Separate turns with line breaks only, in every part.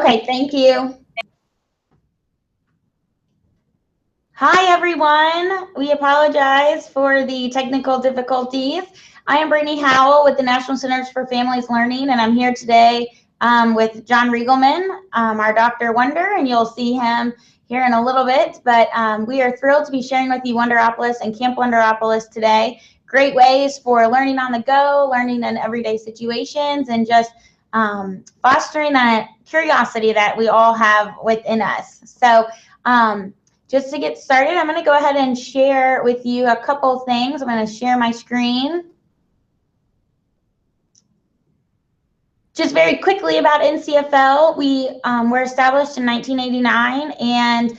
Okay, thank you. Hi, everyone. We apologize for the technical difficulties. I am Brittany Howell with the National Centers for Families Learning, and I'm here today with John Riegelman, our Dr. Wonder, and you'll see him here in a little bit. But we are thrilled to be sharing with you Wonderopolis and Camp Wonderopolis today. Great ways for learning on the go, learning in everyday situations, and just fostering that curiosity that we all have within us. So just to get started, I'm going to go ahead and share with you a couple things. I'm going to share my screen. Just very quickly about NCFL, we were established in 1989, and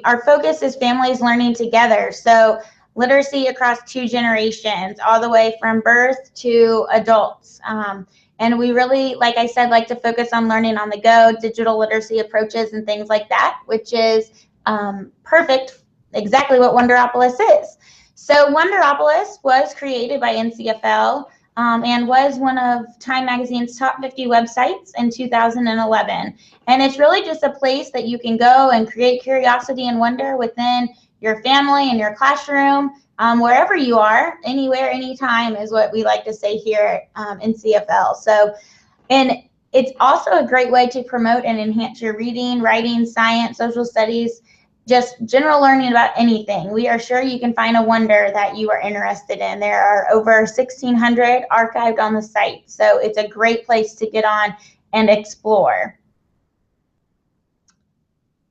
our focus is families learning together. So literacy across 2 generations, all the way from birth to adults. And we really, like I said, like to focus on learning on the go, digital literacy approaches and things like that, which is perfect, exactly what Wonderopolis is. So Wonderopolis was created by NCFL and was one of Time Magazine's top 50 websites in 2011. And it's really just a place that you can go and create curiosity and wonder within your family and your classroom, wherever you are, anywhere, anytime is what we like to say here at NCFL. So, and it's also a great way to promote and enhance your reading, writing, science, social studies, just general learning about anything. We are sure you can find a wonder that you are interested in. There are over 1,600 archived on the site, so it's a great place to get on and explore.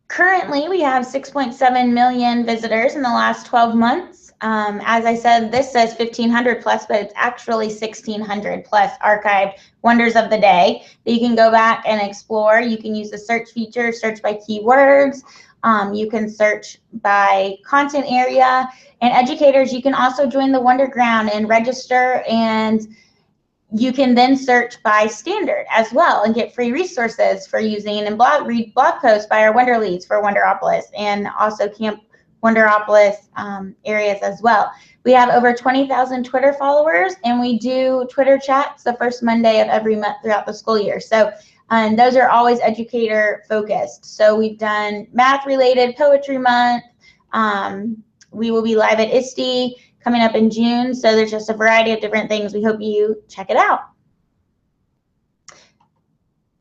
Currently, we have 6.7 million visitors in the last 12 months. As I said, this says 1,500 plus, but it's actually 1,600 plus archived wonders of the day that you can go back and explore. You can use the search feature, search by keywords. You can search by content area, and educators, you can also join the Wonderground and register, and you can then search by standard as well and get free resources for using and read blog posts by our Wonder Leads for Wonderopolis and also Camp Wonderopolis areas as well. We have over 20,000 Twitter followers, and we do Twitter chats the first Monday of every month throughout the school year. So and those are always educator focused. So we've done math related, poetry month. We will be live at ISTE coming up in June. So there's just a variety of different things. We hope you check it out.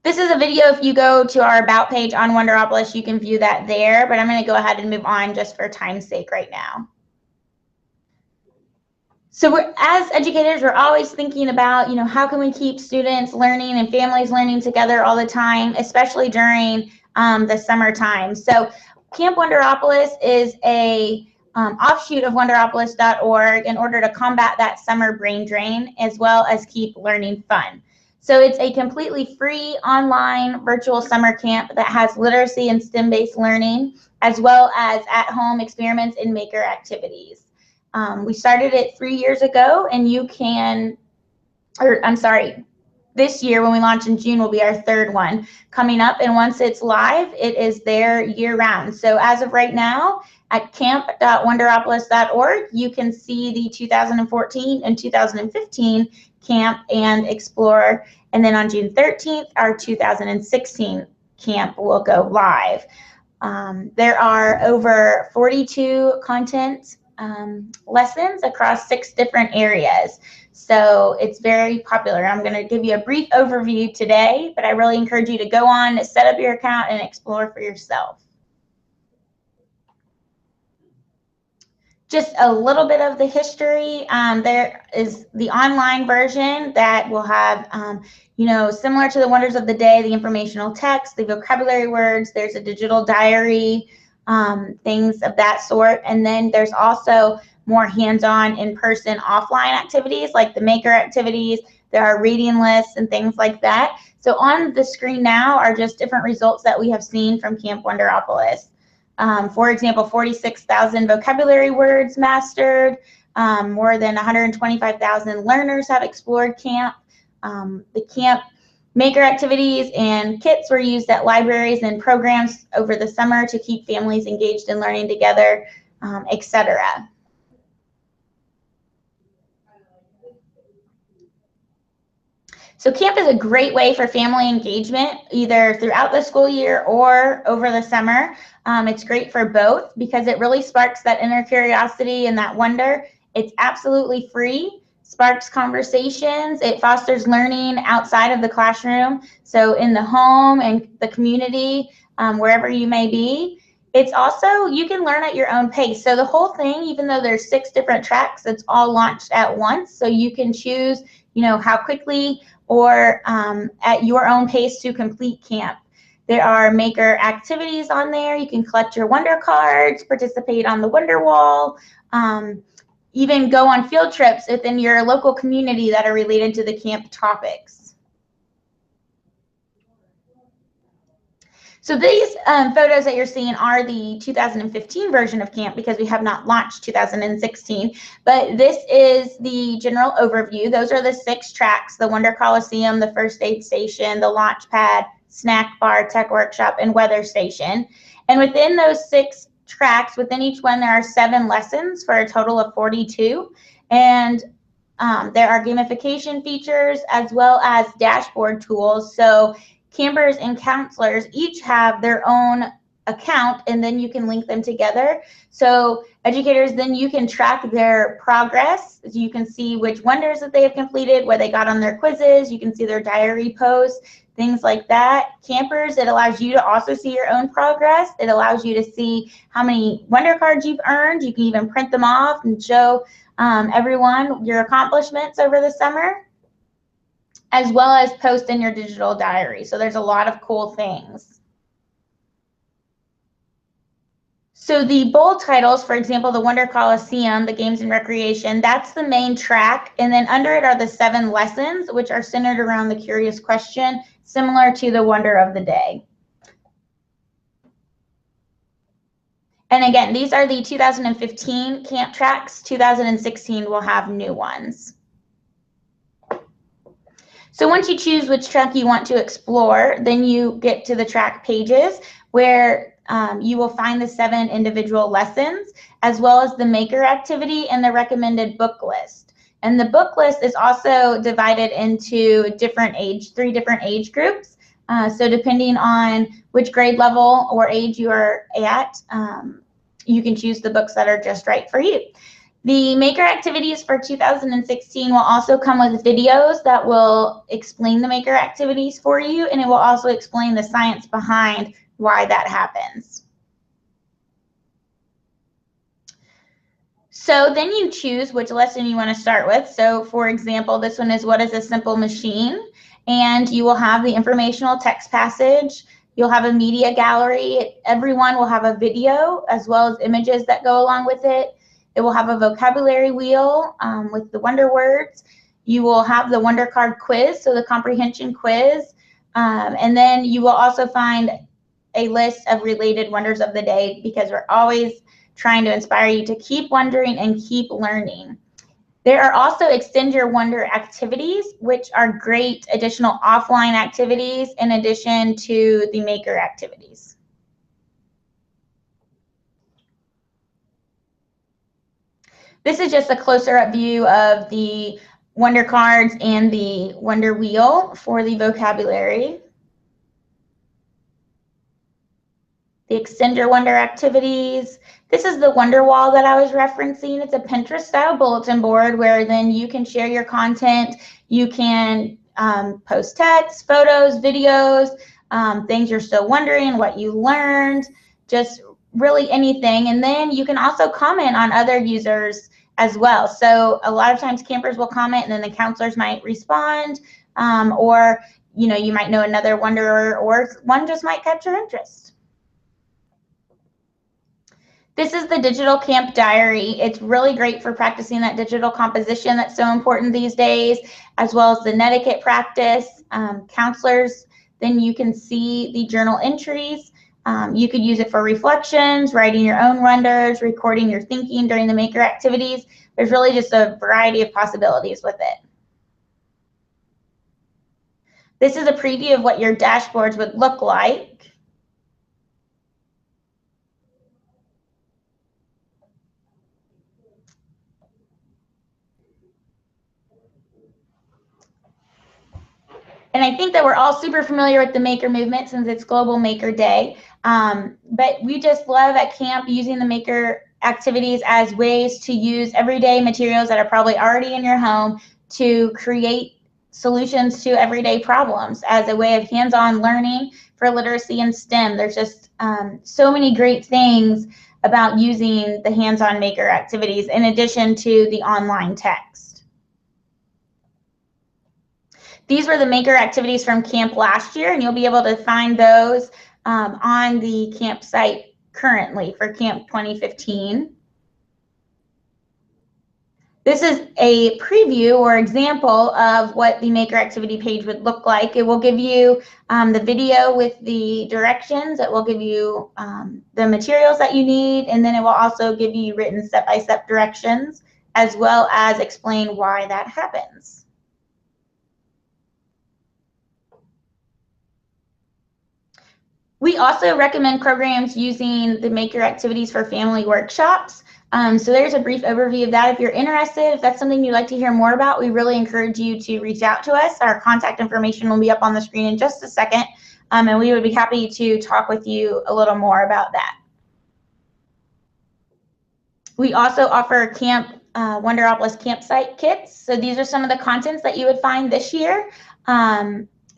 This is a video. If you go to our About page on Wonderopolis, you can view that there, but I'm going to go ahead and move on just for time's sake right now. So as educators, we're always thinking about, how can we keep students learning and families learning together all the time, especially during the summertime. So Camp Wonderopolis is a offshoot of Wonderopolis.org in order to combat that summer brain drain, as well as keep learning fun. So it's a completely free online virtual summer camp that has literacy and STEM-based learning, as well as at-home experiments and maker activities. We started it 3 years ago, and you can, this year when we launch in June will be our 3rd one coming up. And once it's live, it is there year round. So as of right now at camp.wonderopolis.org, you can see the 2014 and 2015 camp and explore. And then on June 13th, our 2016 camp will go live. There are over 42 content lessons across 6 different areas. So it's very popular. I'm going to give you a brief overview today, but I really encourage you to go on, set up your account, and explore for yourself. Just a little bit of the history. There is the online version that will have, similar to the Wonders of the Day, the informational text, the vocabulary words. There's a digital diary, things of that sort. And then there's also more hands-on, in-person, offline activities like the maker activities. There are reading lists and things like that. So on the screen now are just different results that we have seen from Camp Wonderopolis. For example, 46,000 vocabulary words mastered. More than 125,000 learners have explored camp. The camp maker activities and kits were used at libraries and programs over the summer to keep families engaged in learning together, etc. So camp is a great way for family engagement, either throughout the school year or over the summer. It's great for both because it really sparks that inner curiosity and that wonder. It's absolutely free, sparks conversations. It fosters learning outside of the classroom, so in the home and the community, wherever you may be. It's also, you can learn at your own pace. So the whole thing, even though there's 6 different tracks, it's all launched at once. So you can choose, how quickly or at your own pace to complete camp. There are maker activities on there. You can collect your wonder cards, participate on the wonder wall, even go on field trips within your local community that are related to the camp topics. So these photos that you're seeing are the 2015 version of camp because we have not launched 2016, but this is the general overview. Those are the 6 tracks: the Wonder Coliseum, the First Aid Station, the Launch Pad, Snack Bar, Tech Workshop, and Weather Station. And within those 6 tracks, within each one, there are 7 lessons for a total of 42. And there are gamification features as well as dashboard tools. So campers and counselors each have their own account, and then you can link them together. So educators, then you can track their progress. You can see which wonders that they have completed, where they got on their quizzes. You can see their diary posts, things like that. Campers, it allows you to also see your own progress. It allows you to see how many wonder cards you've earned. You can even print them off and show everyone your accomplishments over the summer, as well as post in your digital diary. So there's a lot of cool things. So the bold titles, for example, the Wonder Coliseum, the Games and Recreation, that's the main track. And then under it are the 7 lessons, which are centered around the curious question, similar to the Wonder of the Day. And again, these are the 2015 camp tracks. 2016 will have new ones. So once you choose which track you want to explore, then you get to the track pages where you will find the 7 individual lessons, as well as the maker activity and the recommended book list. And the book list is also divided into 3 different age groups. So depending on which grade level or age you are at, you can choose the books that are just right for you. The maker activities for 2016 will also come with videos that will explain the maker activities for you, and it will also explain the science behind why that happens. So then you choose which lesson you want to start with. So for example, this one is what is a simple machine? And you will have the informational text passage. You'll have a media gallery. Everyone will have a video as well as images that go along with it. It will have a vocabulary wheel with the wonder words. You will have the wonder card quiz, so the comprehension quiz. And then you will also find a list of related wonders of the day, because we're always trying to inspire you to keep wondering and keep learning. There are also Extend Your Wonder activities, which are great additional offline activities in addition to the maker activities. This is just a closer up view of the wonder cards and the wonder wheel for the vocabulary. The Extend Your Wonder activities. This is the wonder wall that I was referencing. It's a Pinterest style bulletin board where then you can share your content. You can post text, photos, videos, things you're still wondering, what you learned, just really anything. And then you can also comment on other users as well. So a lot of times campers will comment and then the counselors might respond, or you might know another wonderer, or one just might catch your interest. This is the digital camp diary. It's really great for practicing that digital composition that's so important these days, as well as the netiquette practice. Counselors, then you can see the journal entries. You could use it for reflections, writing your own wonders, recording your thinking during the maker activities. There's really just a variety of possibilities with it. This is a preview of what your dashboards would look like. And I think that we're all super familiar with the maker movement since it's Global Maker Day. But we just love at camp using the maker activities as ways to use everyday materials that are probably already in your home to create solutions to everyday problems as a way of hands-on learning for literacy and STEM. There's just so many great things about using the hands-on maker activities in addition to the online text. These were the maker activities from camp last year, and you'll be able to find those on the campsite currently for Camp 2015. This is a preview or example of what the maker activity page would look like. It will give you the video with the directions. It will give you the materials that you need, and then it will also give you written step-by-step directions, as well as explain why that happens. We also recommend programs using the maker activities for family workshops. So there's a brief overview of that. If you're interested, if that's something you'd like to hear more about, we really encourage you to reach out to us. Our contact information will be up on the screen in just a second, and we would be happy to talk with you a little more about that. We also offer Camp Wonderopolis campsite kits. So these are some of the contents that you would find this year.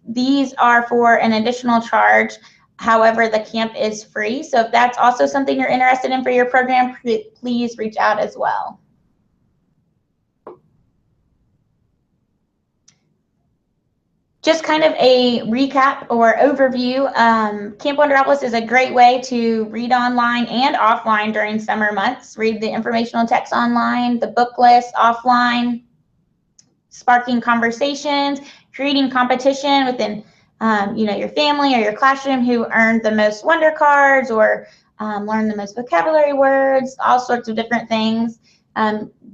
These are for an additional charge. However, the camp is free. So if that's also something you're interested in for your program, please reach out as well. Just kind of a recap or overview. Camp Wonderopolis is a great way to read online and offline during summer months. Read the informational text online, the book list offline, sparking conversations, creating competition within your family or your classroom who earned the most Wonder cards or learned the most vocabulary words, all sorts of different things.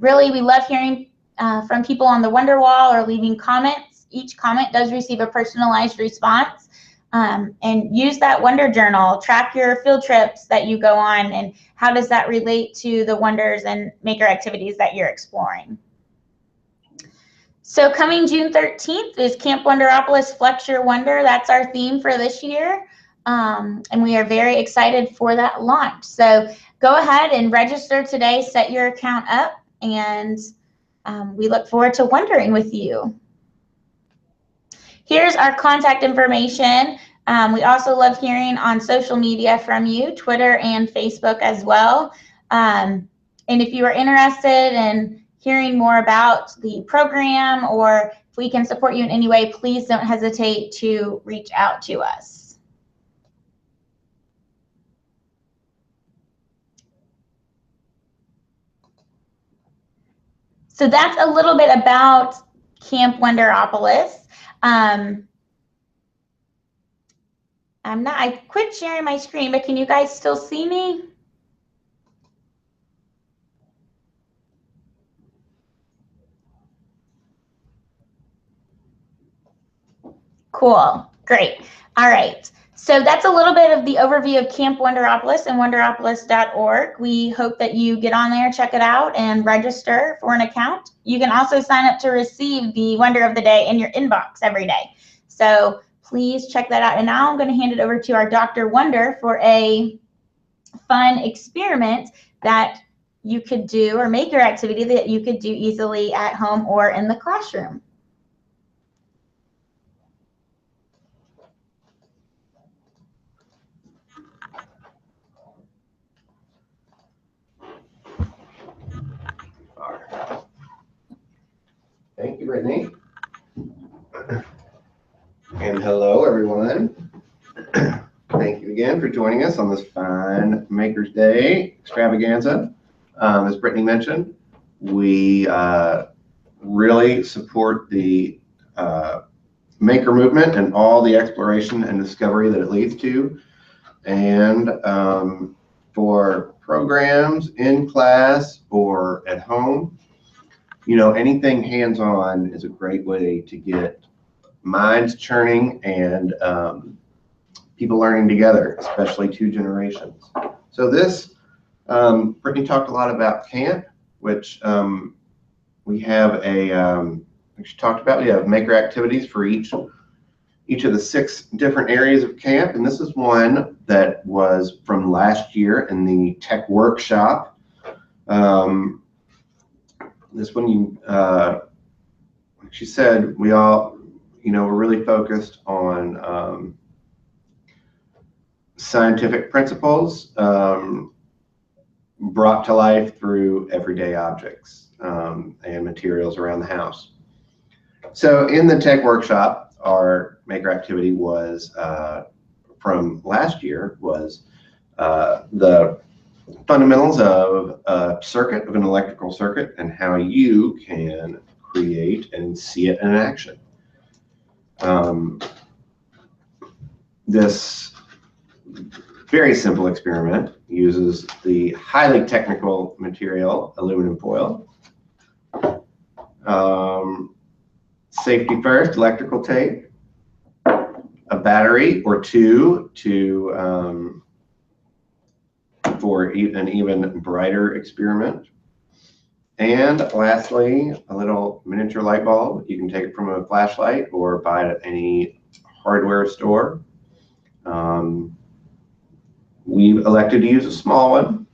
Really, we love hearing from people on the Wonder Wall or leaving comments. Each comment does receive a personalized response. And use that Wonder Journal. Track your field trips that you go on and how does that relate to the wonders and maker activities that you're exploring. So coming June 13th is Camp Wonderopolis Flex Your Wonder. That's our theme for this year. And we are very excited for that launch. So go ahead and register today, set your account up, and we look forward to wondering with you. Here's our contact information. We also love hearing on social media from you, Twitter and Facebook as well. And if you are interested in hearing more about the program or if we can support you in any way, please don't hesitate to reach out to us. So that's a little bit about Camp Wonderopolis. I quit sharing my screen, but can you guys still see me? Cool, great. All right, so that's a little bit of the overview of Camp Wonderopolis and wonderopolis.org. We hope that you get on there, check it out, and register for an account. You can also sign up to receive the Wonder of the Day in your inbox every day. So please check that out. And now I'm going to hand it over to our Dr. Wonder for a fun experiment that you could do, or maker activity that you could do easily at home or in the classroom.
Thank you, Brittany. And hello, everyone. Thank you again for joining us on this fine Maker's Day extravaganza. As Brittany mentioned, we really support the maker movement and all the exploration and discovery that it leads to. And for programs in class or at home, anything hands-on is a great way to get minds churning and people learning together, especially two generations. So this, Brittany talked a lot about camp, which we have we have maker activities for each each of the 6 different areas of camp, and this is one that was from last year in the tech workshop. This one, like she said, we all, we're really focused on scientific principles brought to life through everyday objects and materials around the house. So in the tech workshop, our maker activity was from last year was the fundamentals of a circuit, of an electrical circuit, and how you can create and see it in action. This very simple experiment uses the highly technical material aluminum foil. Safety first, electrical tape, a battery or 2 to for an even brighter experiment. And lastly, a little miniature light bulb. You can take it from a flashlight or buy it at any hardware store. We've elected to use a small one.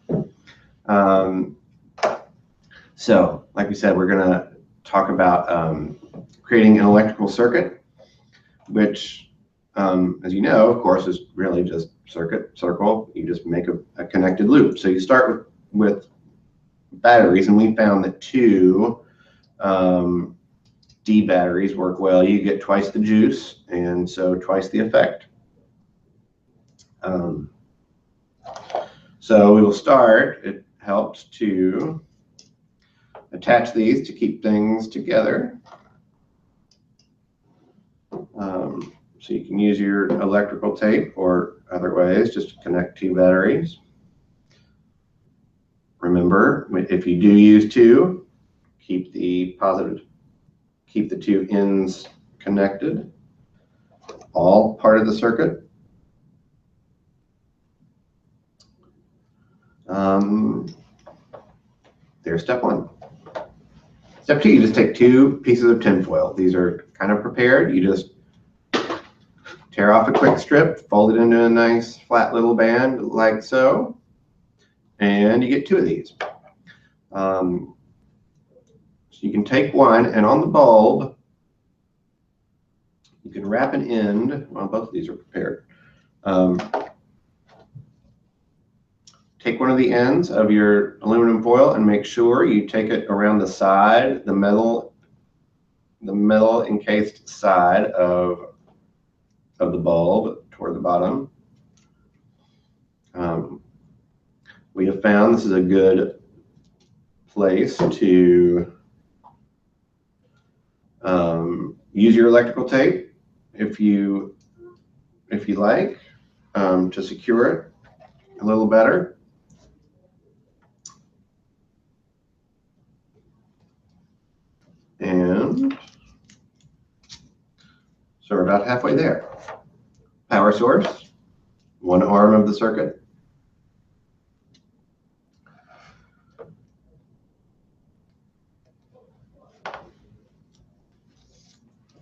So, like we said, we're going to talk about creating an electrical circuit, which, as you know, of course, is really just circle. You just make a connected loop. So you start with batteries, and we found that 2 D batteries work well. You get twice the juice, and so twice the effect. So we will start. It helps to attach these to keep things together. So you can use your electrical tape or other ways just to connect 2 batteries. Remember, if you do use 2, keep the 2 ends connected, all part of the circuit. There's step 1. Step 2, you just take 2 pieces of tinfoil. These are kind of prepared. You just tear off a quick strip, fold it into a nice flat little band like so, and you get 2 of these. So you can take one, and on the bulb, you can wrap an end. Well, both of these are prepared. Take one of the ends of your aluminum foil and make sure you take it around the side, the metal encased side of the bulb toward the bottom. We have found this is a good place to use your electrical tape if you like to secure it a little better. And so we're about halfway there. Power source, one arm of the circuit.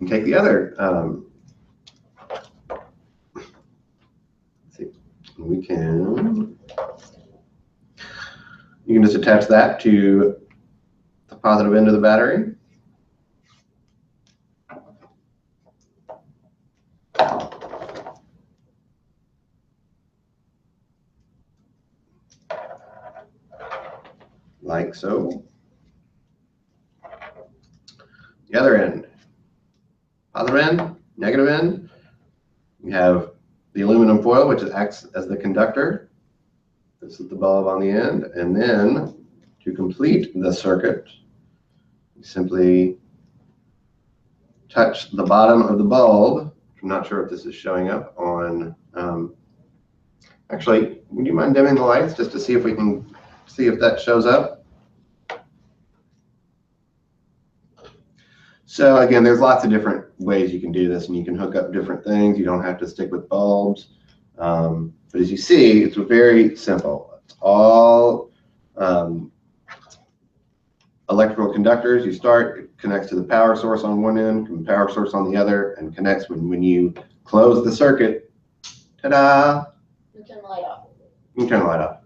And take the other. Let's see, you can just attach that to the positive end of the battery. Like so. The other end, positive end, negative end. We have the aluminum foil, which acts as the conductor. This is the bulb on the end. And then to complete the circuit, you simply touch the bottom of the bulb. I'm not sure if this is showing up on, actually, would you mind dimming the lights just to see if we can see if that shows up? So again, there's lots of different ways you can do this, and you can hook up different things. You don't have to stick with bulbs. But as you see, it's very simple. It's all electrical conductors. You start, connects to the power source on one end, and power source on the other, and connects when you close the circuit. Ta-da!
You turn the light off.
You can turn the light off.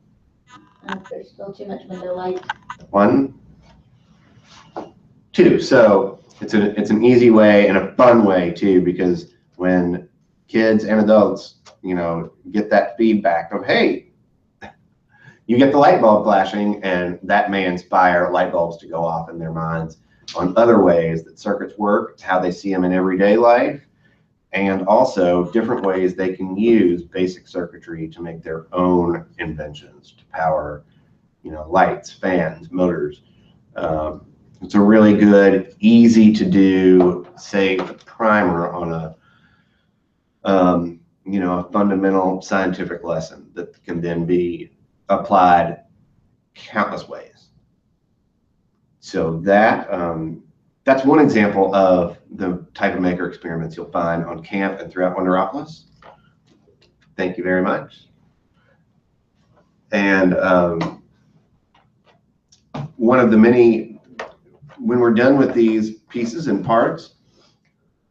If there's still too much window light.
1, 2. So it's an easy way and a fun way too, because when kids and adults, get that feedback of, hey, you get the light bulb flashing, and that may inspire light bulbs to go off in their minds on other ways that circuits work, how they see them in everyday life, and also different ways they can use basic circuitry to make their own inventions to power, lights, fans, motors. It's a really good, easy to do, say, primer on a fundamental scientific lesson that can then be applied countless ways. So that's one example of the type of maker experiments you'll find on camp and throughout Wonderopolis. Thank you very much. And one of the many, when we're done with these pieces and parts,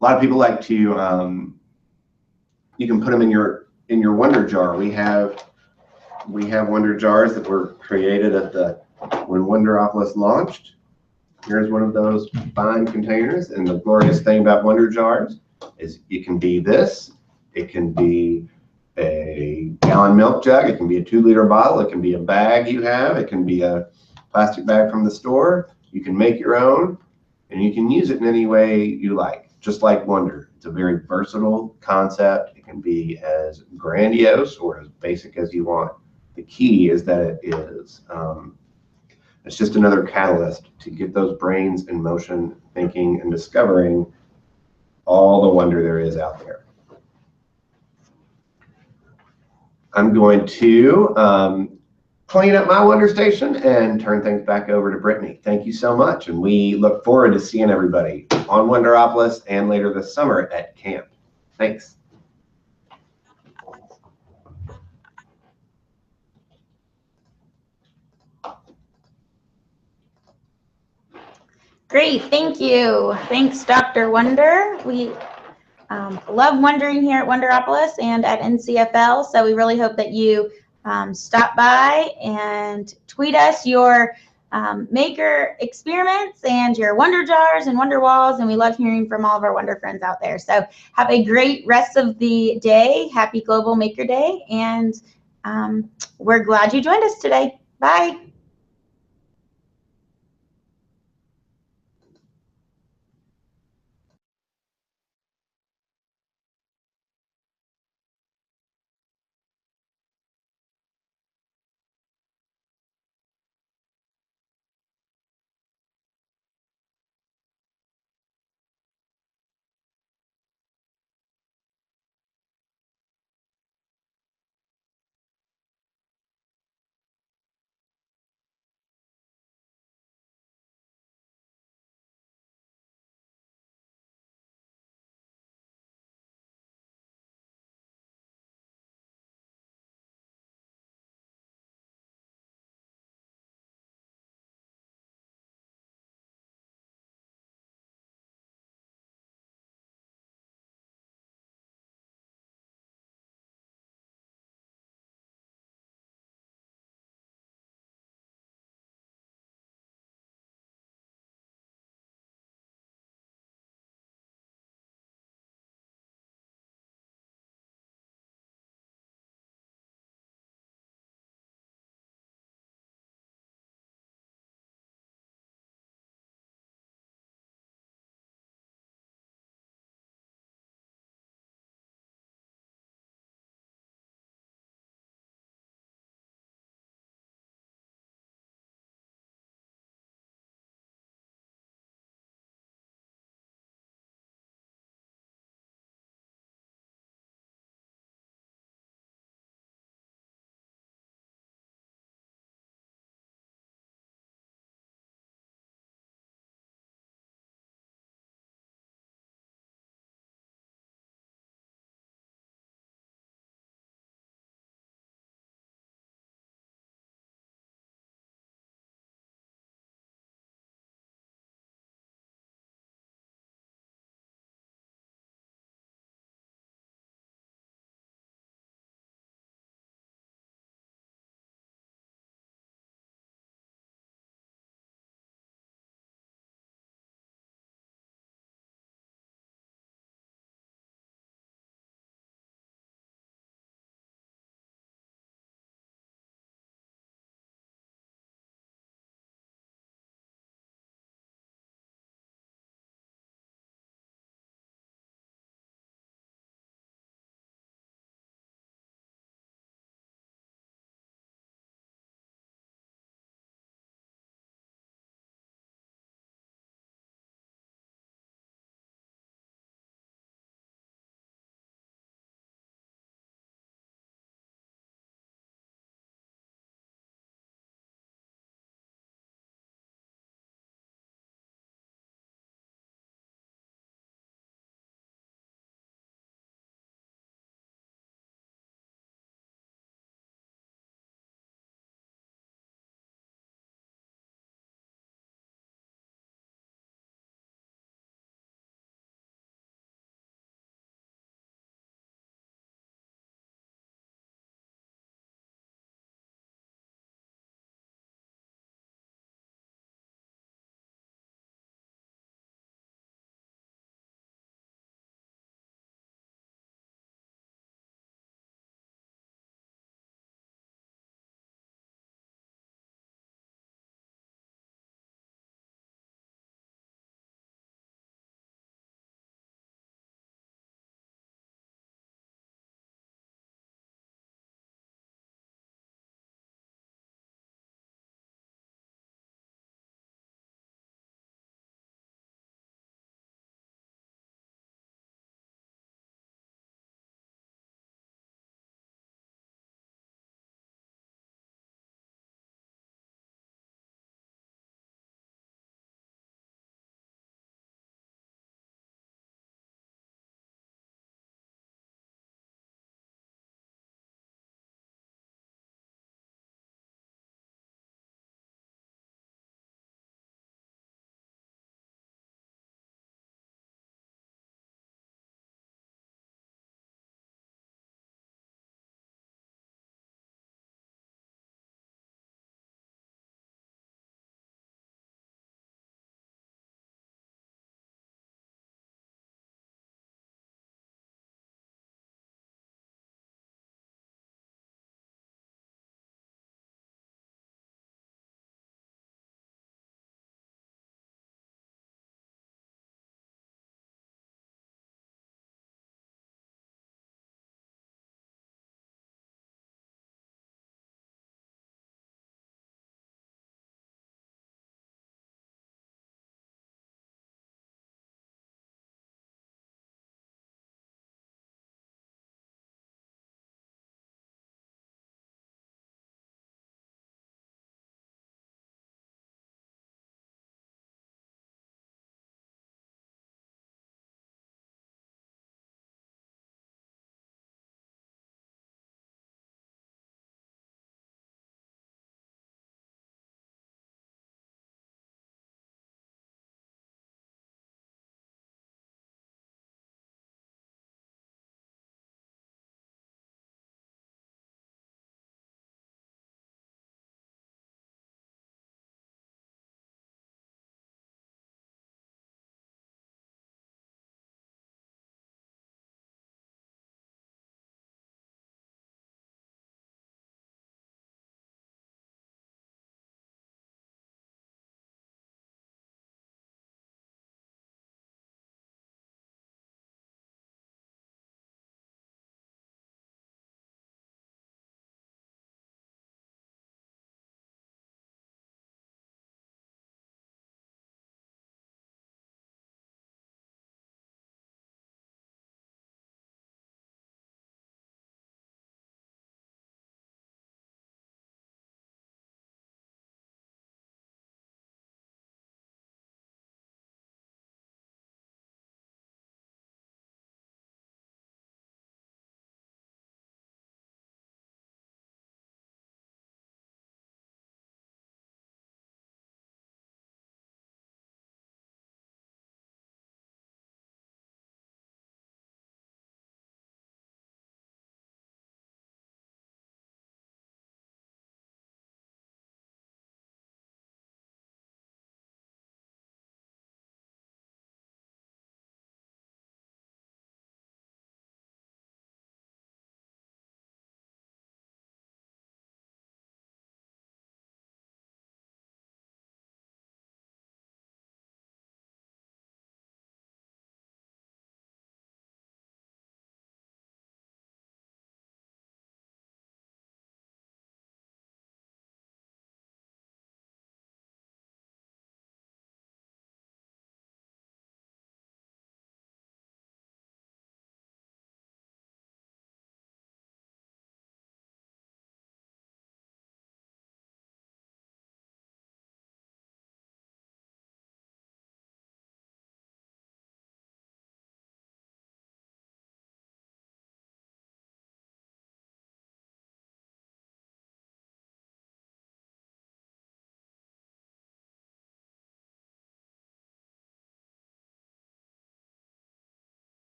a lot of people like to, you can put them in your Wonder jar. We have Wonder jars that were created when Wonderopolis launched. Here's one of those fine containers, and the glorious thing about Wonder jars is it can be this, it can be a gallon milk jug, it can be a 2-liter bottle, it can be a bag you have, it can be a plastic bag from the store. You can make your own, and you can use it in any way you like, just like Wonder. It's a very versatile concept. It can be as grandiose or as basic as you want. The key is that it is it's just another catalyst to get those brains in motion, thinking and discovering all the wonder there is out there. I'm going to clean up my Wonder Station and turn things back over to Brittany. Thank you so much, and we look forward to seeing everybody on Wonderopolis and later this summer at camp. Thanks.
Great, thank you. Thanks, Dr. Wonder. We love wondering here at Wonderopolis and at NCFL, so we really hope that you stop by and tweet us your maker experiments and your Wonder jars and Wonder walls, and we love hearing from all of our Wonder friends out there. So have a great rest of the day. Happy Global Maker Day, and we're glad you joined us today. Bye.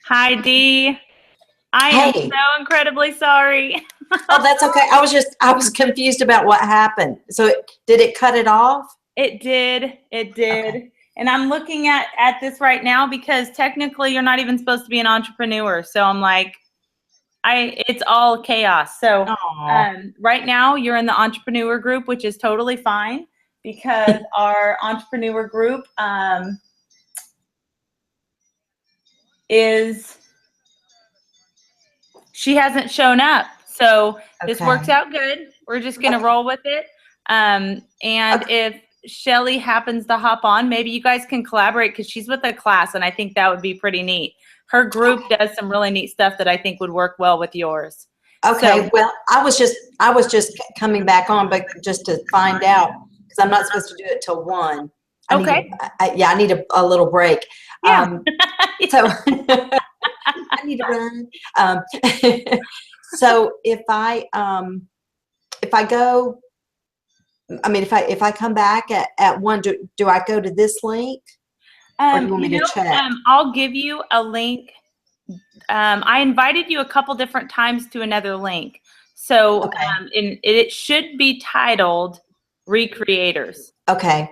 Hi, Dee. I am
Hey.
so incredibly sorry.
Oh, that's okay. I was confused about what happened. So did it cut it off?
It did. It did.
Okay.
And I'm looking at this right now because technically you're not even supposed to be an entrepreneur. So I'm like, it's all chaos. So
Aw.
right now you're in the entrepreneur group, which is totally fine because our entrepreneur group she hasn't shown up. So this
Okay.
works out good. We're just going to roll with it. And if Shelly happens to hop on, maybe you guys can collaborate because she's with a class and I think that would be pretty neat. Her group does some really neat stuff that I think would work well with yours.
Okay.
So,
Well, I was just coming back on, but just to find out, because I'm not supposed to do it till 1.
Okay.
I need a little break.
Yeah.
So I need to run. So if I go, I mean, if I come back at 1, do I go to this link? Or do you want me to check?
I'll give you a link. I invited you a couple different times to another link. So
Okay.
it should be titled Recreators.
Okay.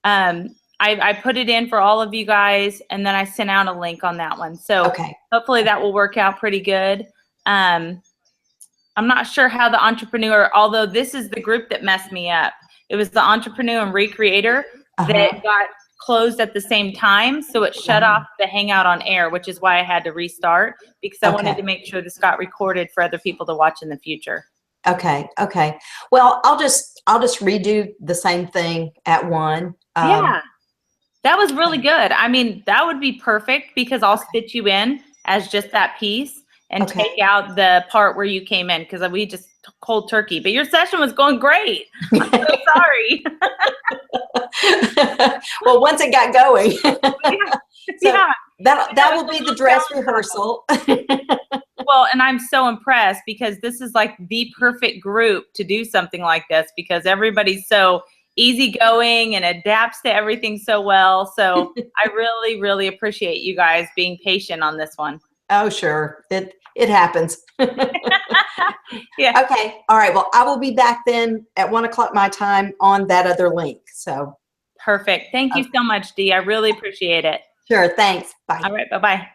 I put it in for all of you guys, and then I sent out a link on that one. So
Okay.
hopefully that will work out pretty good. I'm not sure how the entrepreneur, although this is the group that messed me up. It was the entrepreneur and recreator that got closed at the same time. So it shut off the Hangout on air, which is why I had to restart because I wanted to make sure this got recorded for other people to watch in the future.
Okay. Okay. Well, I'll just redo the same thing at 1.
Yeah. That was really good. I mean, that would be perfect because I'll fit you in as just that piece and take out the part where you came in because we just cold turkey. But your session was going great. I'm so sorry.
Well, once it got going.
Yeah.
That will be the dress rehearsal.
Well, and I'm so impressed because this is like the perfect group to do something like this because everybody's so easygoing and adapts to everything so well. So I really, really appreciate you guys being patient on this one.
Oh, sure. It happens.
Yeah.
Okay. All right. Well, I will be back then at 1 o'clock my time on that other link. So
perfect. Thank you so much, Dee. I really appreciate it.
Sure. Thanks. Bye.
All right. Bye-bye.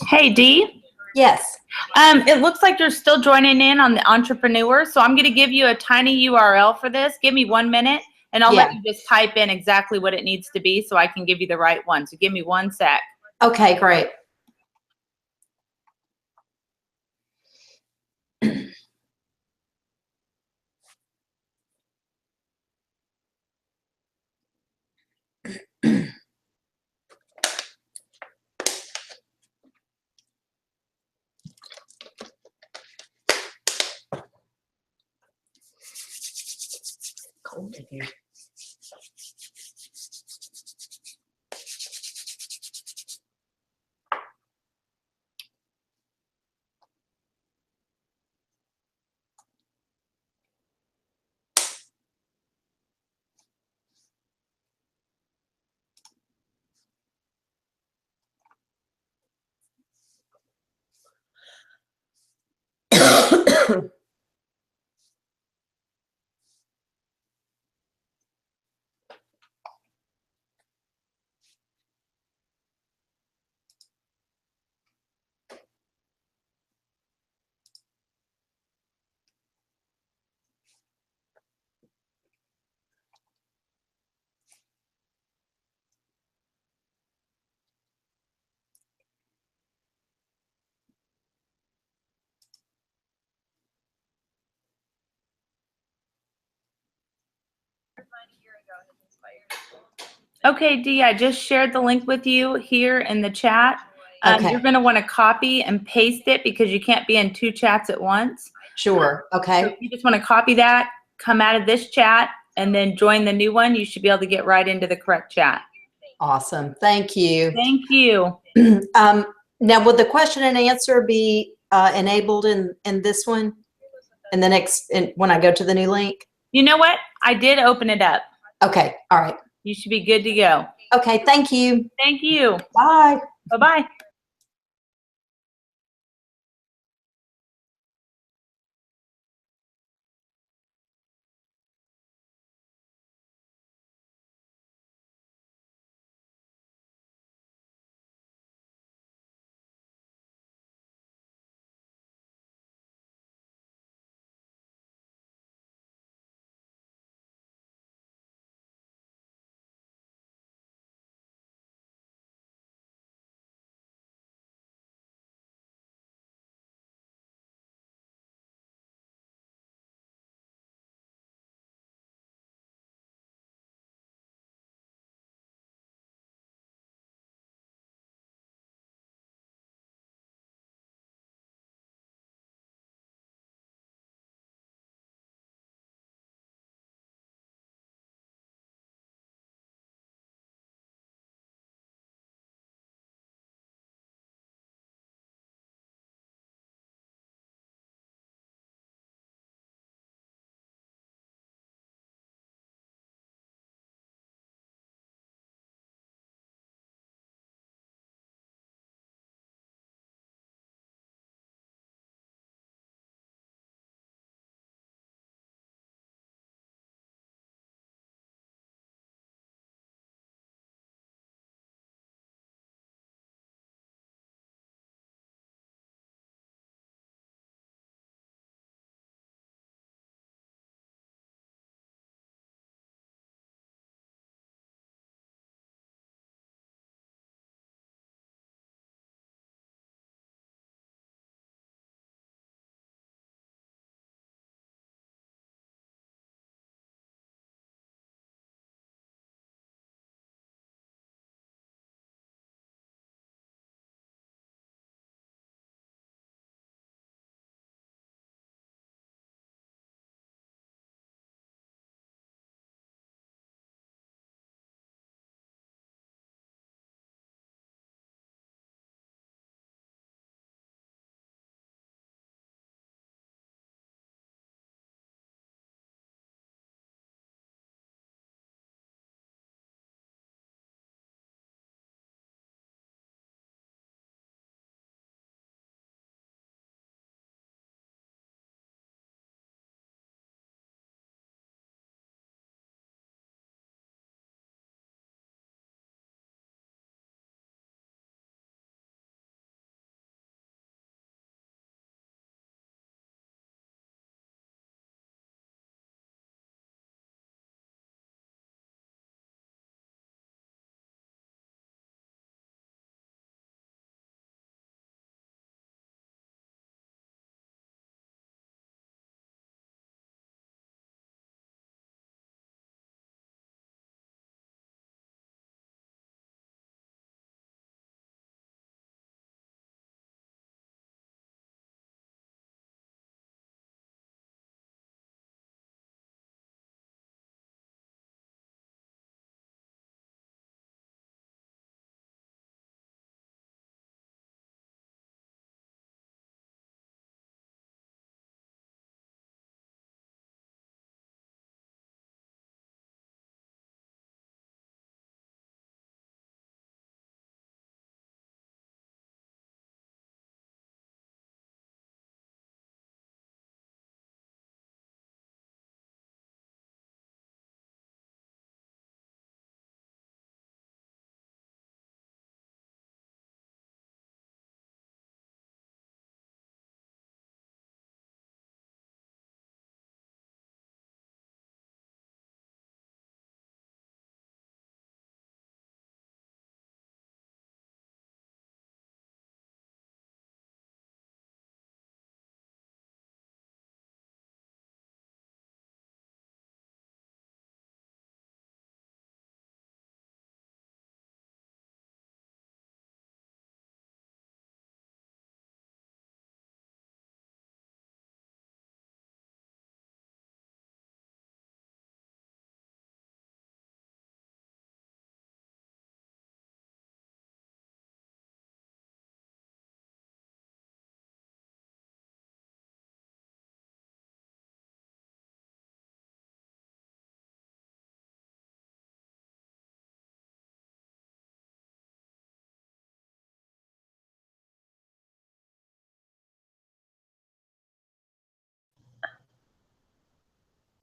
Hey, Dee.
Yes.
It looks like you're still joining in on the entrepreneur. So I'm going to give you a tiny URL for this. Give me 1 minute and I'll let you just type in exactly what it needs to be so I can give you the right one. So give me 1 sec.
Okay, great. Cold in here.
Okay, Dee, I just shared the link with you here in the chat.
Okay.
You're going to want to copy and paste it because you can't be in 2 chats at once.
Sure.
So
Okay.
if you just want to copy that, come out of this chat, and then join the new one, you should be able to get right into the correct chat.
Awesome. Thank you.
Thank you.
Now, will the question and answer be enabled in this one? In the next, when I go to the new link?
You know what? I did open it up.
Okay. All right.
You should be good to go.
Okay. Thank you.
Thank you.
Bye.
Bye-bye.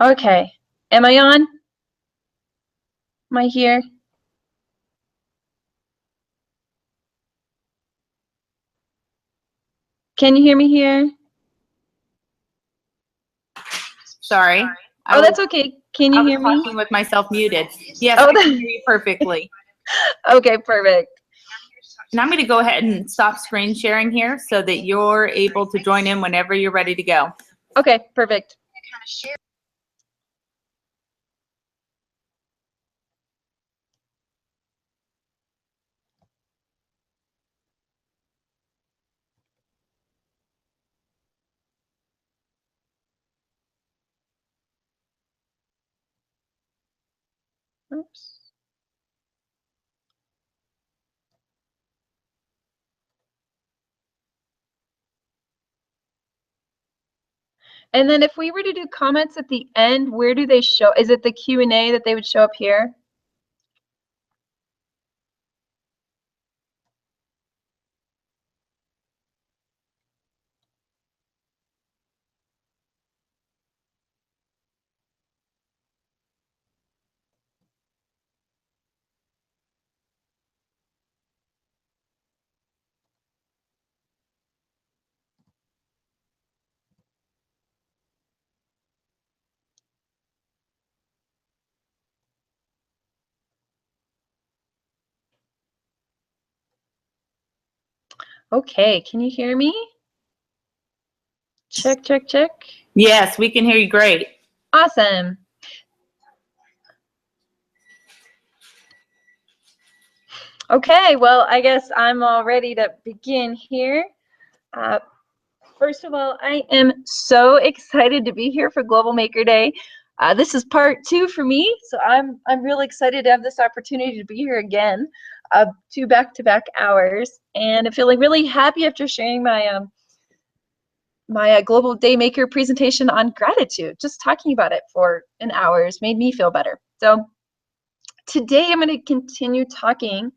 Okay. Am I on? Am I here? Can you hear me here?
Sorry.
Oh, that's okay. Can you
I was
hear me?
talking with myself muted. Yes,
Oh,
I can hear you perfectly.
Okay, perfect.
And I'm going to go ahead and stop screen sharing here so that you're able to join in whenever you're ready to go.
Okay, perfect. Oops. And then if we were to do comments at the end, where do they show? Is it the Q&A that they would show up here? Okay, can you hear me? Check, check, check.
Yes, we can hear you great.
Awesome. Okay, well, I guess I'm all ready to begin here. First of all, I am so excited to be here for Global Maker Day. This is part 2 for me, so I'm really excited to have this opportunity to be here again, 2 back-to-back hours, and I'm feeling really happy after sharing my my Global Day Maker presentation on gratitude. Just talking about it for an hour has made me feel better. So today I'm going to continue talking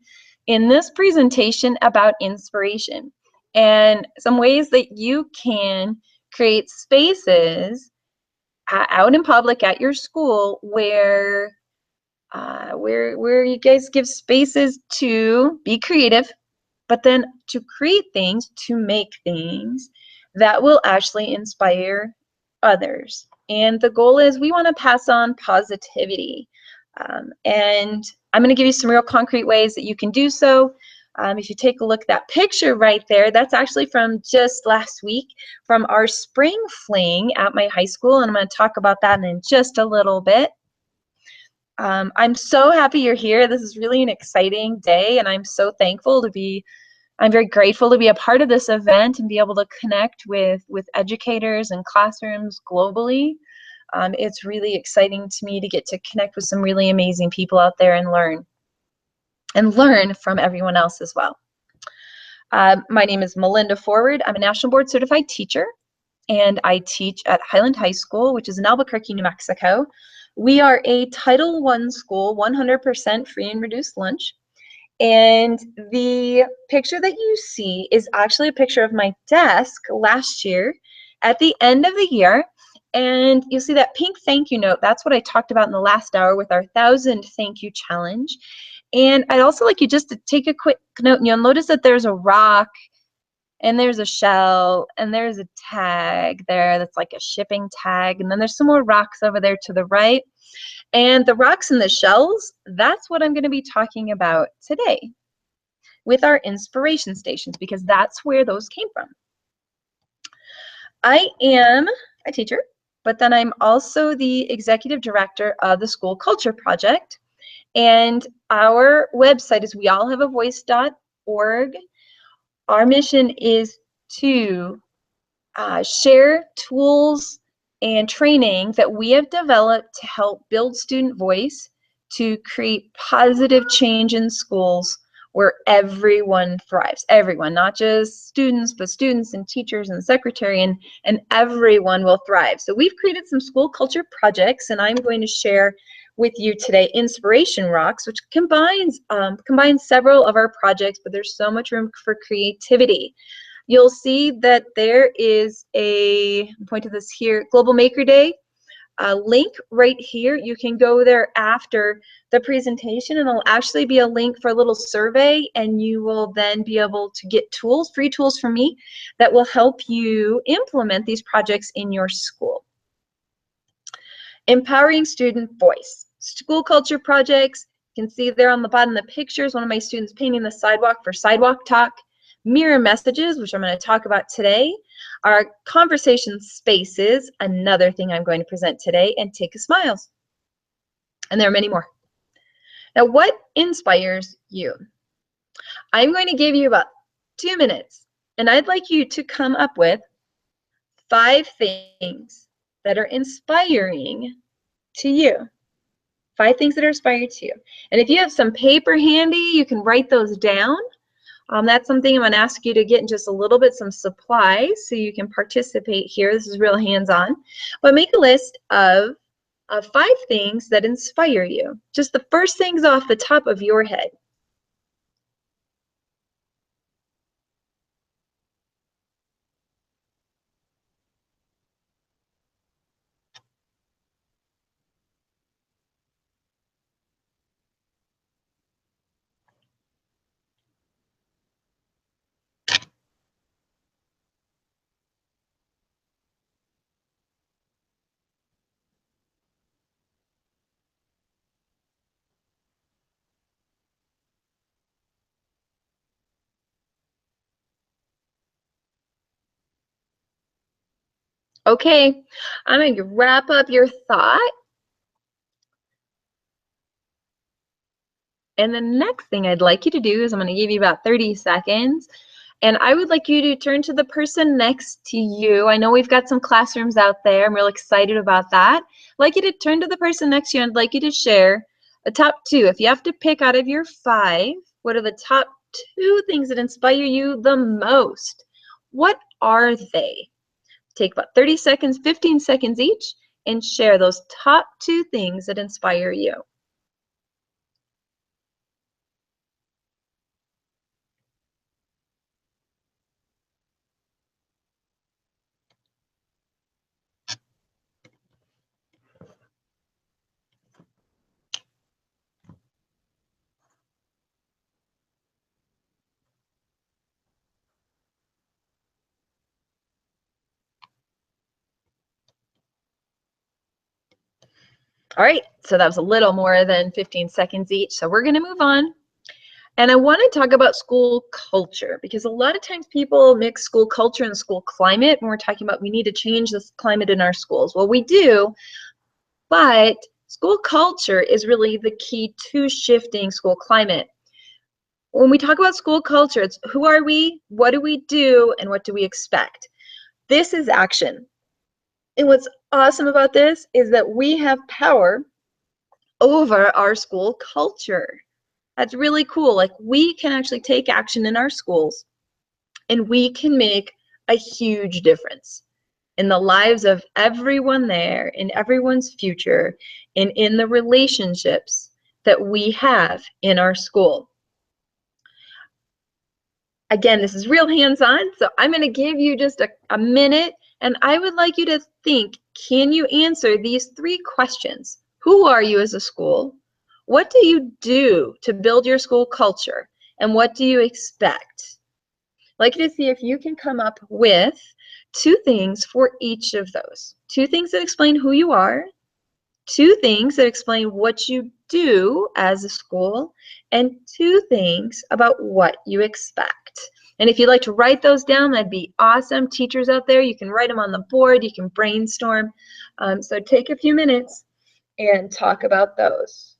in this presentation about inspiration and some ways that you can create spaces out in public at your school where you guys give spaces to be creative, but then to create things, to make things that will actually inspire others. And the goal is we want to pass on positivity. And I'm going to give you some real concrete ways that you can do so. If you take a look at that picture right there, that's actually from just last week from our spring fling at my high school, and I'm going to talk about that in just a little bit. I'm so happy you're here. This is really an exciting day, and I'm so thankful to be, I'm very grateful to be a part of this event and be able to connect with educators and classrooms globally. It's really exciting to me to get to connect with some really amazing people out there and learn from everyone else as well. My name is Melinda Forward. I'm a National Board Certified teacher, and I teach at Highland High School, which is in Albuquerque, New Mexico. We are a Title I school, 100% free and reduced lunch. And the picture that you see is actually a picture of my desk last year at the end of the year. And you'll see that pink thank you note. That's what I talked about in the last hour with our 1,000 thank you challenge. And I'd also like you just to take a quick note, and you'll notice that there's a rock and there's a shell and there's a tag there that's like a shipping tag. And then there's some more rocks over there to the right. And the rocks and the shells, that's what I'm going to be talking about today with our inspiration stations, because that's where those came from. I am a teacher, but then I'm also the executive director of the School Culture Project. And our website is weallhaveavoice.org. Our mission is to share tools and training that we have developed to help build student voice, to create positive change in schools where everyone thrives. Everyone, not just students, but students and teachers and secretary, and everyone will thrive. So we've created some school culture projects, and I'm going to share with you today Inspiration Rocks, which combines several of our projects, but there's so much room for creativity. You'll see that there is a, point to this here, Global Maker Day. a link right here. You can go there after the presentation, and it'll actually be a link for a little survey, and you will then be able to get tools, free tools from me that will help you implement these projects in your school. Empowering student voice. School culture projects, you can see there on the bottom of the pictures, one of my students painting the sidewalk for Sidewalk Talk. Mirror messages, which I'm going to talk about today. Our conversation spaces, another thing I'm going to present today, and Take a Smiles. And there are many more. Now, what inspires you? I'm going to give you about 2 minutes, and I'd like you to come up with 5 things that are inspiring to you. 5 things that are inspiring to you. And if you have some paper handy, you can write those down. That's something I'm going to ask you to get in just a little bit, some supplies, so you can participate here. This is real hands-on. But make a list of 5 things that inspire you. Just the first things off the top of your head. Okay, I'm going to wrap up your thought. And the next thing I'd like you to do is I'm going to give you about 30 seconds. And I would like you to turn to the person next to you. I know we've got some classrooms out there. I'm real excited about that. I'd like you to turn to the person next to you, and I'd like you to share the top 2. If you have to pick out of your 5, what are the top 2 things that inspire you the most? What are they? Take about 30 seconds, 15 seconds each, and share those top 2 things that inspire you. All right, so that was a little more than 15 seconds each, so we're going to move on. And I want to talk about school culture, because a lot of times people mix school culture and school climate when we're talking about we need to change this climate in our schools. Well, we do, but school culture is really the key to shifting school climate. When we talk about school culture, it's who are we, what do we do, and what do we expect? This is action. And what's awesome about this is that we have power over our school culture. That's really cool. Like, we can actually take action in our schools, and we can make a huge difference in the lives of everyone there, in everyone's future, and in the relationships that we have in our school. Again, this is real hands-on, so I'm going to give you just a minute, and I would like you to think, can you answer these 3 questions? Who are you as a school? What do you do to build your school culture? And what do you expect? I'd like you to see if you can come up with 2 things for each of those. 2 things that explain who you are, 2 things that explain what you do as a school, and 2 things about what you expect. And if you'd like to write those down, that'd be awesome. Teachers out there, you can write them on the board, you can brainstorm. So take a few minutes and talk about those.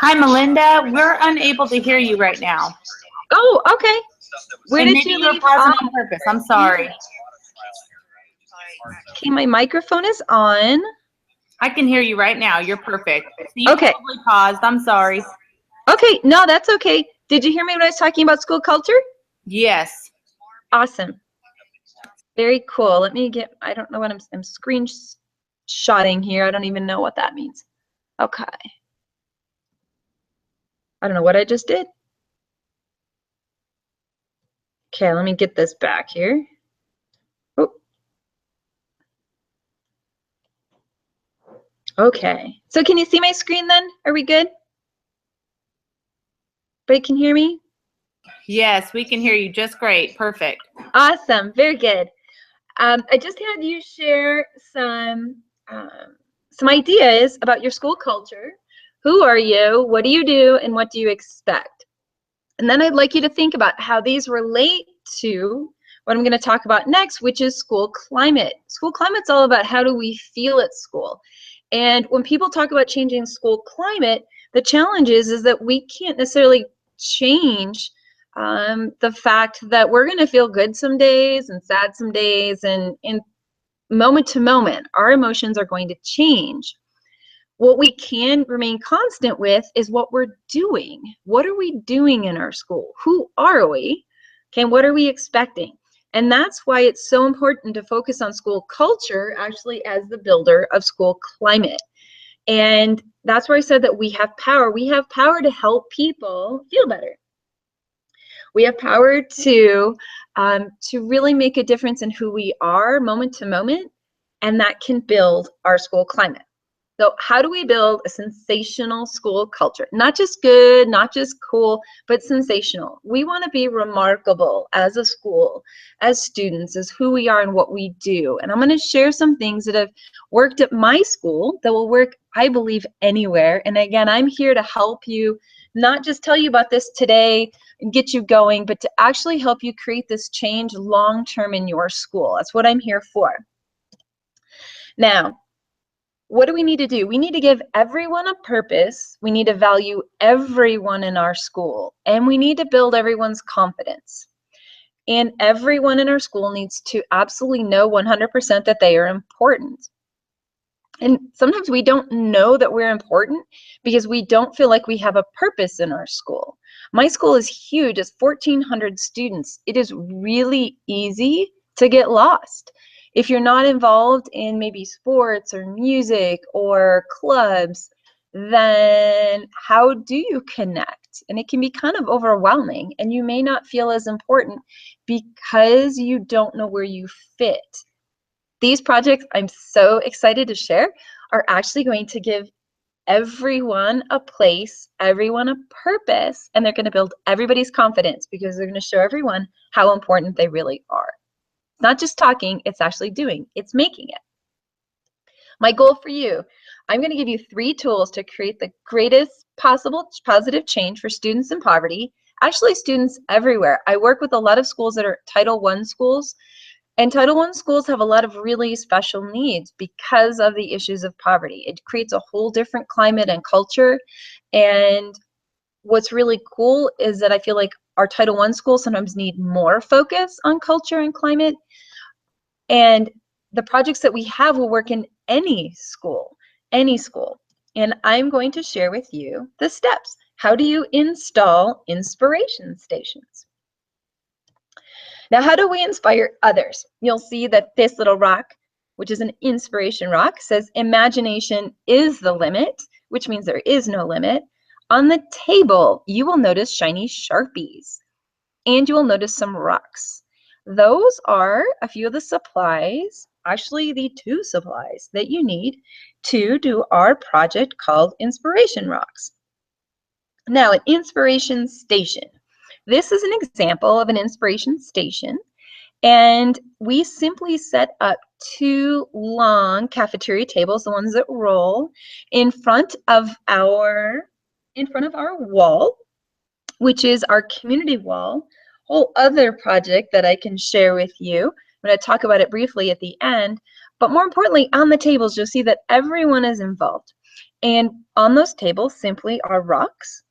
Hi, Melinda. We're unable to hear you right now.
Oh, okay. Where
And
did
maybe
you
you're
leave
pausing
off?
on purpose. I'm sorry.
Okay, my microphone is on.
I can hear you right now. You're perfect. So you
Okay.
probably paused. I'm sorry.
Okay, no, that's okay. Did you hear me when I was talking about school culture?
Yes.
Awesome. Very cool. Let me get, I don't know what I'm screenshotting here. I don't even know what that means. Okay. I don't know what I just did. Okay, let me get this back here. Oh. Okay. So can you see my screen then? Are we good? Everybody can hear me?
Yes, we can hear you just great. Perfect.
Awesome. Very good. I just had you share some ideas about your school culture. Who are you? What do you do? And what do you expect? And then I'd like you to think about how these relate to what I'm going to talk about next, which is school climate. School climate's all about how do we feel at school. And when people talk about changing school climate, the challenge is that we can't necessarily change the fact that we're going to feel good some days and sad some days, and in moment to moment, our emotions are going to change. What we can remain constant with is what we're doing. What are we doing in our school? Who are we? Okay, what are we expecting? And that's why it's so important to focus on school culture actually as the builder of school climate. And that's where I said that we have power. We have power to help people feel better. We have power to really make a difference in who we are moment to moment, and that can build our school climate. So how do we build a sensational school culture? Not just good, not just cool, but sensational. We want to be remarkable as a school, as students, as who we are and what we do. And I'm going to share some things that have worked at my school that will work, I believe, anywhere. And again, I'm here to help you, not just tell you about this today and get you going, but to actually help you create this change long-term in your school. That's what I'm here for. Now, what do we need to do? We need to give everyone a purpose. We need to value everyone in our school, and we need to build everyone's confidence. And everyone in our school needs to absolutely know 100% that they are important. And sometimes we don't know that we're important because we don't feel like we have a purpose in our school. My school is huge. It's 1,400 students. It is really easy to get lost. If you're not involved in maybe sports or music or clubs, then how do you connect? And it can be kind of overwhelming, and you may not feel as important because you don't know where you fit. These projects I'm so excited to share are actually going to give everyone a place, everyone a purpose, and they're going to build everybody's confidence because they're going to show everyone how important they really are. It's not just talking, it's actually doing, it's making it. My goal for you, I'm going to give you 3 tools to create the greatest possible positive change for students in poverty, actually students everywhere. I work with a lot of schools that are Title I schools, and Title I schools have a lot of really special needs because of the issues of poverty. It creates a whole different climate and culture, and what's really cool is that I feel like our Title I schools sometimes need more focus on culture and climate. And the projects that we have will work in any school, any school. And I'm going to share with you the steps. How do you install inspiration stations? Now, how do we inspire others? You'll see that this little rock, which is an inspiration rock, says imagination is the limit, which means there is no limit. On the table, you will notice shiny Sharpies, and you will notice some rocks. Those are a few of the supplies, actually the 2 supplies that you need to do our project called Inspiration Rocks. Now, an inspiration station. This is an example of an inspiration station, and we simply set up 2 long cafeteria tables, the ones that roll, in front of our wall, which is our community wall. Whole other project that I can share with you. I'm going to talk about it briefly at the end, but more importantly, on the tables, you'll see that everyone is involved. And on those tables simply are rocks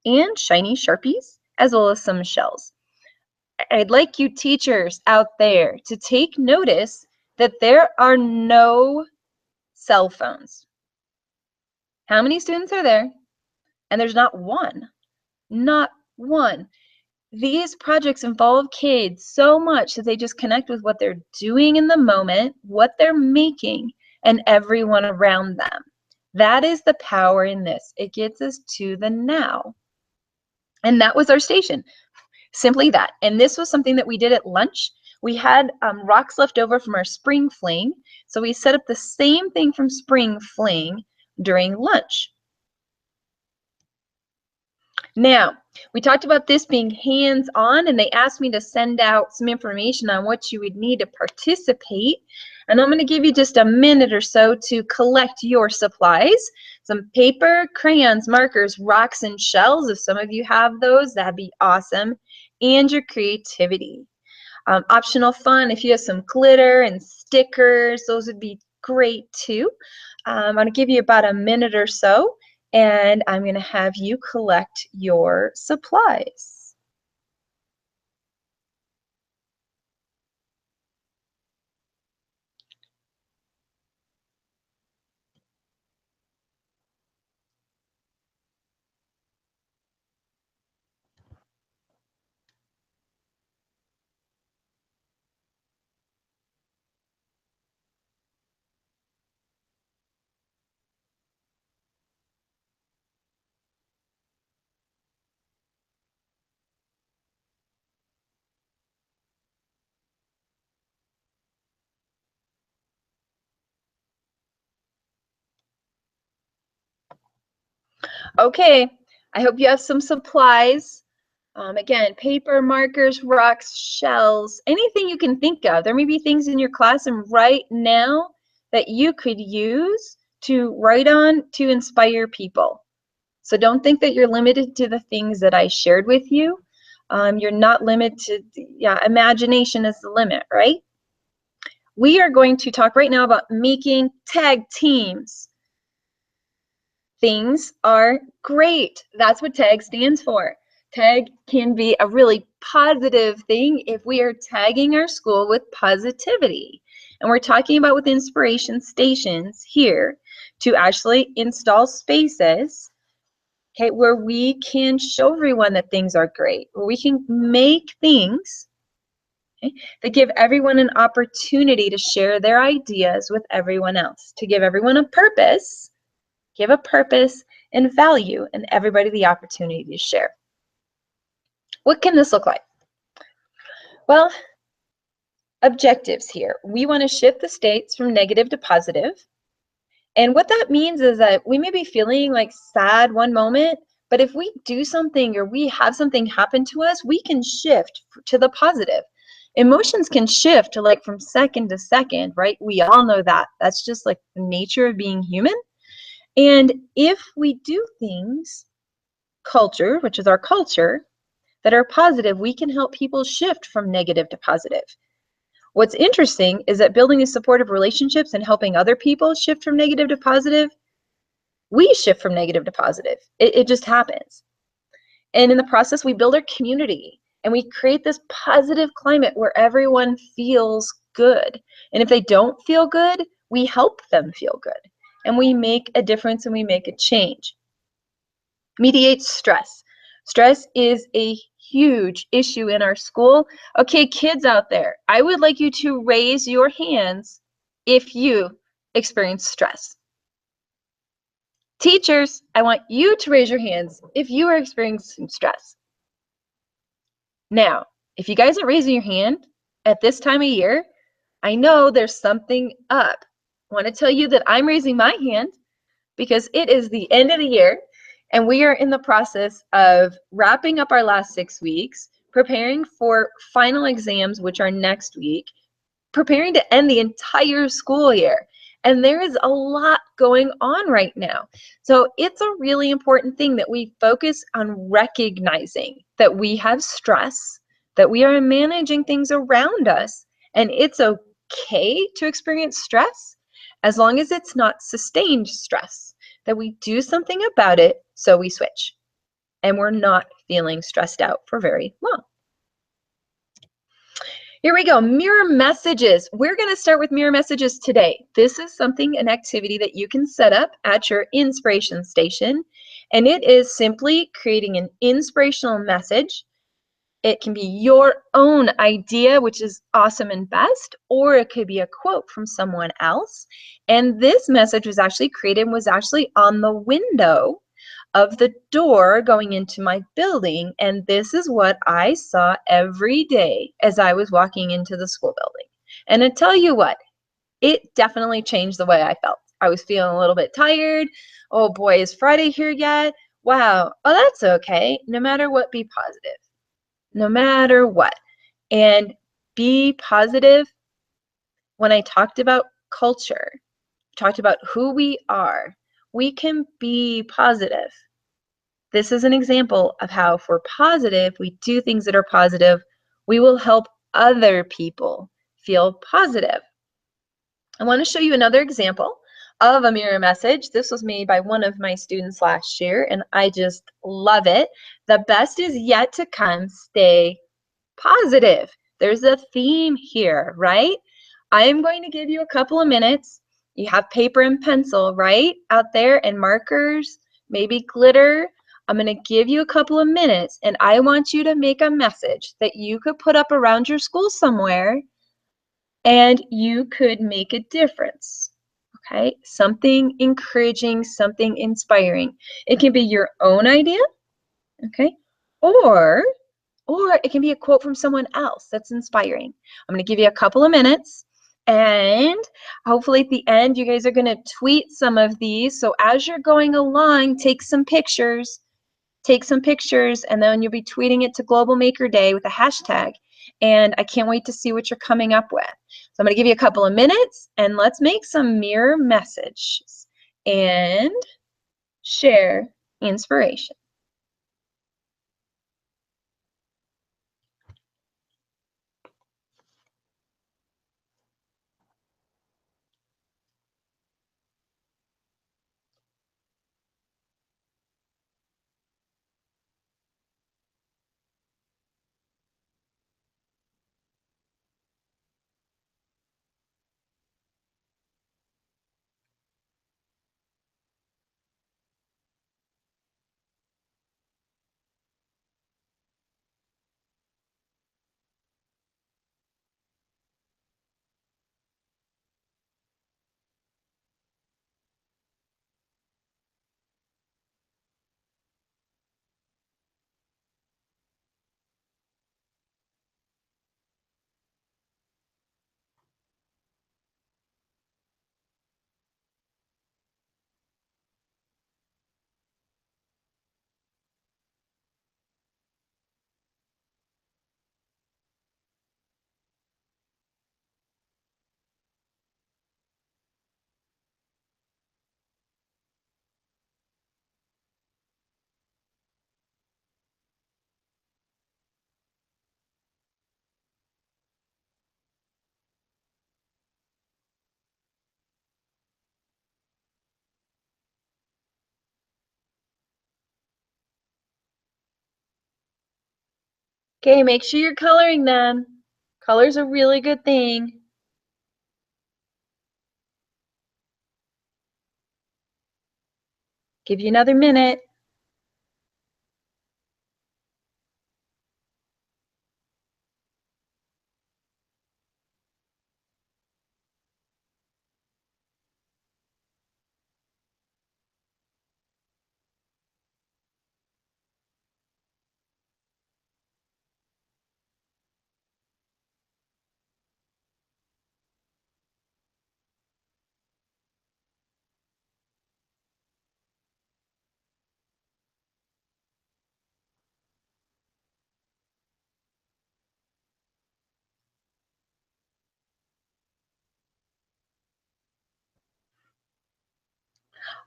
and shiny Sharpies, as well as some shells. I'd like you teachers out there to take notice that there are no cell phones. How many students are there? And there's not one. Not one. These projects involve kids so much that they just connect with what they're doing in the moment, what they're making, and everyone around them. That is the power in this. It gets us to the now. And that was our station. Simply that. And this was something that we did at lunch. We had rocks left over from our spring fling. So we set up the same thing from spring fling during lunch. Now, we talked about this being hands-on, and they asked me to send out some information on what you would need to participate. And I'm going to give you just a minute or so to collect your supplies. Some paper, crayons, markers, rocks, and shells. If some of you have those, that'd be awesome. And your creativity. Optional fun, if you have some glitter and stickers, those would be great too. I'm going to give you about a minute or so, and I'm going to have you collect your supplies. Okay, I hope you have some supplies. Again, paper, markers, rocks, shells, anything you can think of. There may be things in your classroom right now that you could use to write on to inspire people. So don't think that you're limited to the things that I shared with you. You're not limited. Imagination is the limit, right? We are going to talk right now about making tag teams. Things are great. That's what TAG stands for. TAG can be a really positive thing if we are tagging our school with positivity. And we're talking about with inspiration stations here to actually install spaces, okay, where we can show everyone that things are great, where we can make things, okay, that give everyone an opportunity to share their ideas with everyone else, to give everyone a purpose, give a purpose and value, and everybody the opportunity to share. What can this look like? Well, objectives here. We want to shift the states from negative to positive. And what that means is that we may be feeling like sad one moment, but if we do something or we have something happen to us, we can shift to the positive. Emotions can shift like from second to second, right? We all know that. That's just like the nature of being human. And if we do things, culture, which is our culture, that are positive, we can help people shift from negative to positive. What's interesting is that building these supportive relationships and helping other people shift from negative to positive, we shift from negative to positive. It just happens. And in the process, we build our community and we create this positive climate where everyone feels good. And if they don't feel good, we help them feel good. And we make a difference and we make a change. Mediate stress. Stress is a huge issue in our school. Okay, kids out there, I would like you to raise your hands if you experience stress. Teachers, I want you to raise your hands if you are experiencing stress. Now, if you guys are raising your hand at this time of year, I know there's something up. I want to tell you that I'm raising my hand because it is the end of the year and we are in the process of wrapping up our last 6 weeks, preparing for final exams, which are next week, preparing to end the entire school year. And there is a lot going on right now. So it's a really important thing that we focus on recognizing that we have stress, that we are managing things around us, and it's okay to experience stress as long as it's not sustained stress. that we do something about it so we switch and we're not feeling stressed out for very long. Here we go, mirror messages. We're going to start with mirror messages today. This is an activity that you can set up at your inspiration station, and it is simply creating an inspirational message. It can be your own idea, which is awesome and best, or it could be a quote from someone else. And this message was actually created, was actually on the window of the door going into my building, and this is what I saw every day as I was walking into the school building. And I tell you what, it definitely changed the way I felt. I was feeling a little bit tired. Oh boy, is Friday here yet? Wow, oh that's okay. No matter what, be positive. No matter what. And be positive. When I talked about culture, talked about who we are, we can be positive. This is an example of how if we're positive, we do things that are positive, we will help other people feel positive. I want to show you another example of a mirror message. This was made by one of my students last year, and I just love it. The best is yet to come. Stay positive. There's a theme here, right? I am going to give you a couple of minutes. You have paper and pencil, right, out there, and markers, maybe glitter. I'm going to give you a couple of minutes, and I want you to make a message that you could put up around your school somewhere, and you could make a difference, okay? Something encouraging, something inspiring. It can be your own idea, okay? Or it can be a quote from someone else that's inspiring. I'm going to give you a couple of minutes, and hopefully at the end, you guys are going to tweet some of these. So as you're going along, take some pictures, and then you'll be tweeting it to Global Maker Day with a hashtag. And I can't wait to see what you're coming up with. So I'm going to give you a couple of minutes, and let's make some mirror messages and share inspiration. Okay, make sure you're coloring them. Color's a really good thing. Give you another minute.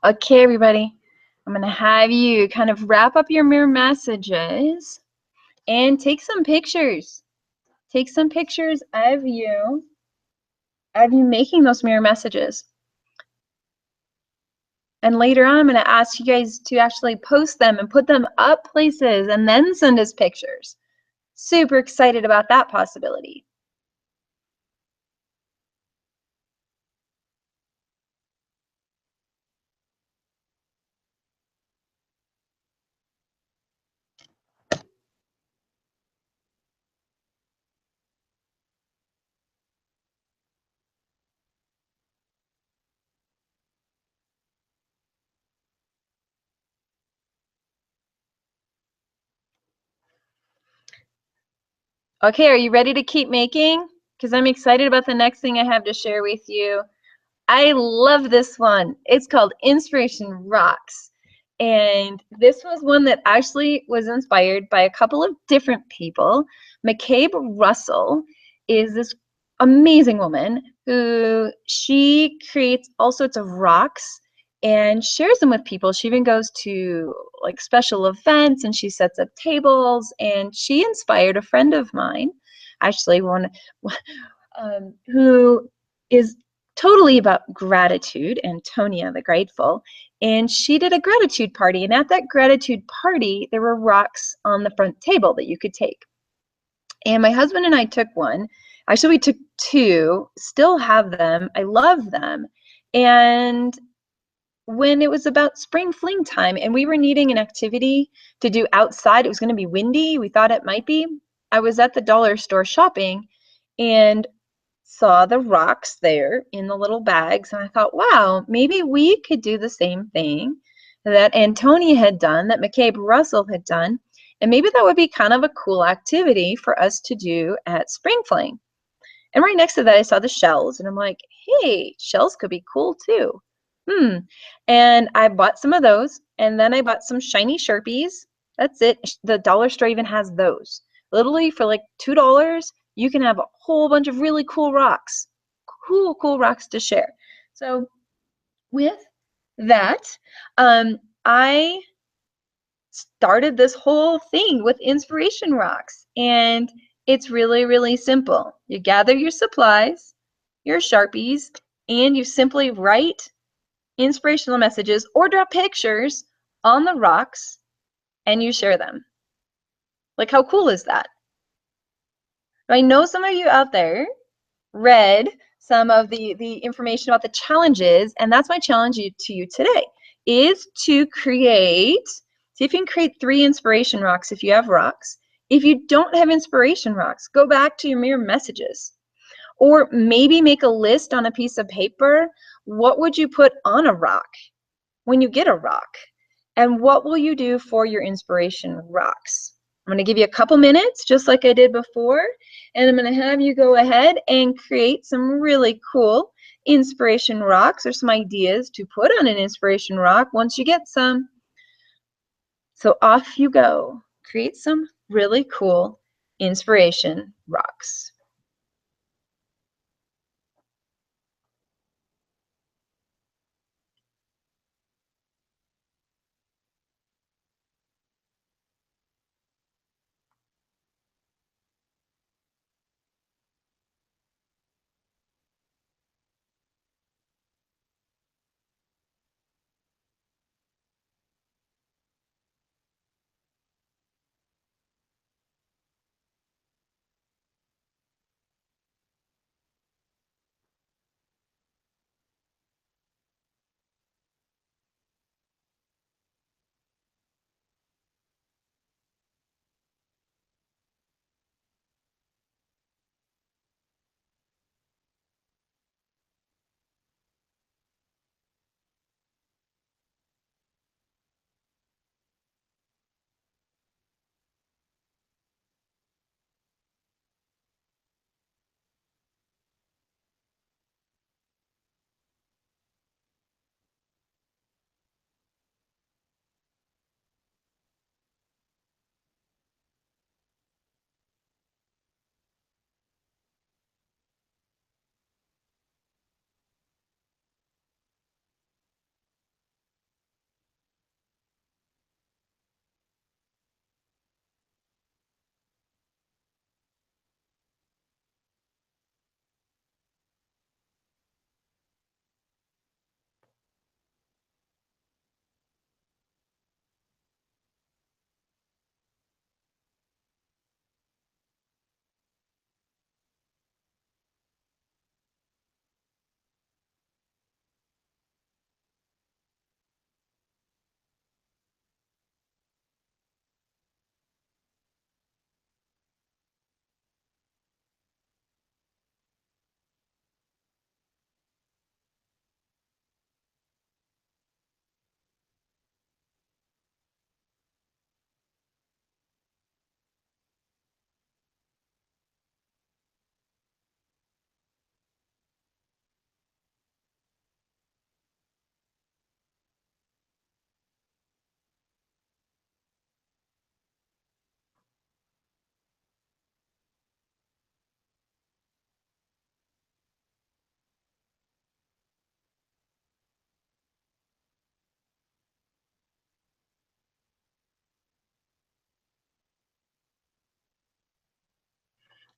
Okay, everybody, I'm gonna have you kind of wrap up your mirror messages and take some pictures. Take some pictures of you making those mirror messages. And later on, I'm going to ask you guys to actually post them and put them up places and then send us pictures. Super excited about that possibility. Okay, are you ready to keep making? Because I'm excited about the next thing I have to share with you. I love this one. It's called Inspiration Rocks. And this was one that actually was inspired by a couple of different people. McCabe Russell is this amazing woman who she creates all sorts of rocks and shares them with people. She even goes to like special events and she sets up tables, and she inspired a friend of mine, actually one who is totally about gratitude, Antonia the Grateful, and she did a gratitude party. And at that gratitude party, there were rocks on the front table that you could take. And my husband and I took one. Actually, we took two, still have them. I love them. And when it was about spring fling time and we were needing an activity to do outside, it was going to be windy. We thought it might be. I was at the dollar store shopping and saw the rocks there in the little bags. And I thought, wow, maybe we could do the same thing that Antonia had done, that McCabe Russell had done. And maybe that would be kind of a cool activity for us to do at Spring Fling. And right next to that, I saw the shells. And I'm like, hey, shells could be cool too. And I bought some of those. And then I bought some shiny Sharpies. That's it. The dollar store even has those. Literally for like $2, you can have a whole bunch of really cool rocks. Cool rocks to share. So with that, I started this whole thing with inspiration rocks. And it's really, really simple. You gather your supplies, your Sharpies, and you simply write inspirational messages or draw pictures on the rocks and you share them. Like, how cool is that? I know some of you out there read some of the information about the challenges, and that's my challenge to you today, is to create, see if you can create 3 inspiration rocks if you have rocks. If you don't have inspiration rocks, go back to your mirror messages. Or maybe make a list on a piece of paper. What would you put on a rock when you get a rock? And what will you do for your inspiration rocks? I'm going to give you a couple minutes, just like I did before, and I'm going to have you go ahead and create some really cool inspiration rocks or some ideas to put on an inspiration rock once you get some. So off you go. Create some really cool inspiration rocks.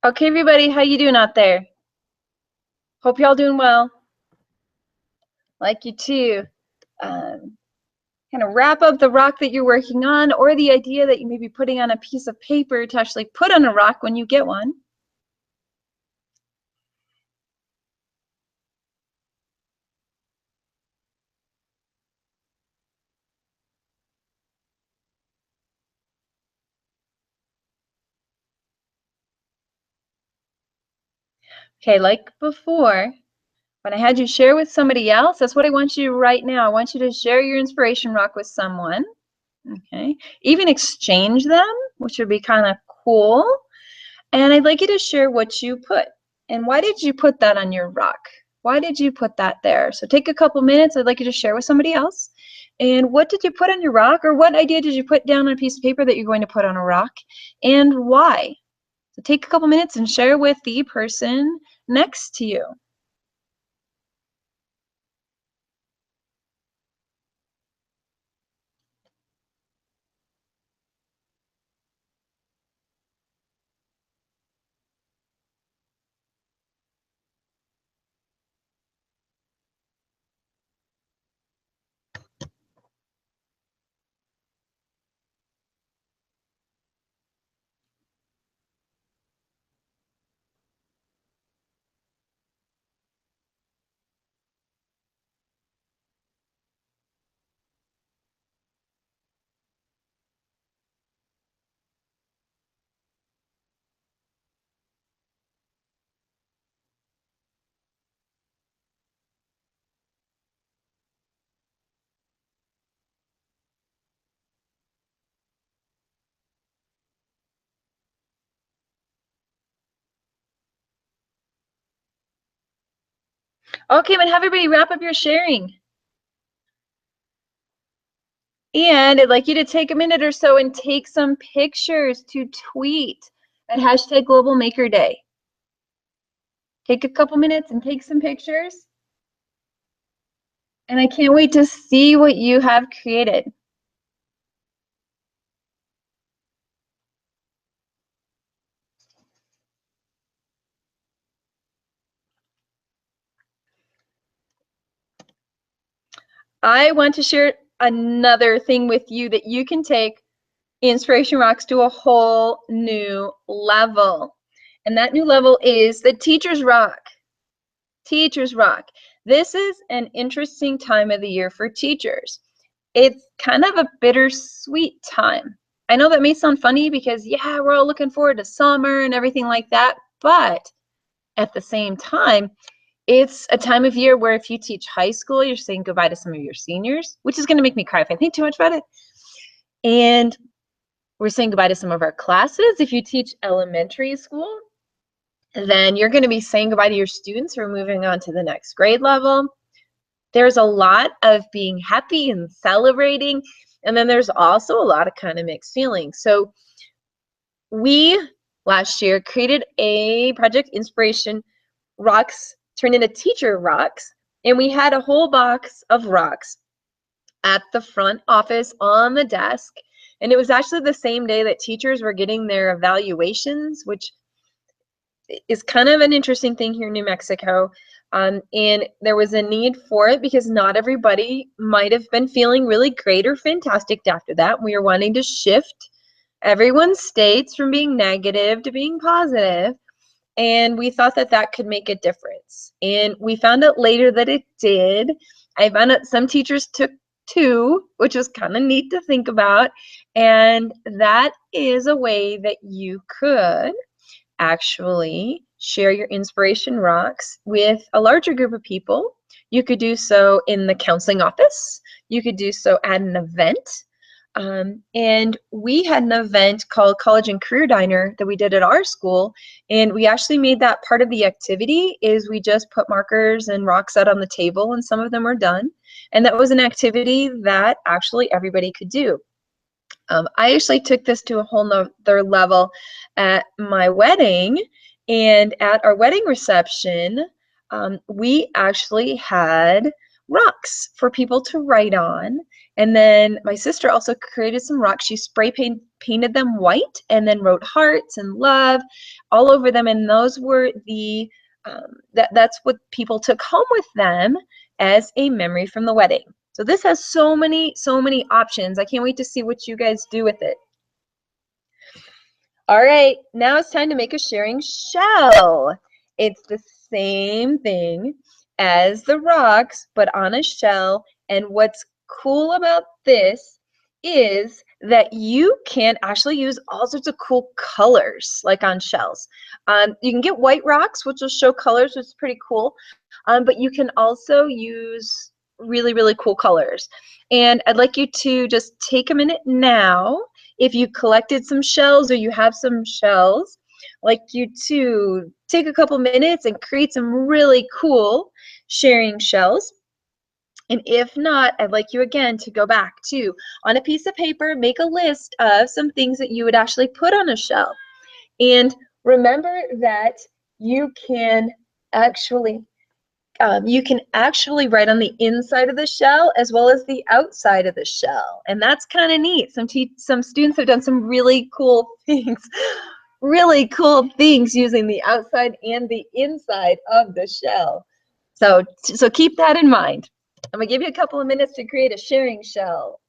Okay, everybody, how you doing out there? Hope y'all doing well. Like you too. Kind of wrap up the rock that you're working on, or the idea that you may be putting on a piece of paper to actually put on a rock when you get one. Okay, like before, when I had you share with somebody else, that's what I want you to do right now. I want you to share your inspiration rock with someone. Okay, even exchange them, which would be kind of cool. And I'd like you to share what you put. And why did you put that on your rock? Why did you put that there? So take a couple minutes. I'd like you to share with somebody else. And what did you put on your rock? Or what idea did you put down on a piece of paper that you're going to put on a rock? And why? So take a couple minutes and share with the person next to you. Okay, I'm gonna have everybody wrap up your sharing. And I'd like you to take a minute or so and take some pictures to tweet at hashtag Global Maker Day. Take a couple minutes and take some pictures. And I can't wait to see what you have created. I want to share another thing with you that you can take Inspiration Rocks to a whole new level. And that new level is the Teachers Rock. Teachers Rock. This is an interesting time of the year for teachers. It's kind of a bittersweet time. I know that may sound funny because, yeah, we're all looking forward to summer and everything like that. But at the same time, it's a time of year where if you teach high school, you're saying goodbye to some of your seniors, which is going to make me cry if I think too much about it. And we're saying goodbye to some of our classes. If you teach elementary school, then you're going to be saying goodbye to your students who are moving on to the next grade level. There's a lot of being happy and celebrating, and then there's also a lot of kind of mixed feelings. So we last year created a project, Inspiration Rocks, turned into Teacher Rocks, and we had a whole box of rocks at the front office on the desk. And it was actually the same day that teachers were getting their evaluations, which is kind of an interesting thing here in New Mexico. And there was a need for it because not everybody might have been feeling really great or fantastic after that. We were wanting to shift everyone's states from being negative to being positive. And we thought that that could make a difference. And we found out later that it did. I found out some teachers took 2, which was kind of neat to think about. And that is a way that you could actually share your Inspiration Rocks with a larger group of people. You could do so in the counseling office. You could do so at an event. And we had an event called College and Career Diner that we did at our school. And we actually made that part of the activity is we just put markers and rocks out on the table, and some of them were done. And that was an activity that actually everybody could do. I actually took this to a whole nother level at my wedding, and at our wedding reception, we actually had rocks for people to write on. And then my sister also created some rocks. She spray painted them white and then wrote hearts and love all over them. And those were the, that's what people took home with them as a memory from the wedding. So this has so many options. I can't wait to see what you guys do with it. All right, now it's time to make a sharing shell. It's the same thing as the rocks, but on a shell. And what's cool about this is that you can actually use all sorts of cool colors, like on shells. You can get white rocks, which will show colors, which is pretty cool. But you can also use really cool colors. And I'd like you to just take a minute now. If you collected some shells or you have some shells, I'd like you to take a couple minutes and create some really cool sharing shells. And if not, I'd like you again to go back to, on a piece of paper, make a list of some things that you would actually put on a shell. And remember that you can actually write on the inside of the shell as well as the outside of the shell. And that's kind of neat. Some students have done some really cool things, using the outside and the inside of the shell. So keep that in mind. I'm gonna give you a couple of minutes to create a sharing shell.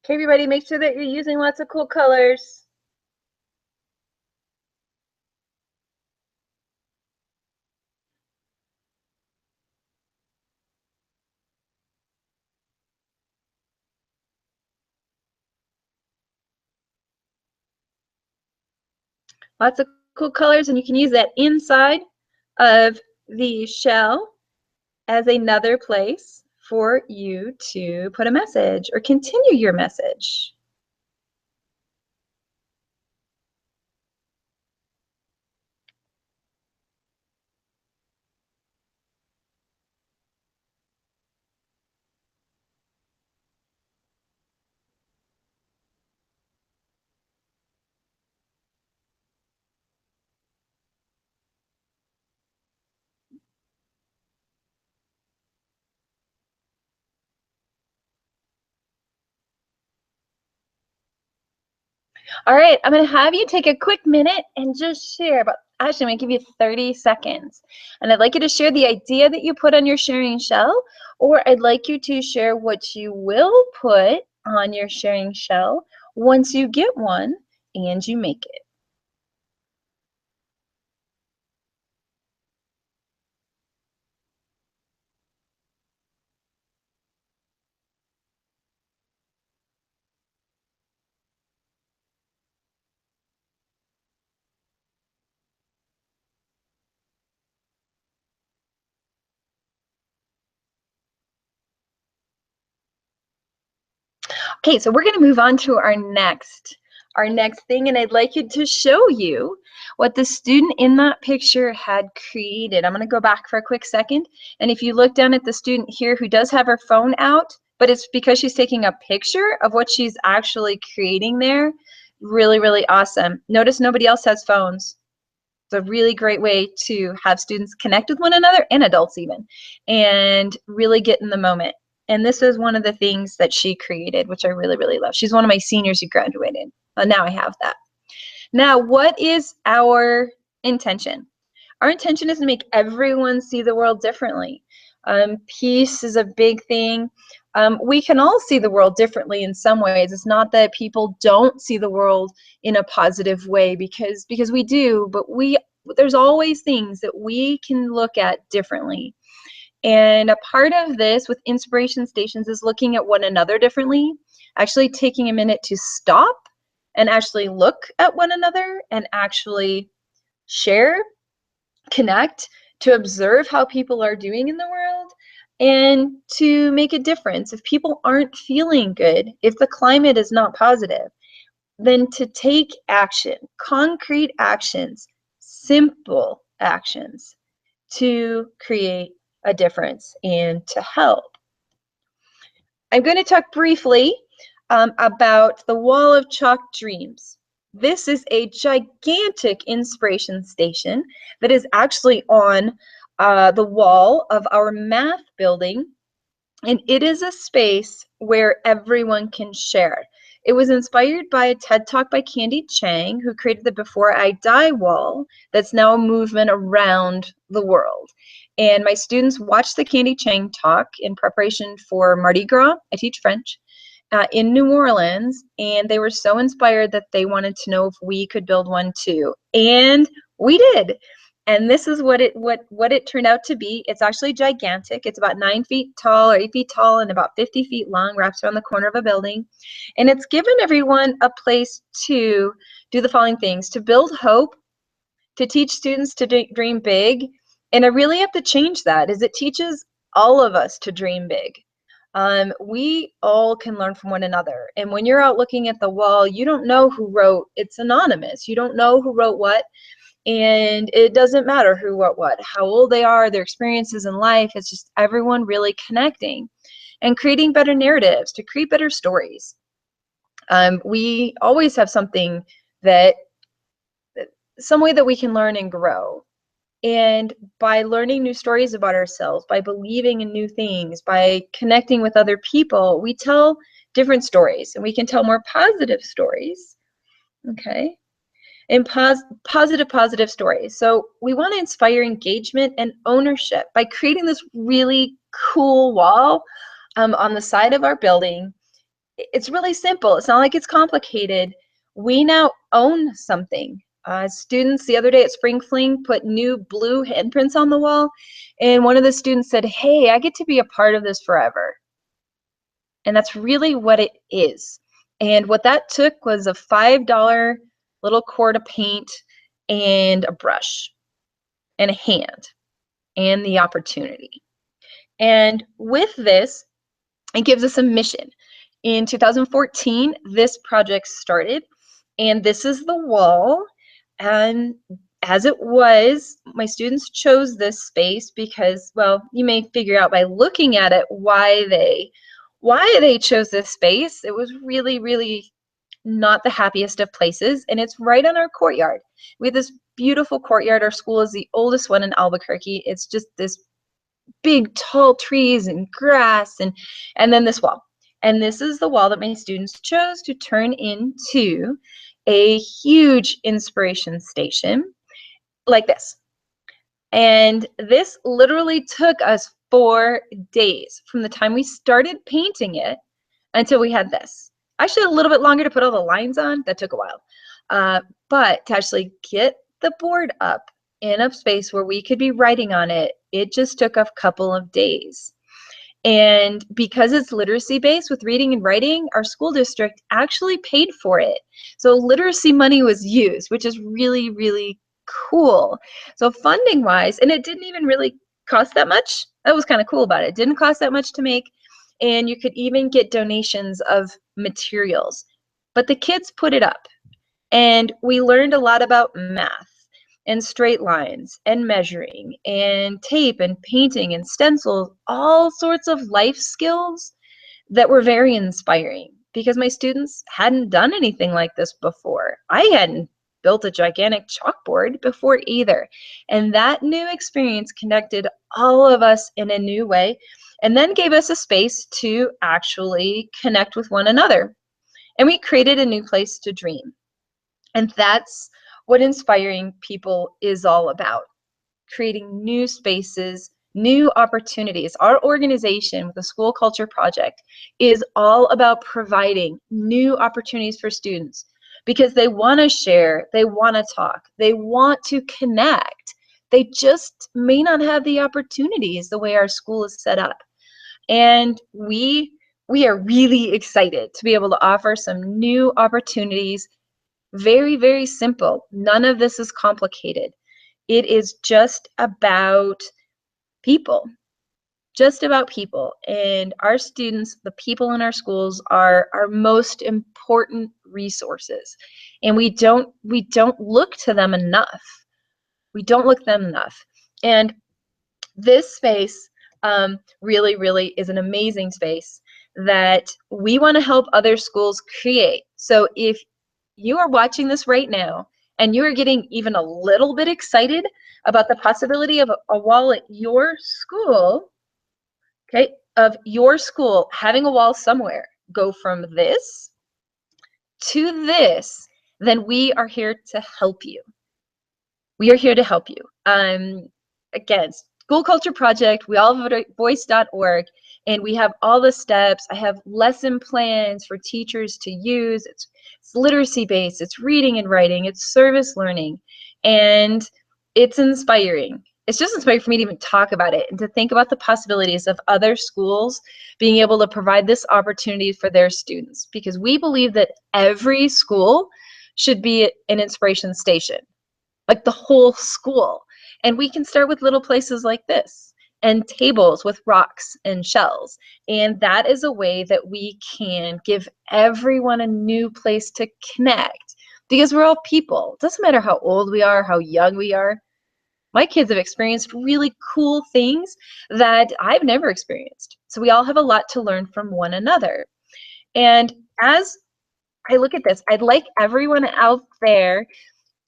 Okay, everybody, make sure that you're using lots of cool colors. Lots of cool colors, and you can use that inside of the shell as another place for you to put a message or continue your message. All right, I'm going to have you take a quick minute and just share about, actually, I'm going to give you 30 seconds. And I'd like you to share the idea that you put on your sharing shell, or I'd like you to share what you will put on your sharing shell once you get one and you make it. Okay, so we're going to move on to our next our next thing, and I'd like you to show you what the student in that picture had created. I'm going to go back for a quick second, and if you look down at the student here who does have her phone out, but it's because she's taking a picture of what she's actually creating there. Really, really awesome. Notice nobody else has phones. It's a really great way to have students connect with one another, and adults even, and really get in the moment. And this is one of the things that she created, which I really, really love. She's one of my seniors who graduated. Now I have that. Now, what is our intention? Our intention is to make everyone see the world differently. Peace is a big thing. We can all see the world differently in some ways. It's not that people don't see the world in a positive way, because we do, but there's always things that we can look at differently. And a part of this with Inspiration Stations is looking at one another differently, actually taking a minute to stop and actually look at one another and actually share, connect, to observe how people are doing in the world, and to make a difference. If people aren't feeling good, if the climate is not positive, then to take action, concrete actions, simple actions to create a difference and to help. I'm going to talk briefly about the Wall of Chalk Dreams. This is a gigantic inspiration station that is actually on the wall of our math building, and it is a space where everyone can share. It was inspired by a TED Talk by Candy Chang, who created the Before I Die wall that's now a movement around the world. And my students watched the Candy Chang talk in preparation for Mardi Gras. I teach French in New Orleans, and they were so inspired that they wanted to know if we could build one too. And we did. And this is what it turned out to be. It's actually gigantic. It's about 9 feet tall or 8 feet tall and about 50 feet long, wraps around the corner of a building. And it's given everyone a place to do the following things: to build hope, to teach students to dream big. And I really have to change that, is it teaches all of us to dream big. We all can learn from one another. And when you're out looking at the wall, you don't know who wrote, it's anonymous. You don't know who wrote what. And it doesn't matter who wrote what, how old they are, their experiences in life. It's just everyone really connecting and creating better narratives to create better stories. We always have something some way that we can learn and grow. And by learning new stories about ourselves, by believing in new things, by connecting with other people, we tell different stories, and we can tell more positive stories. Okay. And positive stories. So we want to inspire engagement and ownership by creating this really cool wall on the side of our building. It's really simple. It's not like it's complicated. We now own something. Students the other day at Spring Fling put new blue handprints on the wall, and one of the students said, "Hey, I get to be a part of this forever." And that's really what it is. And what that took was a $5 little quart of paint and a brush and a hand and the opportunity. And with this, it gives us a mission. In 2014, this project started, and this is the wall. And as it was, my students chose this space because, well, you may figure out by looking at it why they chose this space. It was really, really not the happiest of places, and it's right on our courtyard. We have this beautiful courtyard. Our school is the oldest one in Albuquerque. It's just this big, tall trees and grass, and then this wall. And this is the wall that my students chose to turn into a huge inspiration station like this. And this literally took us 4 days from the time we started painting it until we had this. Actually, a little bit longer to put all the lines on. That took a while. But to actually get the board up in a space where we could be writing on it, it just took a couple of days. And because it's literacy based with reading and writing, our school district actually paid for it. So literacy money was used, which is really, really cool. So funding wise, and it didn't even really cost that much. That was kind of cool about it. It didn't cost that much to make. And you could even get donations of materials. But the kids put it up. And we learned a lot about math and straight lines and measuring and tape and painting and stencils, all sorts of life skills that were very inspiring because my students hadn't done anything like this before. I hadn't built a gigantic chalkboard before either. And that new experience connected all of us in a new way and then gave us a space to actually connect with one another. And we created a new place to dream. And that's what inspiring people is all about, creating new spaces, new opportunities. Our organization, the School Culture Project, is all about providing new opportunities for students because they want to share, they want to talk, they want to connect. They just may not have the opportunities the way our school is set up. And we are really excited to be able to offer some new opportunities. Very, very simple. None of this is complicated. It is just about people, just about people. And our students, the people in our schools, are our most important resources. And we don't look to them enough. We don't look them enough. And this space really, really is an amazing space that we want to help other schools create. So if you are watching this right now and you are getting even a little bit excited about the possibility of a wall at your school, okay, of your school having a wall somewhere, go from this to this, then we are here to help you. We are here to help you. Again, School Culture Project, weallvoice.org, and we have all the steps. I have lesson plans for teachers to use. It's literacy-based, it's reading and writing, it's service learning, and it's inspiring. It's just inspiring for me to even talk about it and to think about the possibilities of other schools being able to provide this opportunity for their students, because we believe that every school should be an inspiration station, like the whole school. And we can start with little places like this and tables with rocks and shells. And that is a way that we can give everyone a new place to connect, because we're all people. It doesn't matter how old we are, how young we are. My kids have experienced really cool things that I've never experienced. So we all have a lot to learn from one another. And as I look at this, I'd like everyone out there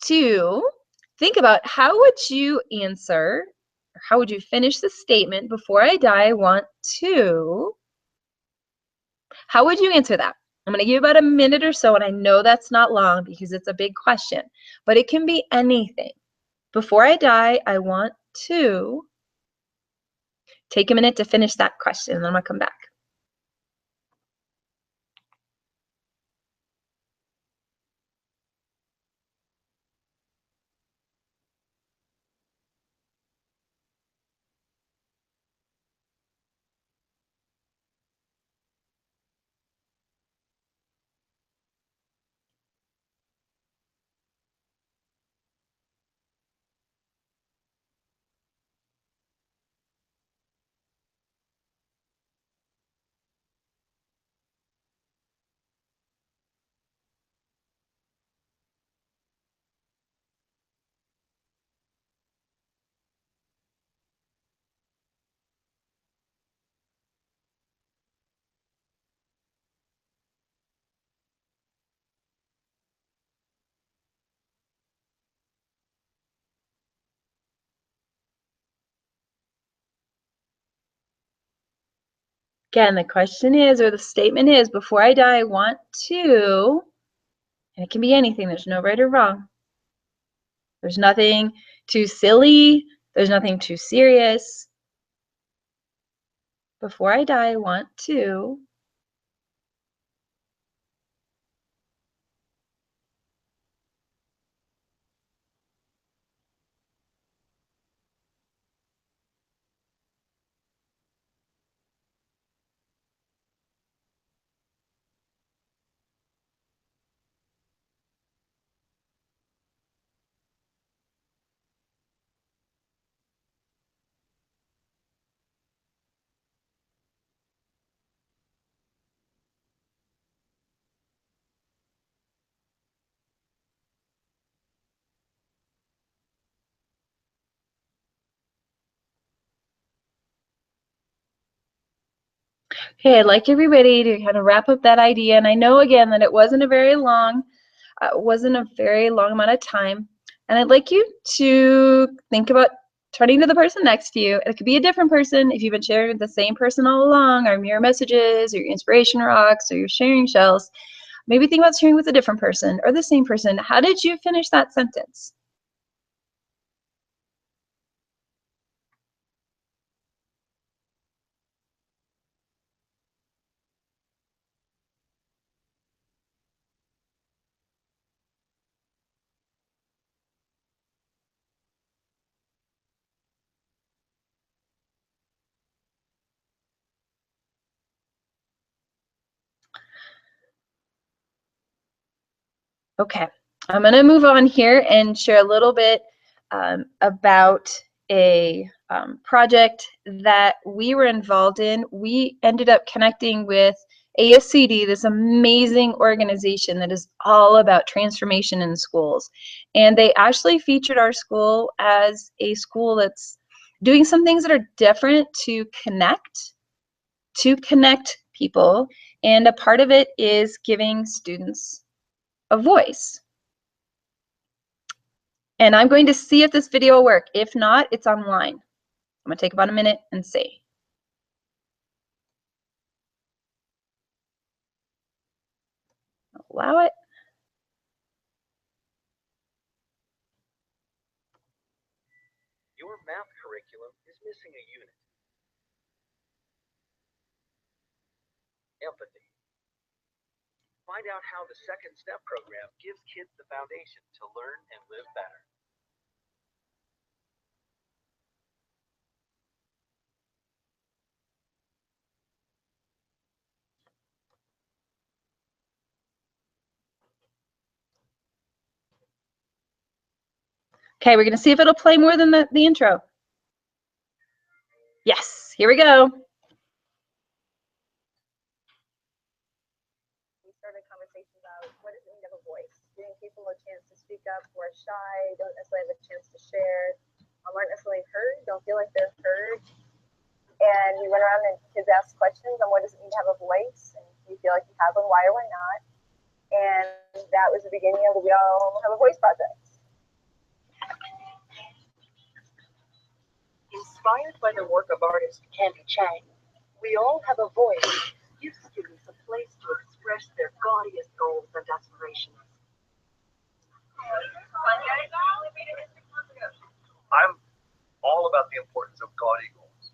to think about, how would you answer, or how would you finish the statement, before I die, I want to? How would you answer that? I'm going to give you about a minute or so, and I know that's not long because it's a big question, but it can be anything. Before I die, I want to. Take a minute to finish that question, and then I'm going to come back. Again, the question is, or the statement is, before I die, I want to, and it can be anything. There's no right or wrong. There's nothing too silly. There's nothing too serious. Before I die, I want to. Okay, I'd like everybody to kind of wrap up that idea. And I know again that it wasn't a very long amount of time. And I'd like you to think about turning to the person next to you. It could be a different person if you've been sharing with the same person all along, or mirror messages, or your inspiration rocks, or your sharing shells. Maybe think about sharing with a different person or the same person. How did you finish that sentence? Okay, I'm going to move on here and share a little bit about a project that we were involved in. We ended up connecting with ASCD, this amazing organization that is all about transformation in schools. And they actually featured our school as a school that's doing some things that are different to connect people. And a part of it is giving students a voice. And I'm going to see if this video will work. If not, it's online. I'm going to take about a minute and see. Allow it.
Your math curriculum is missing a unit. Empathy. Find out how the Second Step program gives kids the foundation to learn and live better.
Okay, we're going to see if it'll play more than the intro. Yes, here we go.
We started a conversation about what does it mean to have a voice, giving people a chance to speak up who are shy, don't necessarily have a chance to share, aren't necessarily heard, don't feel like they're heard. And we went around and kids asked questions on what does it mean to have a voice, and do you feel like you have one, why or why not? And that was the beginning of the We All Have a Voice project.
Inspired by the work of artist Candy Chang, We All Have a Voice gives students a place to express their gaudiest goals and aspirations.
I'm all about the importance of gaudy goals.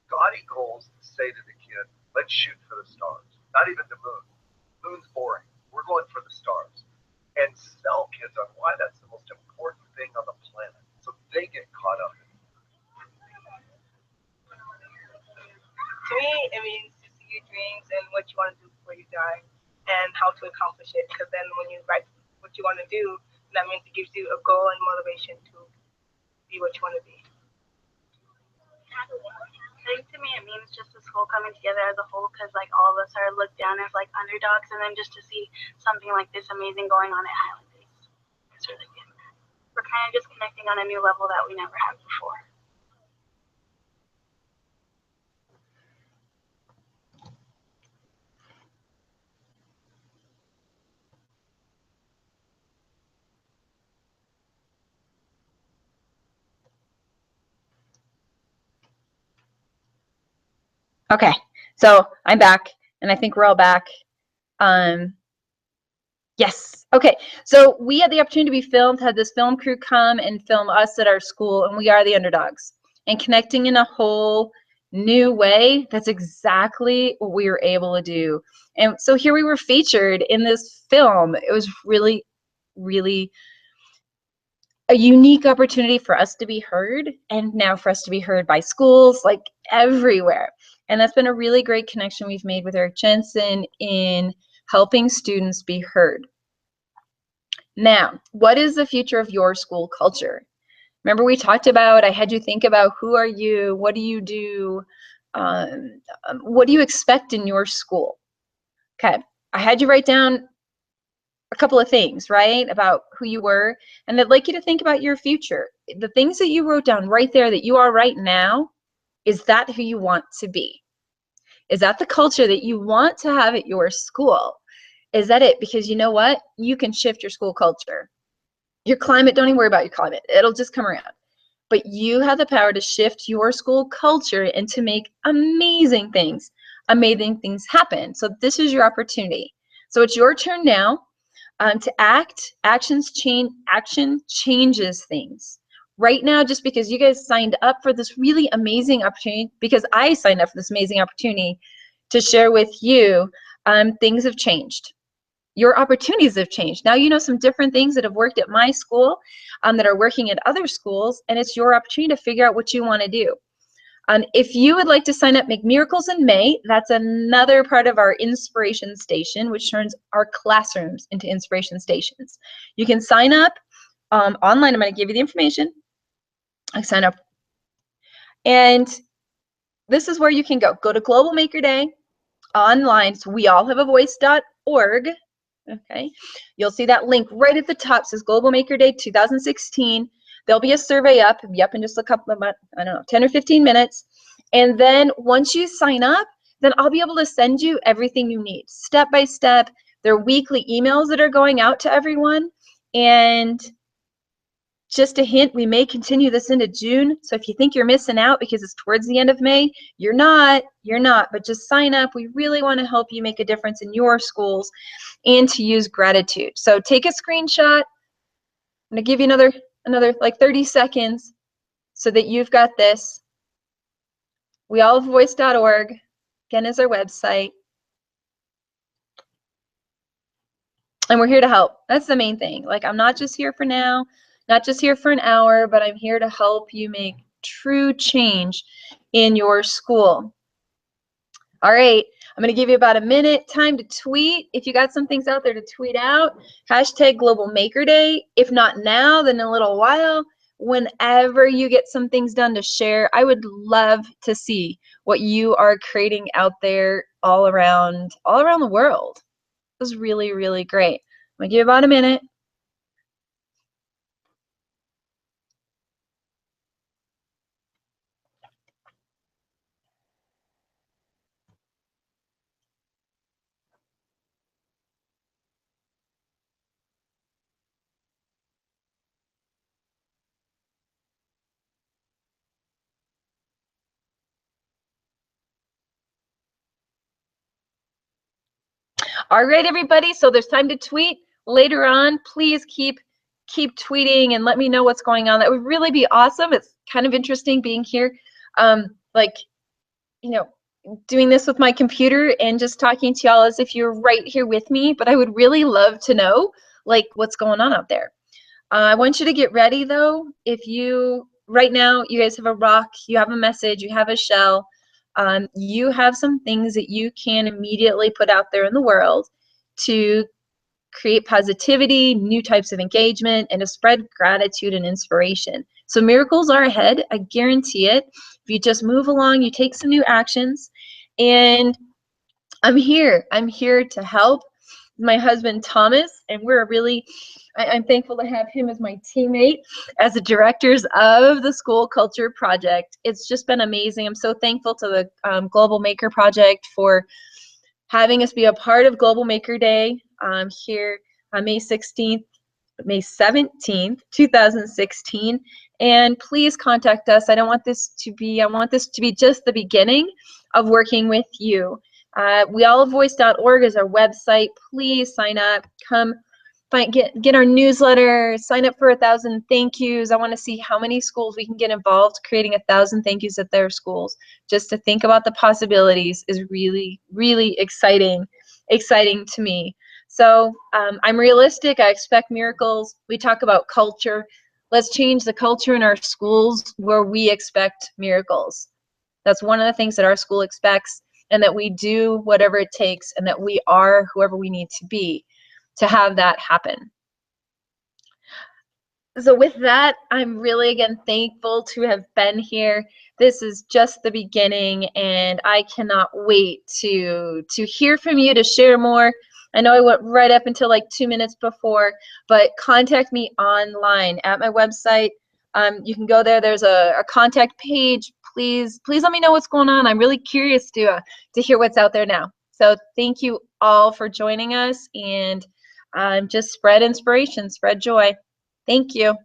Gaudy goals say to the kid, let's shoot for the stars. Not even the moon. Moon's boring. We're going for the stars. And sell kids on why that's the most important thing on the planet. So they get caught up in it.
To me, it means to see your dreams and what you want to do before you die and how to accomplish it. Because then when you write what you want to do, that means it gives you a goal and motivation to be what you want to be.
I think to me it means just the school coming together as a whole, because like all of us are looked down as like underdogs, and then just to see something like this amazing going on at Highland Base, it's really good. We're kind of just connecting on a new level that we never have before.
Okay, so I'm back, and I think we're all back. Yes, okay, so we had the opportunity to be filmed, had this film crew come and film us at our school, and we are the underdogs. And connecting in a whole new way, that's exactly what we were able to do. And so here we were featured in this film. It was really, really a unique opportunity for us to be heard, and now for us to be heard by schools like everywhere. And that's been a really great connection we've made with Eric Jensen in helping students be heard. Now, what is the future of your school culture? Remember we talked about, I had you think about who are you, what do you do, what do you expect in your school? Okay, I had you write down a couple of things, right, about who you were, and I'd like you to think about your future. The things that you wrote down right there that you are right now, is that who you want to be? Is that the culture that you want to have at your school? Is that it? Because you know what? You can shift your school culture. Your climate, don't even worry about your climate. It'll just come around. But you have the power to shift your school culture and to make amazing things happen. So this is your opportunity. So it's your turn now to act. Action changes things. Right now, just because you guys signed up for this really amazing opportunity, because I signed up for this amazing opportunity to share with you, things have changed. Your opportunities have changed. Now you know some different things that have worked at my school that are working at other schools, and it's your opportunity to figure out what you want to do. If you would like to sign up, Make Miracles in May, that's another part of our Inspiration Station, which turns our classrooms into Inspiration Stations. You can sign up online. I'm going to give you the information. I sign up. And this is where you can go. Go to Global Maker Day online. So weallhaveavoice.org. Okay, you'll see that link right at the top. It says Global Maker Day 2016. There'll be a survey up. It'll be up in just a couple of, I don't know, 10 or 15 minutes. And then once you sign up, then I'll be able to send you everything you need, step by step. There are weekly emails that are going out to everyone. And just a hint, we may continue this into June. So if you think you're missing out because it's towards the end of May, you're not, but just sign up. We really want to help you make a difference in your schools and to use gratitude. So take a screenshot. I'm going to give you another like 30 seconds so that you've got this. weallhaveavoice.org, again, is our website. And we're here to help. That's the main thing. Like, I'm not just here for now, not just here for an hour, but I'm here to help you make true change in your school. All right, I'm going to give you about a minute time to tweet. If you got some things out there to tweet out, hashtag Global Maker Day. If not now, then in a little while, whenever you get some things done to share, I would love to see what you are creating out there all around the world. It was really, really great. I'm going to give you about a minute. All right, everybody, so there's time to tweet later on. Please keep tweeting and let me know what's going on. That would really be awesome. It's kind of interesting being here, like, you know, doing this with my computer and just talking to y'all as if you're right here with me, but I would really love to know, like, what's going on out there. I want you to get ready, though. If you, right now, you guys have a rock, you have a message, you have a shell, you have some things that you can immediately put out there in the world to create positivity, new types of engagement, and to spread gratitude and inspiration. So miracles are ahead, I guarantee it. If you just move along, you take some new actions, and I'm here to help. My husband Thomas, and I'm thankful to have him as my teammate as the directors of the School Culture Project. It's just been amazing. I'm so thankful to the Global Maker Project for having us be a part of Global Maker Day here on May 17th, 2016. And please contact us. I want this to be just the beginning of working with you. weallhaveavoice.org is our website. Please sign up. Come get our newsletter. Sign up for 1,000 thank yous. I want to see how many schools we can get involved creating 1,000 thank yous at their schools. Just to think about the possibilities is really, really exciting to me. So I'm realistic. I expect miracles. We talk about culture. Let's change the culture in our schools where we expect miracles. That's one of the things that our school expects, and that we do whatever it takes, and that we are whoever we need to be to have that happen. So with that, I'm really, again, thankful to have been here. This is just the beginning, and I cannot wait to hear from you, to share more. I know I went right up until like 2 minutes before, but contact me online at my website. You can go there. There's a contact page. please let me know what's going on. I'm really curious to hear what's out there now. So thank you all for joining us, and just spread inspiration, spread joy. Thank you.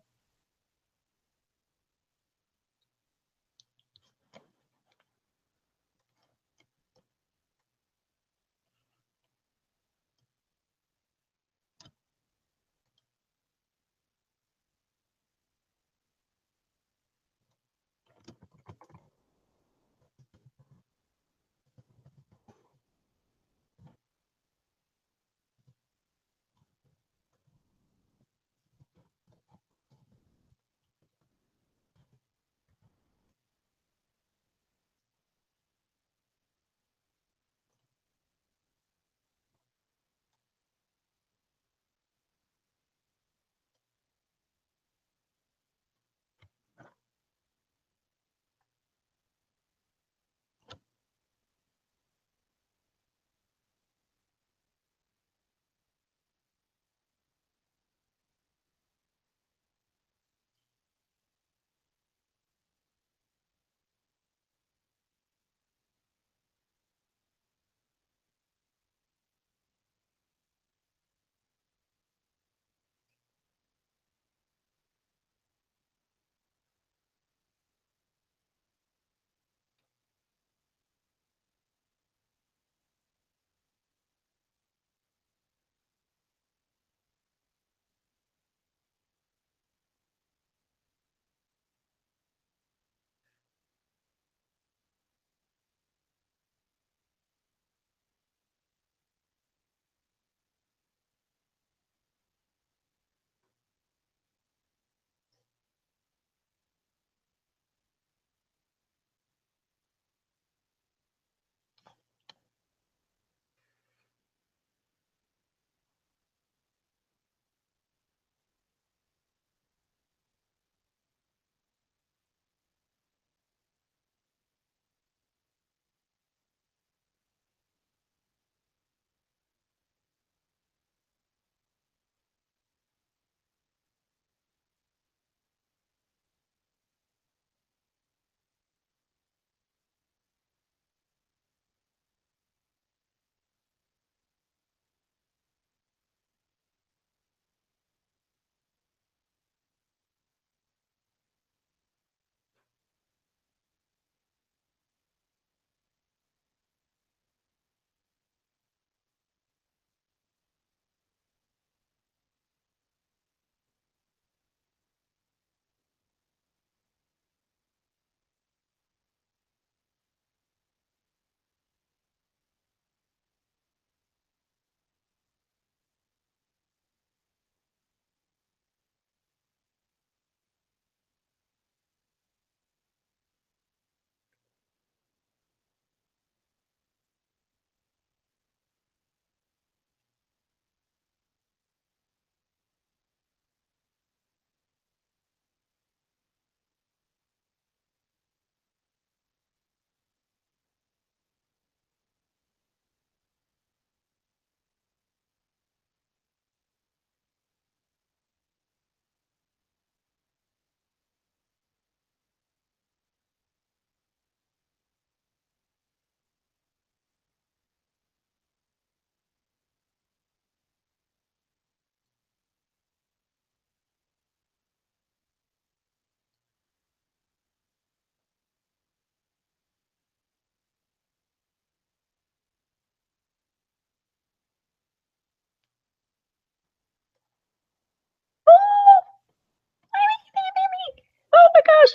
Oh my gosh.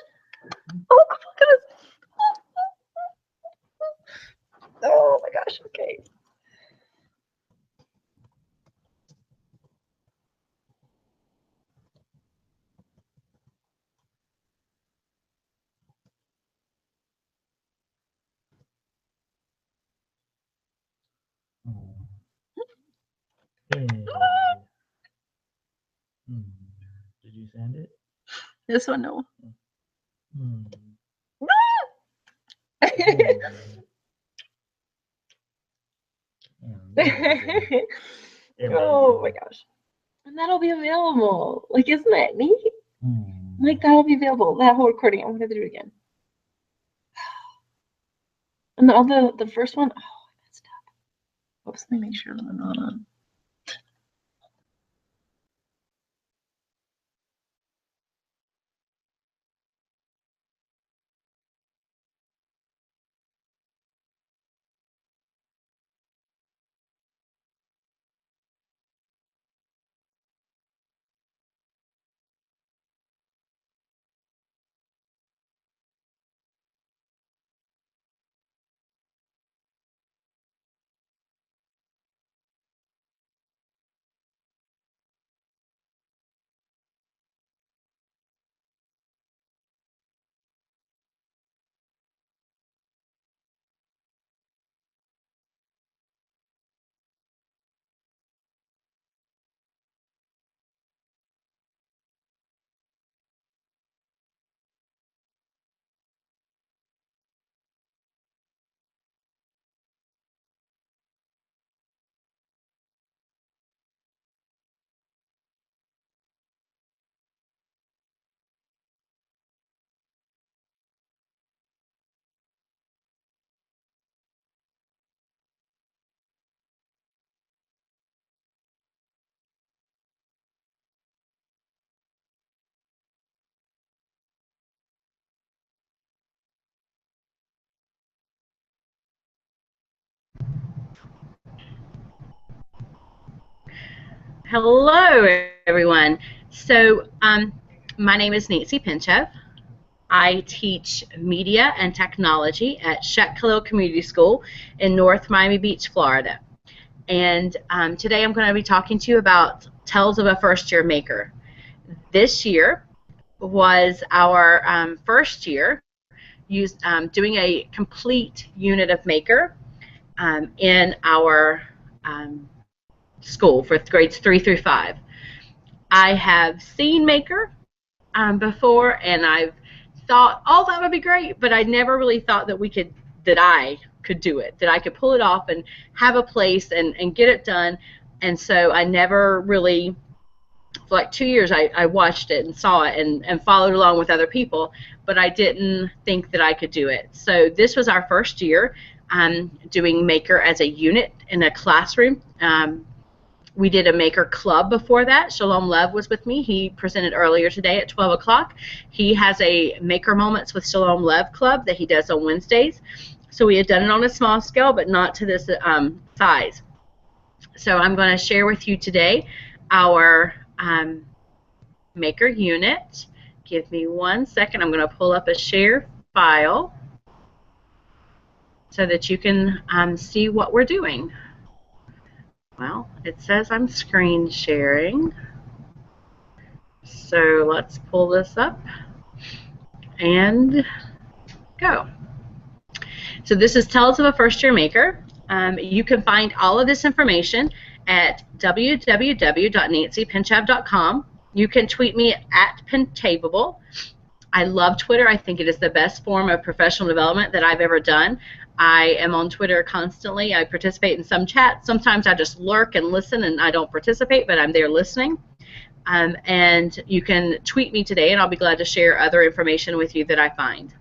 Oh my goodness. Oh my gosh. Okay.
Did you send it?
This one, no. Oh my gosh. And that'll be available. Like, isn't that neat? Like, that'll be available. That whole recording. I'm going to do it again. And all the first one, oh, I messed up. Oops, let me make sure I'm not on.
Hello, everyone. So, my name is Nancy Pinchov. I teach media and technology at Sheck Khalil Community School in North Miami Beach, Florida. And today I'm going to be talking to you about Tales of a First-Year Maker. This year was our first year doing a complete unit of Maker in our school for grades 3 through 5. I have seen Maker before, and I've thought, oh, that would be great, but I never really thought that I could do it, that I could pull it off and have a place and get it done. And so I never really, for like 2 years, I watched it and saw it and followed along with other people, but I didn't think that I could do it. So this was our first year doing Maker as a unit in a classroom. We did a Maker Club before that. Shalom Lev was with me. He presented earlier today at 12 o'clock. He has a Maker Moments with Shalom Lev Club that he does on Wednesdays. So we had done it on a small scale, but not to this size. So I'm going to share with you today our Maker unit. Give me 1 second. I'm going to pull up a share file so that you can see what we're doing. Well, it says I'm screen sharing. So let's pull this up and go. So this is Tales of a First-Year Maker. You can find all of this information at www.nancypinchov.com. You can tweet me at Pentavable. I love Twitter. I think it is the best form of professional development that I've ever done. I am on Twitter constantly. I participate in some chats. Sometimes I just lurk and listen and I don't participate, but I'm there listening. And you can tweet me today and I'll be glad to share other information with you that I find.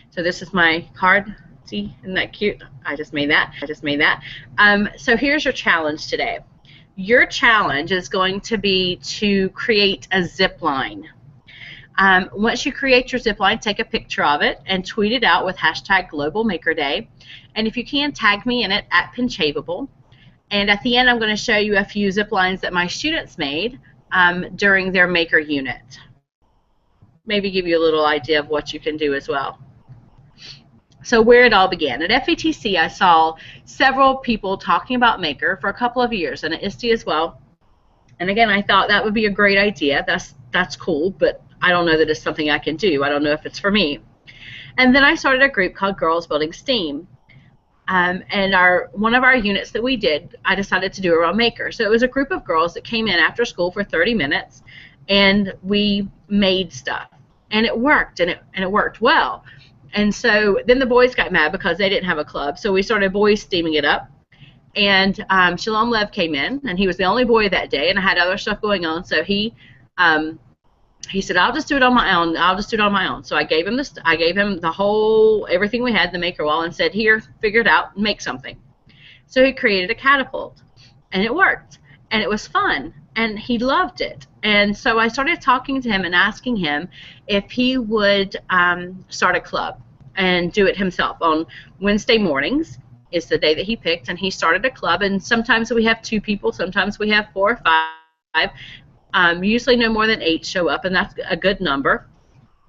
So this is my card. See, isn't that cute? I just made that. So here's your challenge today. Your challenge is going to be to create a zip line. Once you create your zip line, take a picture of it and tweet it out with hashtag Global Maker Day. And if you can, tag me in it at Pinchavable. And at the end, I'm going to show you a few zip lines that my students made during their Maker unit. Maybe give you a little idea of what you can do as well. So where it all began. At FETC, I saw several people talking about Maker for a couple of years, and at ISTE as well. And again, I thought that would be a great idea. That's cool, but I don't know that it's something I can do. I don't know if it's for me. And then I started a group called Girls Building STEAM. And one of our units that we did, I decided to do around Maker. So it was a group of girls that came in after school for 30 minutes, and we made stuff. And it worked, and it worked well. And so then the boys got mad because they didn't have a club, so we started boys steaming it up. And Shalom Lev came in, and he was the only boy that day, and I had other stuff going on, so he he said, I'll just do it on my own. I'll just do it on my own. So I gave him the whole, everything we had in the maker wall and said, here, figure it out, make something. So he created a catapult, and it worked, and it was fun, and he loved it. And so I started talking to him and asking him if he would start a club and do it himself. On Wednesday mornings is the day that he picked, and he started a club, and sometimes we have 2 people, sometimes we have 4 or 5. Usually no more than 8 show up, and that's a good number.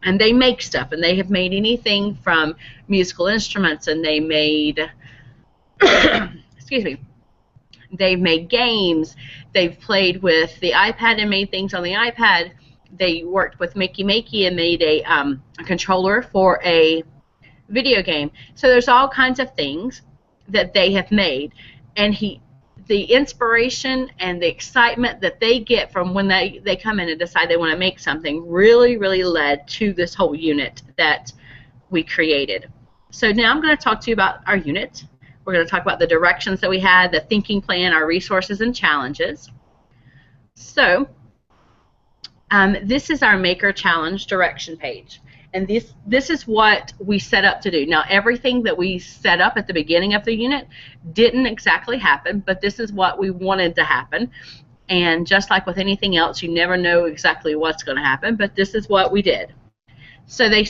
And they make stuff, and they have made anything from musical instruments, and they made, excuse me, they've made games, they've played with the iPad and made things on the iPad. They worked with Makey Makey and made a controller for a video game. So there's all kinds of things that they have made, and the inspiration and the excitement that they get from when they come in and decide they want to make something really, really led to this whole unit that we created. So now I'm going to talk to you about our unit. We're going to talk about the directions that we had, the thinking plan, our resources and challenges. So this is our Maker Challenge direction page. And this is what we set up to do. Now, everything that we set up at the beginning of the unit didn't exactly happen, but this is what we wanted to happen. And just like with anything else, you never know exactly what's going to happen, but this is what we did. So they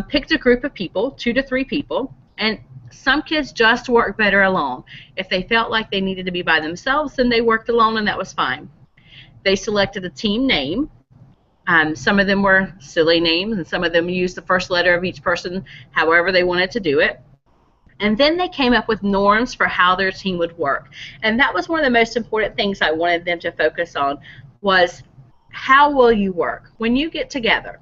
picked a group of people, 2 to 3 people, and some kids just work better alone. If they felt like they needed to be by themselves, then they worked alone, and that was fine. They selected a team name. Some of them were silly names, and some of them used the first letter of each person however they wanted to do it. And then they came up with norms for how their team would work. And that was one of the most important things I wanted them to focus on, was how will you work? When you get together,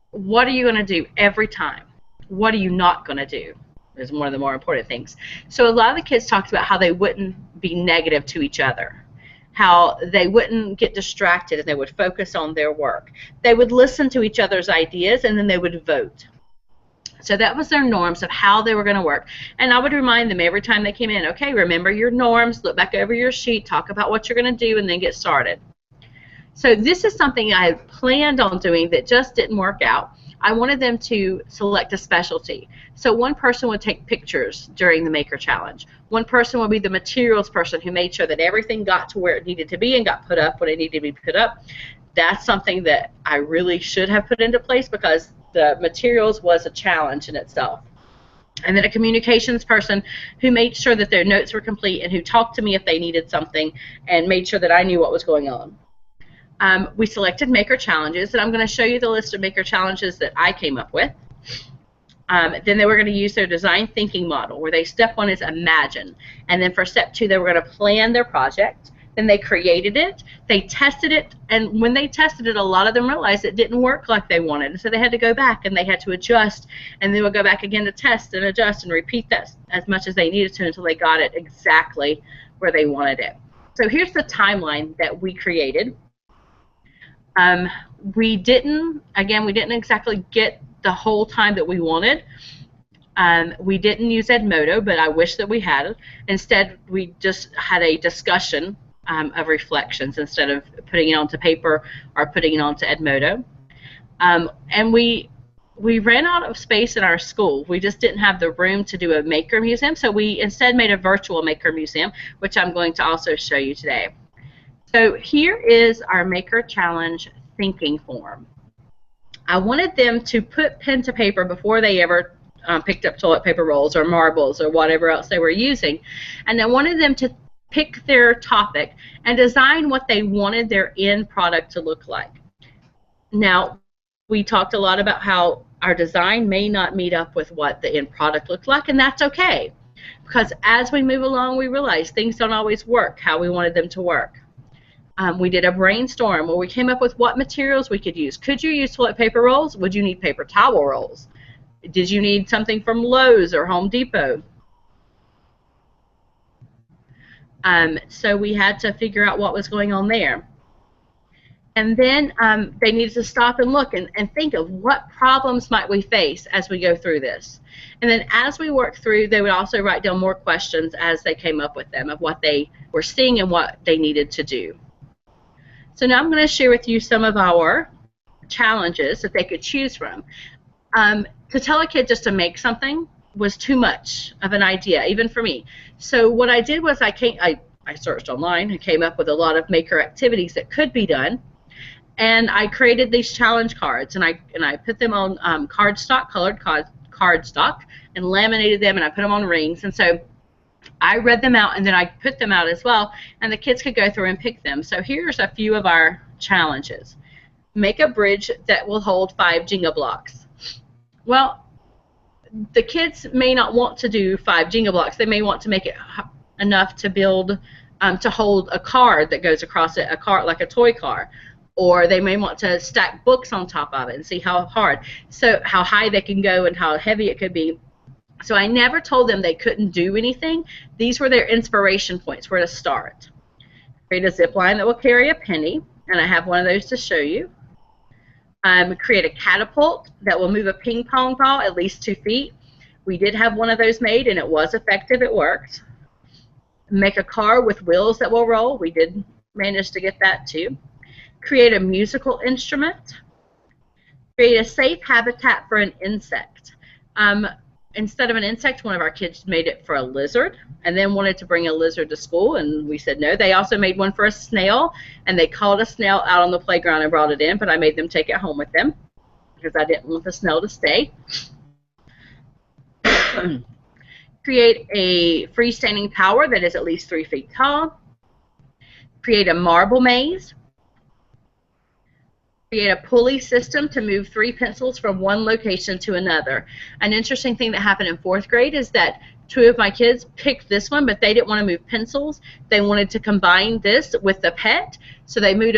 what are you going to do every time? What are you not going to do? Is one of the more important things. So a lot of the kids talked about how they wouldn't be negative to each other, how they wouldn't get distracted, and they would focus on their work. They would listen to each other's ideas, and then they would vote. So that was their norms of how they were going to work. And I would remind them every time they came in, okay, remember your norms, look back over your sheet, talk about what you're going to do, and then get started. So this is something I had planned on doing that just didn't work out. I wanted them to select a specialty. So one person would take pictures during the Maker Challenge. One person would be the materials person who made sure that everything got to where it needed to be and got put up when it needed to be put up. That's something that I really should have put into place, because the materials was a challenge in itself. And then a communications person who made sure that their notes were complete and who talked to me if they needed something and made sure that I knew what was going on. We selected Maker Challenges, and I'm going to show you the list of Maker Challenges that I came up with. Then they were going to use their design thinking model, where step 1 is imagine. And then for step 2, they were going to plan their project. Then they created it, they tested it, and when they tested it, a lot of them realized it didn't work like they wanted. So they had to go back and they had to adjust, and they would go back again to test and adjust and repeat that as much as they needed to until they got it exactly where they wanted it. So here's the timeline that we created. We didn't exactly get the whole time that we wanted. We didn't use Edmodo, but I wish that we had. Instead, we just had a discussion of reflections instead of putting it onto paper or putting it onto Edmodo. And we ran out of space in our school. We just didn't have the room to do a Maker Museum, so we instead made a virtual Maker Museum, which I'm going to also show you today. So here is our Maker Challenge thinking form. I wanted them to put pen to paper before they ever picked up toilet paper rolls or marbles or whatever else they were using. And I wanted them to pick their topic and design what they wanted their end product to look like. Now, we talked a lot about how our design may not meet up with what the end product looked like, and that's okay. Because as we move along, we realize things don't always work how we wanted them to work. We did a brainstorm where we came up with what materials we could use. Could you use toilet paper rolls? Would you need paper towel rolls? Did you need something from Lowe's or Home Depot? So we had to figure out what was going on there. And then they needed to stop and look and think of what problems might we face as we go through this. And then as we work through, they would also write down more questions as they came up with them of what they were seeing and what they needed to do. So now I'm going to share with you some of our challenges that they could choose from. To tell a kid just to make something was too much of an idea, even for me. So what I did was I searched online and came up with a lot of maker activities that could be done. And I created these challenge cards, and I put them on cardstock, colored cardstock, and laminated them, and I put them on rings. And so I read them out, and then I put them out as well, and the kids could go through and pick them. So here's a few of our challenges. Make a bridge that will hold 5 Jenga blocks. Well, the kids may not want to do 5 Jenga blocks. They may want to make it enough to build, to hold a car that goes across it, a car like a toy car. Or they may want to stack books on top of it and see how high they can go and how heavy it could be. So I never told them they couldn't do anything. These were their inspiration points, where to start. Create a zip line that will carry a penny, and I have one of those to show you. Create a catapult that will move a ping pong ball at least 2 feet. We did have one of those made, and it was effective. It worked. Make a car with wheels that will roll. We did manage to get that too. Create a musical instrument. Create a safe habitat for an insect. Instead of an insect, one of our kids made it for a lizard, and then wanted to bring a lizard to school, and we said no. They also made one for a snail, and they caught a snail out on the playground and brought it in, but I made them take it home with them because I didn't want the snail to stay. Create a freestanding tower that is at least 3 feet tall. Create a marble maze. Create a pulley system to move 3 pencils from one location to another. An interesting thing that happened in 4th grade is that 2 of my kids picked this one, but they didn't want to move pencils. They wanted to combine this with the pet, so they made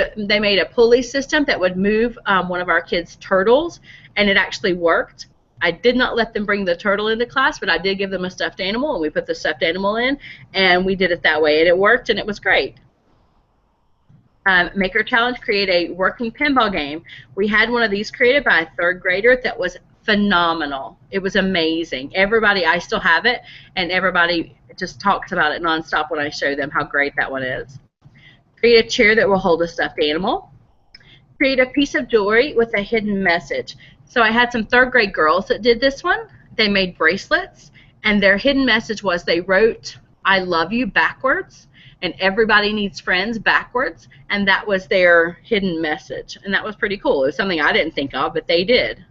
a pulley system that would move one of our kids' turtles, and it actually worked. I did not let them bring the turtle into class, but I did give them a stuffed animal, and we put the stuffed animal in, and we did it that way, and it worked, and it was great. Maker Challenge, create a working pinball game. We had one of these created by a 3rd grader that was phenomenal. It was amazing. Everybody, I still have it, and everybody just talks about it nonstop when I show them how great that one is. Create a chair that will hold a stuffed animal. Create a piece of jewelry with a hidden message. So I had some 3rd grade girls that did this one. They made bracelets, and their hidden message was they wrote, "I love you" backwards, and "everybody needs friends" backwards, and that was their hidden message. And that was pretty cool. It was something I didn't think of, but they did.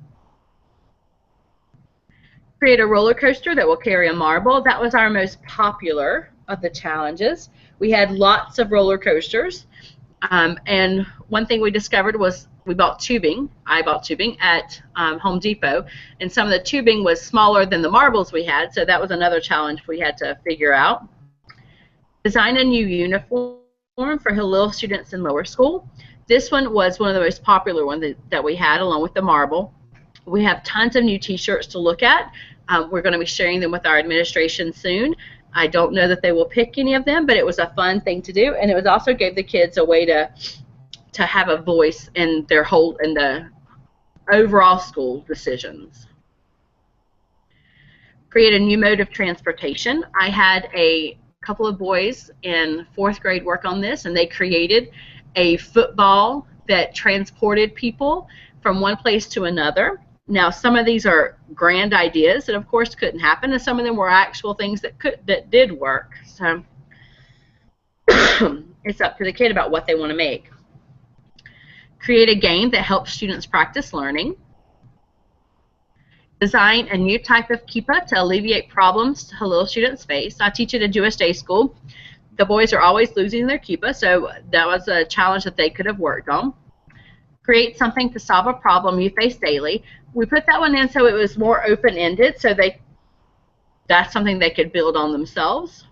Create a roller coaster that will carry a marble. That was our most popular of the challenges. We had lots of roller coasters, and one thing we discovered was we bought tubing. I bought tubing at Home Depot, and some of the tubing was smaller than the marbles we had, so that was another challenge we had to figure out. Design a new uniform for little students in lower school. This one was one of the most popular ones that we had, along with the marble. We have tons of new t-shirts to look at. We're going to be sharing them with our administration soon. I don't know that they will pick any of them, but it was a fun thing to do, and it was also gave the kids a way to have a voice in their in the overall school decisions. Create a new mode of transportation. I had a couple of boys in 4th grade work on this, and they created a football that transported people from one place to another. Now, some of these are grand ideas that, of course, couldn't happen, and some of them were actual things that did work. So it's up to the kid about what they want to make. Create a game that helps students practice learning. Design a new type of kippah to alleviate problems to little students face. I teach at a Jewish day school. The boys are always losing their kippah, so that was a challenge that they could have worked on. Create something to solve a problem you face daily. We put that one in so it was more open-ended, so that's something they could build on themselves.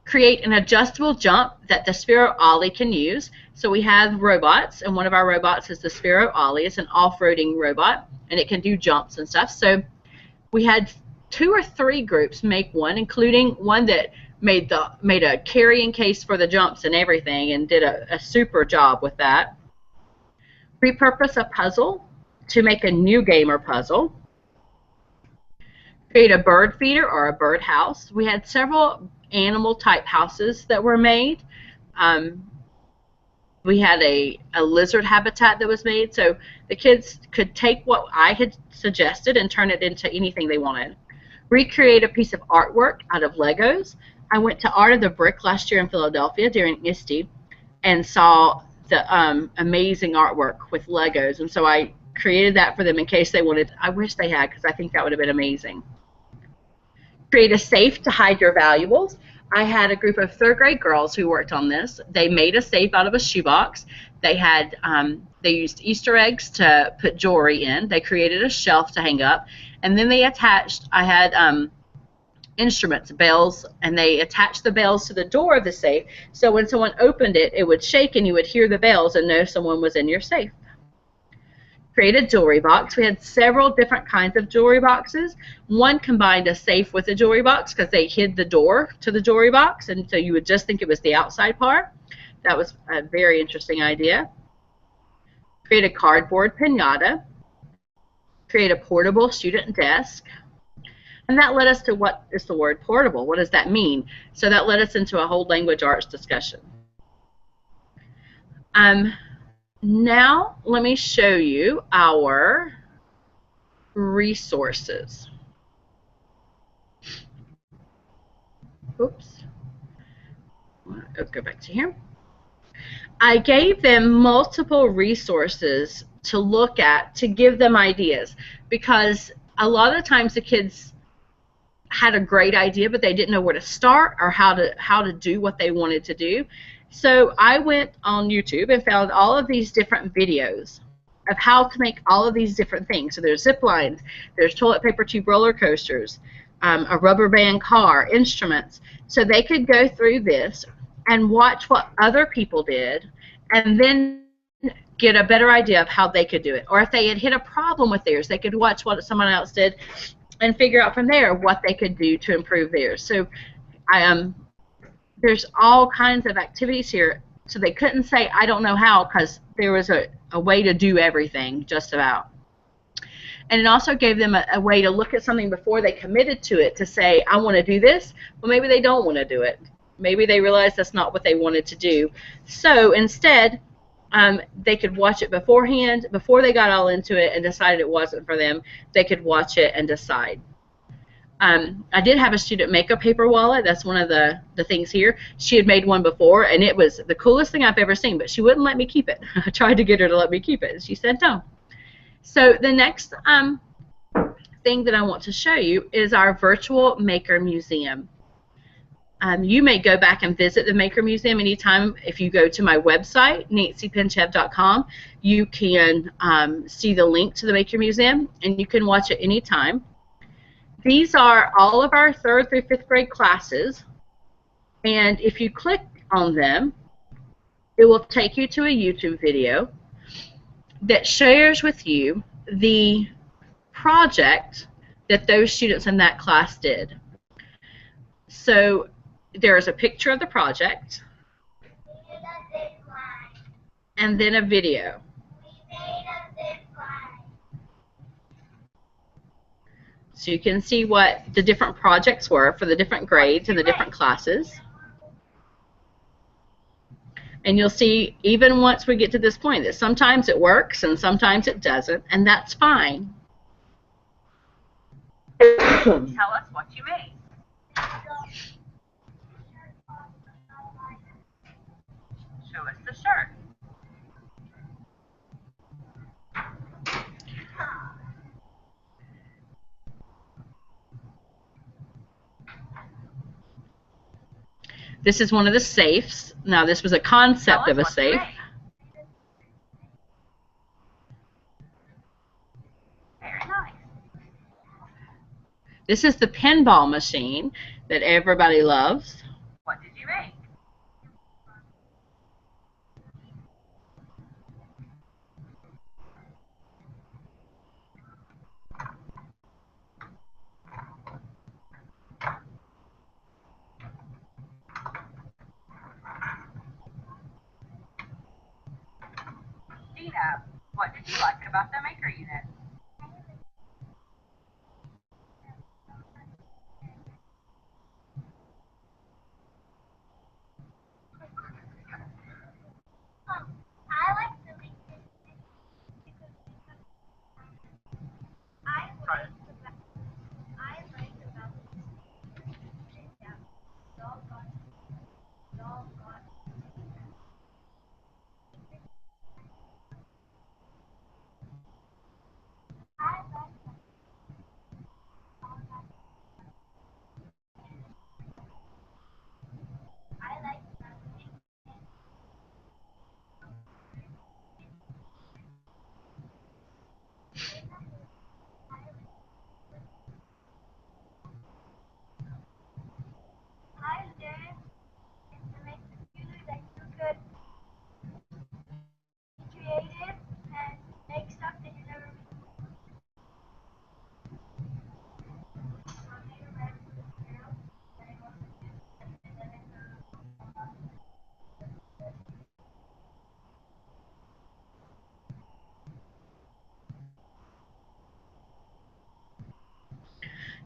Create an adjustable jump that the Sphero Ollie can use. So we have robots, and one of our robots is the Sphero Ollie. It's an off-roading robot, and it can do jumps and stuff. So we had 2 or 3 groups make one, including one that made a carrying case for the jumps and everything, and did a super job with that. Repurpose a puzzle to make a new gamer puzzle. Create a bird feeder or a bird house. We had several animal type houses that were made. We had a lizard habitat that was made, so the kids could take what I had suggested and turn it into anything they wanted. Recreate a piece of artwork out of Legos. I went to Art of the Brick last year in Philadelphia during ISTE and saw the amazing artwork with Legos, and so I created that for them in case they wanted. I wish they had, because I think that would have been amazing. Create a safe to hide your valuables. I had a group of 3rd grade girls who worked on this. They made a safe out of a shoebox. They had they used Easter eggs to put jewelry in. They created a shelf to hang up, and then they attached. I had instruments, bells, and they attached the bells to the door of the safe. So when someone opened it, it would shake, and you would hear the bells and know someone was in your safe. Create a jewelry box. We had several different kinds of jewelry boxes. One combined a safe with a jewelry box because they hid the door to the jewelry box, and so you would just think it was the outside part. That was a very interesting idea. Create a cardboard piñata. Create a portable student desk. And that led us to what is the word portable? What does that mean? So that led us into a whole language arts discussion. Now, let me show you our resources. Oops. Let's go back to here. I gave them multiple resources to look at to give them ideas, because a lot of times the kids had a great idea, but they didn't know where to start or how to do what they wanted to do. So I went on YouTube and found all of these different videos of how to make all of these different things. So there's zip lines, there's toilet paper tube roller coasters, a rubber band car, instruments. So they could go through this and watch what other people did and then get a better idea of how they could do it. Or if they had hit a problem with theirs, they could watch what someone else did and figure out from there what they could do to improve theirs. So there's all kinds of activities here. So they couldn't say, I don't know how, because there was a way to do everything, just about. And it also gave them a way to look at something before they committed to it, to say, I want to do this. Well, maybe they don't want to do it. Maybe they realized that's not what they wanted to do. So instead, they could watch it beforehand, before they got all into it and decided it wasn't for them. They could watch it and decide. I did have a student make a paper wallet. That's one of the things here. She had made one before, and it was the coolest thing I've ever seen, but she wouldn't let me keep it. I tried to get her to let me keep it, and she said no. So the next thing that I want to show you is our virtual Maker Museum. You may go back and visit the Maker Museum anytime. If you go to my website, nancypinchev.com, you can see the link to the Maker Museum, and you can watch it anytime. These are all of our 3rd through 5th grade classes, and if you click on them, it will take you to a YouTube video that shares with you the project that those students in that class did. So there is a picture of the project, and then a video. So you can see what the different projects were for the different grades and the different classes. And you'll see, even once we get to this point, that sometimes it works and sometimes it doesn't, and that's fine. Tell us what you made. Show us the shirt. This is one of the safes. Now, this was a concept of a safe. Very nice. This is the pinball machine that everybody loves. What did you make? Dina, what did you like about the Maker Unit?
Try it.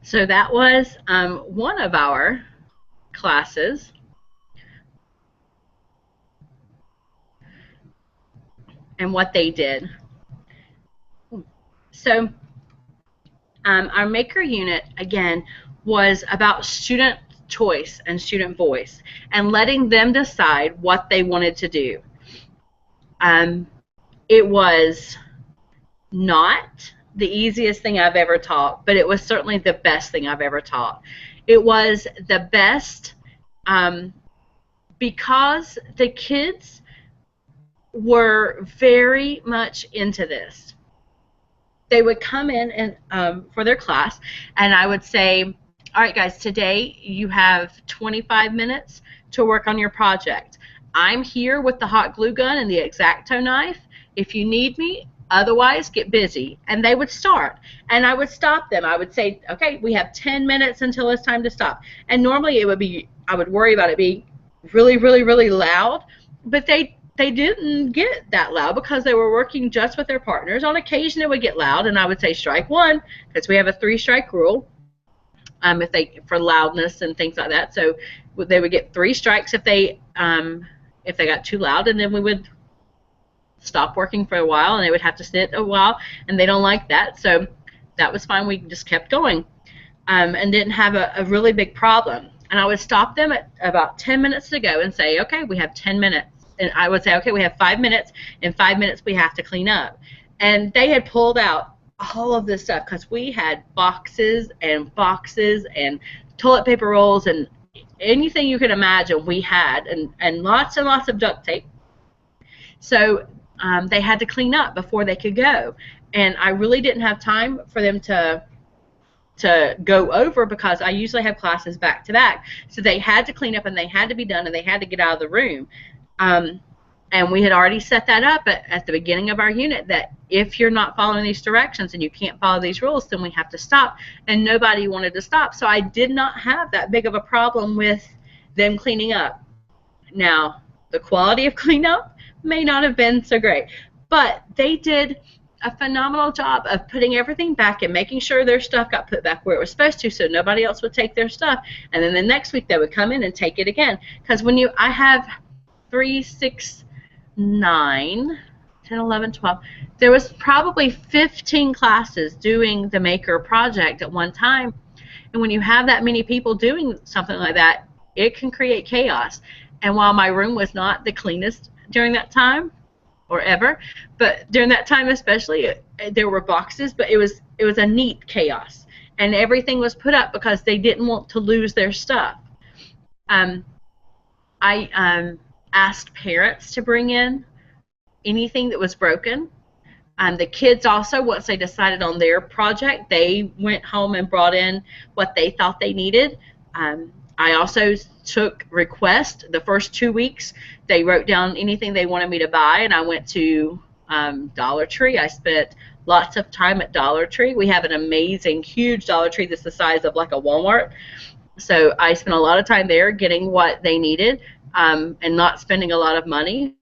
So that was one of our classes. And what they did. So our maker unit, again, was about student choice and student voice and letting them decide what they wanted to do. It was not the easiest thing I've ever taught, but it was certainly the best thing I've ever taught. It was the best because the kids were very much into this. They would come in and for their class, and I would say, all right, guys, today you have 25 minutes to work on your project. I'm here with the hot glue gun and the X-Acto knife if you need me. Otherwise, get busy. And they would start. And I would stop them. I would say, okay, we have 10 minutes until it's time to stop. And normally it would be, I would worry about it being really, really, really loud. But they didn't get that loud because they were working just with their partners. On occasion it would get loud, and I would say strike one, because we have a 3-strike rule for loudness and things like that. So they would get 3 strikes if they got too loud, and then we would stop working for a while, and they would have to sit a while, and they don't like that. So that was fine. We just kept going and didn't have a really big problem. And I would stop them at about 10 minutes to go and say, okay, we have 10 minutes. And I would say, okay, we have 5 minutes. In 5 minutes, we have to clean up. And they had pulled out all of this stuff because we had boxes and toilet paper rolls and anything you can imagine we had, and lots of duct tape. So they had to clean up before they could go. And I really didn't have time for them to go over because I usually have classes back to back. So they had to clean up, and they had to be done, and they had to get out of the room. And we had already set that up at the beginning of our unit that if you're not following these directions and you can't follow these rules, then we have to stop. And nobody wanted to stop. So I did not have that big of a problem with them cleaning up. Now, the quality of cleanup may not have been so great, but they did a phenomenal job of putting everything back and making sure their stuff got put back where it was supposed to so nobody else would take their stuff. And then the next week they would come in and take it again. Because I have 3, 6, 9, 10, 11, 12. There was probably 15 classes doing the maker project at one time. And when you have that many people doing something like that, it can create chaos. And while my room was not the cleanest during that time or ever, but during that time especially, there were boxes, but it was a neat chaos. And everything was put up because they didn't want to lose their stuff. I asked parents to bring in anything that was broken. The kids also, once they decided on their project, they went home and brought in what they thought they needed. I also took requests. The first 2 weeks, they wrote down anything they wanted me to buy, and I went to Dollar Tree. I spent lots of time at Dollar Tree. We have an amazing, huge Dollar Tree that's the size of like a Walmart. So I spent a lot of time there getting what they needed and not spending a lot of money.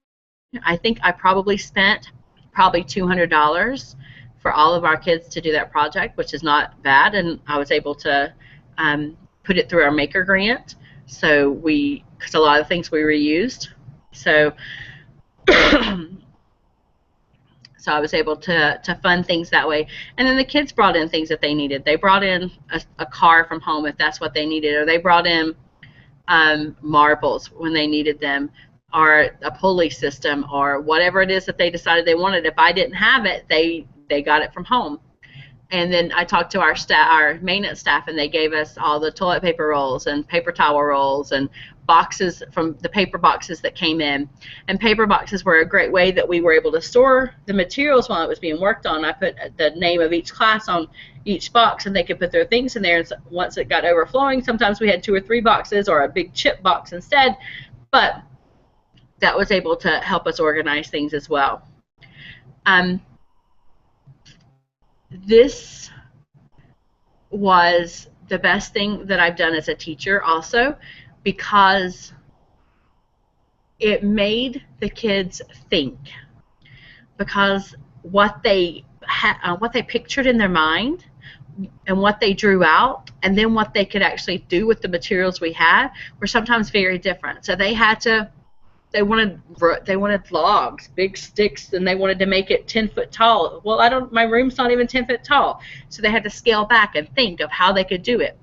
I think I probably spent $200 for all of our kids to do that project, which is not bad, and I was able to put it through our maker grant. So because a lot of things we reused. So So I was able to fund things that way. And then the kids brought in things that they needed. They brought in a car from home if that's what they needed, or they brought in marbles when they needed them, or a pulley system, or whatever it is that they decided they wanted. If I didn't have it, they got it from home. And then I talked to our staff, our maintenance staff, and they gave us all the toilet paper rolls and paper towel rolls and boxes from the paper boxes that came in. And paper boxes were a great way that we were able to store the materials while it was being worked on. I put the name of each class on each box, and they could put their things in there. And once it got overflowing, sometimes we had 2 or 3 boxes or a big chip box instead. But that was able to help us organize things as well. This was the best thing that I've done as a teacher also, because it made the kids think, because what they pictured in their mind and what they drew out and then what they could actually do with the materials we had were sometimes very different. So they wanted logs, big sticks, and they wanted to make it 10 foot tall. Well, my room's not even 10 foot tall. So they had to scale back and think of how they could do it.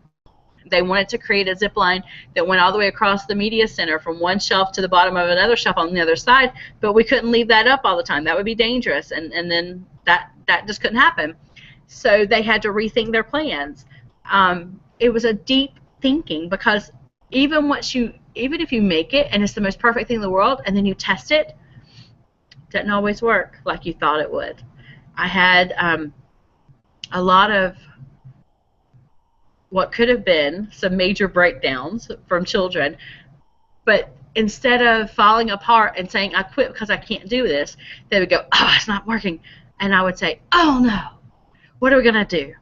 They wanted to create a zip line that went all the way across the media center from one shelf to the bottom of another shelf on the other side, but we couldn't leave that up all the time. That would be dangerous, and then that just couldn't happen. So they had to rethink their plans. It was a deep thinking, because even if you make it and it's the most perfect thing in the world and then you test it, it doesn't always work like you thought it would. I had a lot of what could have been some major breakdowns from children, but instead of falling apart and saying, I quit because I can't do this, they would go, oh, it's not working. And I would say, oh no, what are we going to do?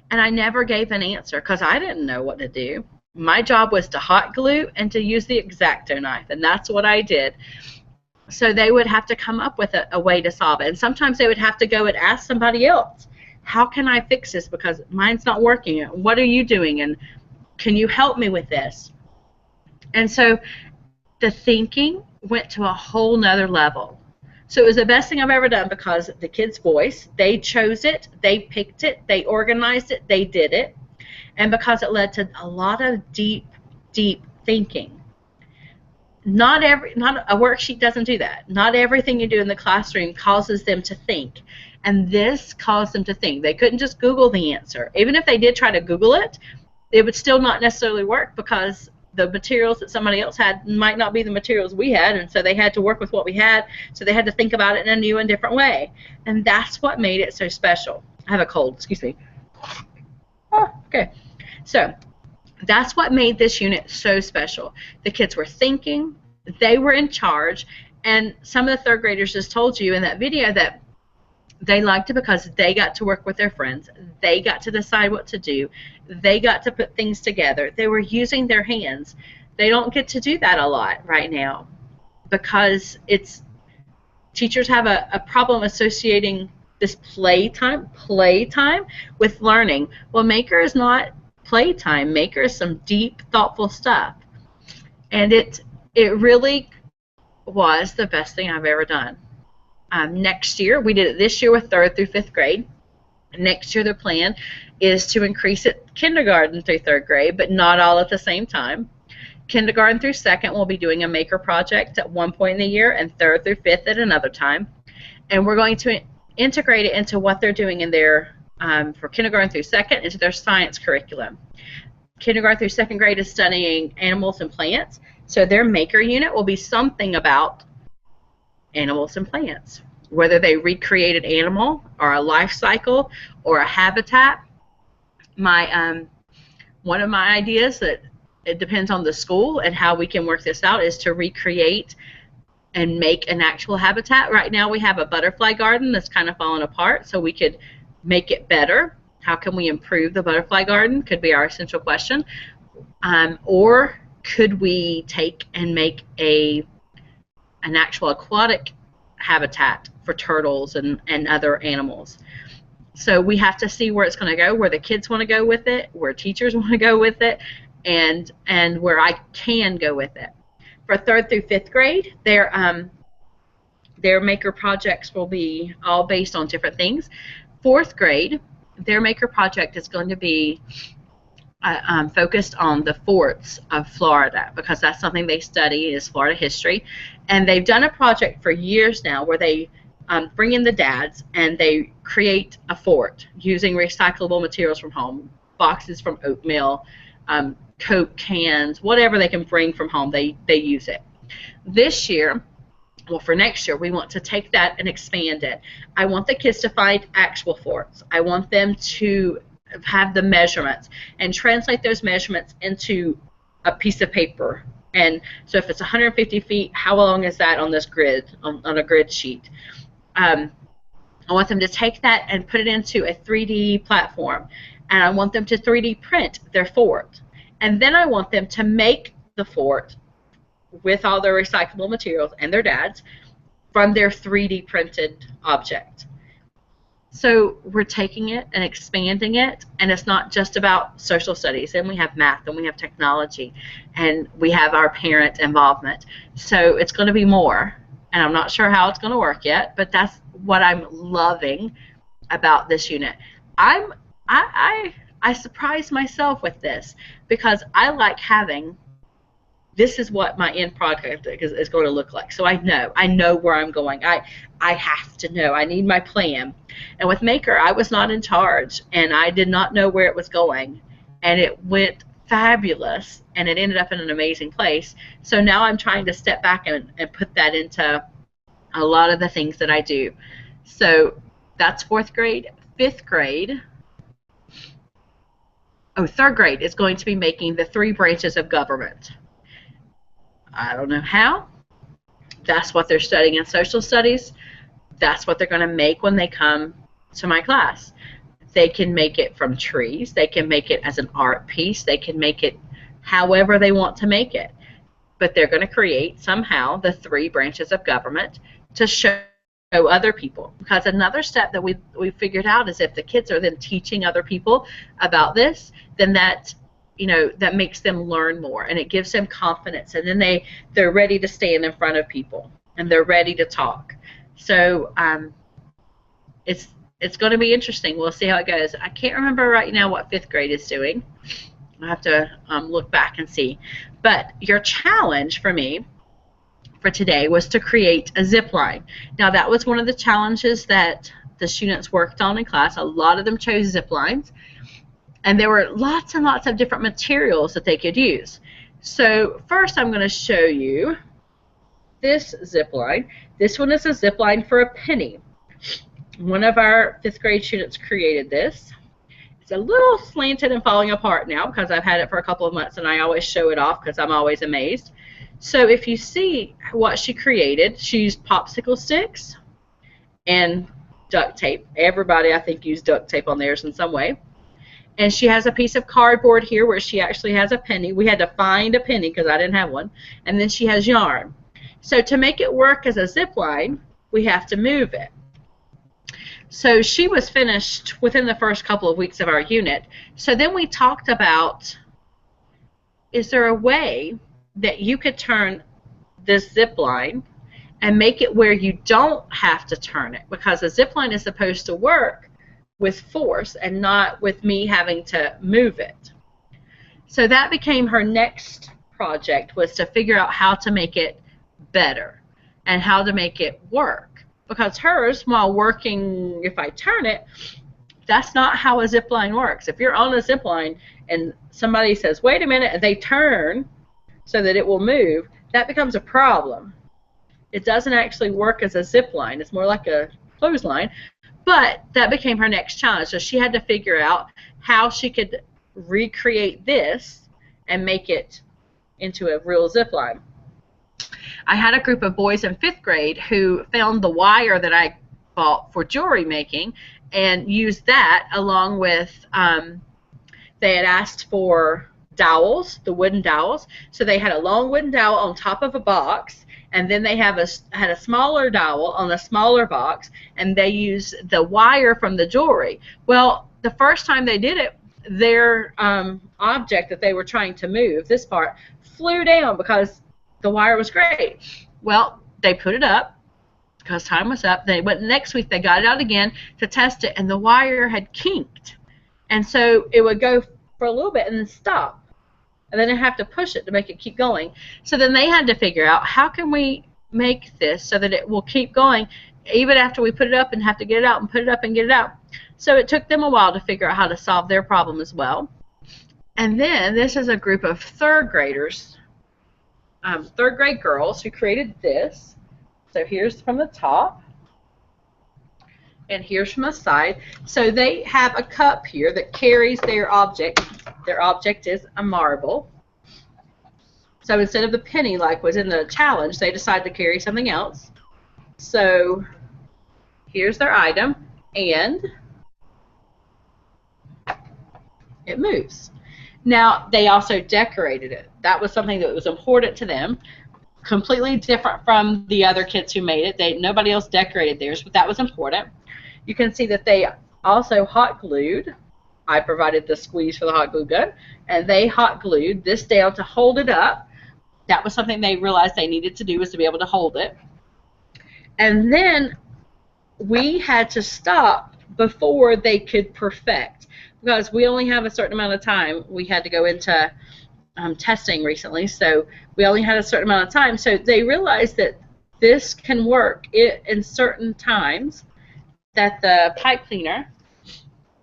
And I never gave an answer because I didn't know what to do. My job was to hot glue and to use the X-Acto knife, and that's what I did. So they would have to come up with a way to solve it. And sometimes they would have to go and ask somebody else, how can I fix this because mine's not working? What are you doing? And can you help me with this? And so the thinking went to a whole nother level. So it was the best thing I've ever done, because the kids' voice, they chose it, they picked it, they organized it, they did it. And because it led to a lot of deep, deep thinking. Not a worksheet doesn't do that. Not everything you do in the classroom causes them to think. And this caused them to think. They couldn't just Google the answer. Even if they did try to Google it, it would still not necessarily work, because the materials that somebody else had might not be the materials we had, and so they had to work with what we had, so they had to think about it in a new and different way. And that's what made it so special. I have a cold, excuse me. Oh, okay. So that's what made this unit so special. The kids were thinking, they were in charge, and some of the third graders just told you in that video that they liked it because they got to work with their friends, they got to decide what to do, they got to put things together, they were using their hands. They don't get to do that a lot right now, because teachers have a problem associating this playtime with learning. Well, Maker is not playtime. Maker is some deep, thoughtful stuff. And it really was the best thing I've ever done. Next year, we did it this year with 3rd through 5th grade. Next year, the plan is to increase it kindergarten through 3rd grade, but not all at the same time. Kindergarten through 2nd, we'll be doing a Maker project at one point in the year, and 3rd through 5th at another time. And we're going to integrate it into what they're doing in their, for kindergarten through 2nd, into their science curriculum. Kindergarten through 2nd grade is studying animals and plants, so their Maker unit will be something about animals and plants, whether they recreate an animal or a life cycle or a habitat. One of my ideas, that it depends on the school and how we can work this out, is to recreate and make an actual habitat. Right now we have a butterfly garden that's kind of fallen apart, so we could make it better. How can we improve the butterfly garden? Could be our essential question. Or could we take and make an actual aquatic habitat for turtles and other animals? So we have to see where it's going to go, where the kids want to go with it, where teachers want to go with it, and where I can go with it. For 3rd through 5th grade, their maker projects will be all based on different things. 4th grade, their maker project is going to be focused on the forts of Florida, because that's something they study is Florida history. And they've done a project for years now where they bring in the dads and they create a fort using recyclable materials from home, boxes from oatmeal, Coke cans, whatever they can bring from home, they use it. This year, well, for next year, we want to take that and expand it. I want the kids to find actual forts. I want them to have the measurements and translate those measurements into a piece of paper. And so if it's 150 feet, how long is that on this grid, on a grid sheet? I want them to take that and put it into a 3D platform. And I want them to 3D print their fort. And then I want them to make the fort with all their recyclable materials and their dads from their 3D printed object. So we're taking it and expanding it, and it's not just about social studies. And we have math, and we have technology, and we have our parent involvement. So it's going to be more, and I'm not sure how it's going to work yet, but that's what I'm loving about this unit. I surprise myself with this because I like having, this is what my end product is going to look like. So I know where I'm going. I have to know. I need my plan. And with Maker, I was not in charge, and I did not know where it was going. And it went fabulous, and it ended up in an amazing place. So now I'm trying to step back and put that into a lot of the things that I do. So that's 4th grade. 5th grade, third grade is going to be making the 3 branches of government. I don't know how. That's what they're studying in social studies. That's what they're going to make when they come to my class. They can make it from trees. They can make it as an art piece. They can make it however they want to make it. But they're going to create somehow the 3 branches of government to show other people. Because another step that we figured out is if the kids are then teaching other people about this, then that, you know, that makes them learn more, and it gives them confidence, and then they're ready to stand in front of people, and they're ready to talk. So it's going to be interesting. We'll see how it goes. I can't remember right now what 5th grade is doing. I'll have to look back and see. But your challenge for me for today was to create a zip line. Now that was one of the challenges that the students worked on in class. A lot of them chose zip lines. And there were lots and lots of different materials that they could use. So first I'm going to show you this zip line. This one is a zip line for a penny. One of our 5th grade students created this. It's a little slanted and falling apart now because I've had it for a couple of months, and I always show it off because I'm always amazed. So if you see what she created, she used popsicle sticks and duct tape. Everybody, I think, used duct tape on theirs in some way. And she has a piece of cardboard here where she actually has a penny. We had to find a penny because I didn't have one. And then she has yarn. So to make it work as a zip line, we have to move it. So she was finished within the first couple of weeks of our unit. So then we talked about, is there a way that you could turn this zip line and make it where you don't have to turn it? Because a zip line is supposed to work with force and not with me having to move it. So that became her next project, was to figure out how to make it better and how to make it work. Because hers, while working, if I turn it, that's not how a zip line works. If you're on a zip line and somebody says, wait a minute, and they turn so that it will move, that becomes a problem. It doesn't actually work as a zip line. It's more like a clothesline. But that became her next challenge. So she had to figure out how she could recreate this and make it into a real zip line. I had a group of boys in 5th grade who found the wire that I bought for jewelry making and used that along with, they had asked for dowels, the wooden dowels. So they had a long wooden dowel on top of a box, and then they had a smaller dowel on a smaller box, and they used the wire from the jewelry. Well, the first time they did it, their object that they were trying to move, this part, flew down because the wire was great. Well, they put it up, because time was up. They went next week, they got it out again to test it, and the wire had kinked. And so it would go for a little bit and then stop. And then they have to push it to make it keep going. So then they had to figure out, how can we make this so that it will keep going even after we put it up and have to get it out and put it up and get it out. So it took them a while to figure out how to solve their problem as well. And then this is a group of third graders, third grade girls who created this. So here's from the top, and here's from the side. So they have a cup here that carries their object. Their object is a marble. So instead of the penny like was in the challenge, they decided to carry something else. So here's their item, and it moves. Now, they also decorated it. That was something that was important to them. Completely different from the other kids who made it. Nobody else decorated theirs, but that was important. You can see that they also hot glued. I provided the squeeze for the hot glue gun, and they hot glued this down to hold it up. That was something they realized they needed to do, was to be able to hold it. And then we had to stop before they could perfect, because we only have a certain amount of time. We had to go into testing recently, so we only had a certain amount of time. So they realized that this can work in certain times, that the pipe cleaner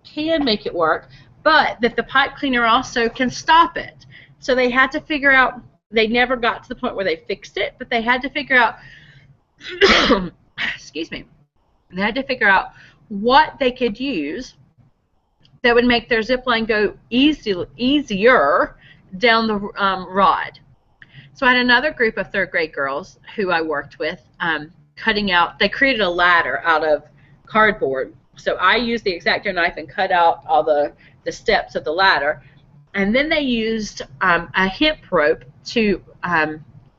can make it work, but that the pipe cleaner also can stop it. So they had to figure out, they never got to the point where they fixed it, but they had to figure out excuse me, they had to figure out what they could use that would make their zip line go easier down the rod. So I had another group of third grade girls who I worked with cutting out, they created a ladder out of cardboard. So I used the X-Acto knife and cut out all the steps of the ladder. And then they used a hemp rope to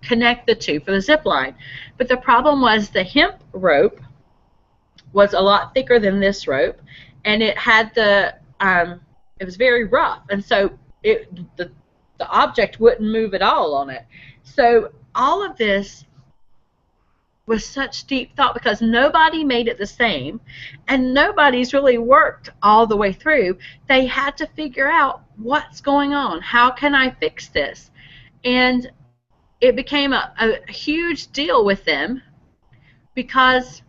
connect the two for the zip line. But the problem was the hemp rope was a lot thicker than this rope, and it had it was very rough, and so the object wouldn't move at all on it. So all of this was such deep thought, because nobody made it the same, and nobody's really worked all the way through. They had to figure out what's going on. How can I fix this? And it became a huge deal with them, because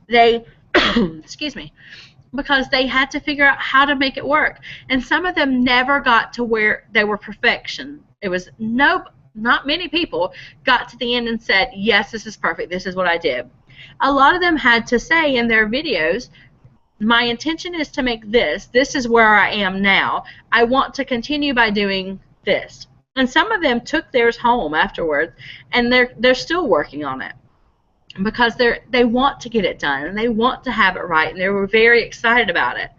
they excuse me, because they had to figure out how to make it work. And some of them never got to where they were perfection. It was not many people got to the end and said, yes, this is perfect, this is what I did. A lot of them had to say in their videos, my intention is to make this. This is where I am now. I want to continue by doing this. And some of them took theirs home afterwards, and they're still working on it, because they want to get it done, and they want to have it right, and they were very excited about it.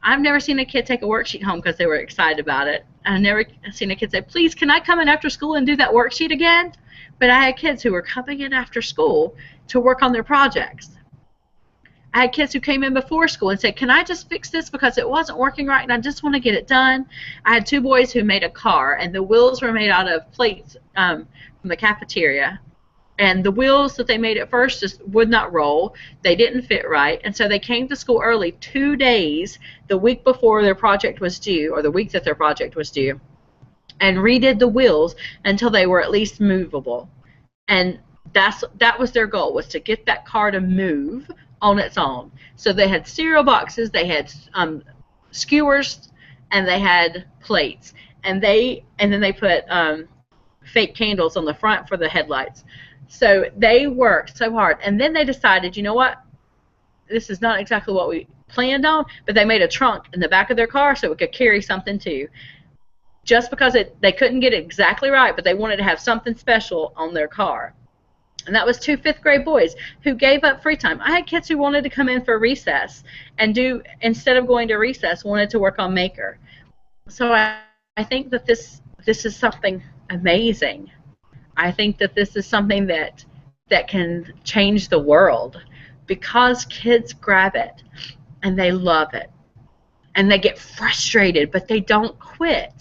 I've never seen a kid take a worksheet home because they were excited about it. I've never seen a kid say, please, can I come in after school and do that worksheet again? But I had kids who were coming in after school to work on their projects. I had kids who came in before school and said, can I just fix this because it wasn't working right and I just want to get it done? I had two boys who made a car, and the wheels were made out of plates from the cafeteria. And the wheels that they made at first just would not roll. They didn't fit right. And so they came to school early 2 days, the week before their project was due, or the week that their project was due, and redid the wheels until they were at least movable. And that was their goal, was to get that car to move on its own. So they had cereal boxes, they had skewers, and they had plates. And then they put fake candles on the front for the headlights. So they worked so hard, and then they decided, you know what, this is not exactly what we planned on, but they made a trunk in the back of their car so it could carry something too. Just because they couldn't get it exactly right, but they wanted to have something special on their car. And that was 2 fifth-grade boys who gave up free time. I had kids who wanted to come in for recess and instead of going to recess, wanted to work on Maker. So I think that this is something amazing. I think that this is something that can change the world, because kids grab it and they love it and they get frustrated, but they don't quit.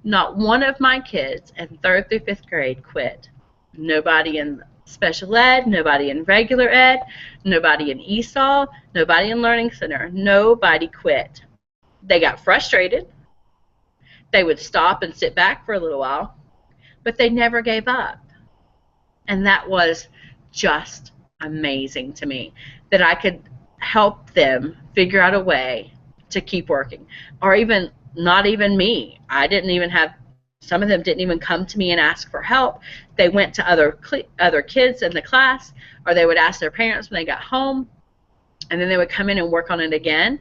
Not one of my kids in 3rd through 5th grade quit. Nobody in special ed, nobody in regular ed, nobody in ESOL, nobody in Learning Center. Nobody quit. They got frustrated. They would stop and sit back for a little while, but they never gave up. And that was just amazing to me, that I could help them figure out a way to keep working. Or even, not even me. I didn't even have, some of them didn't even come to me and ask for help. They went to other kids in the class, or they would ask their parents when they got home, and then they would come in and work on it again.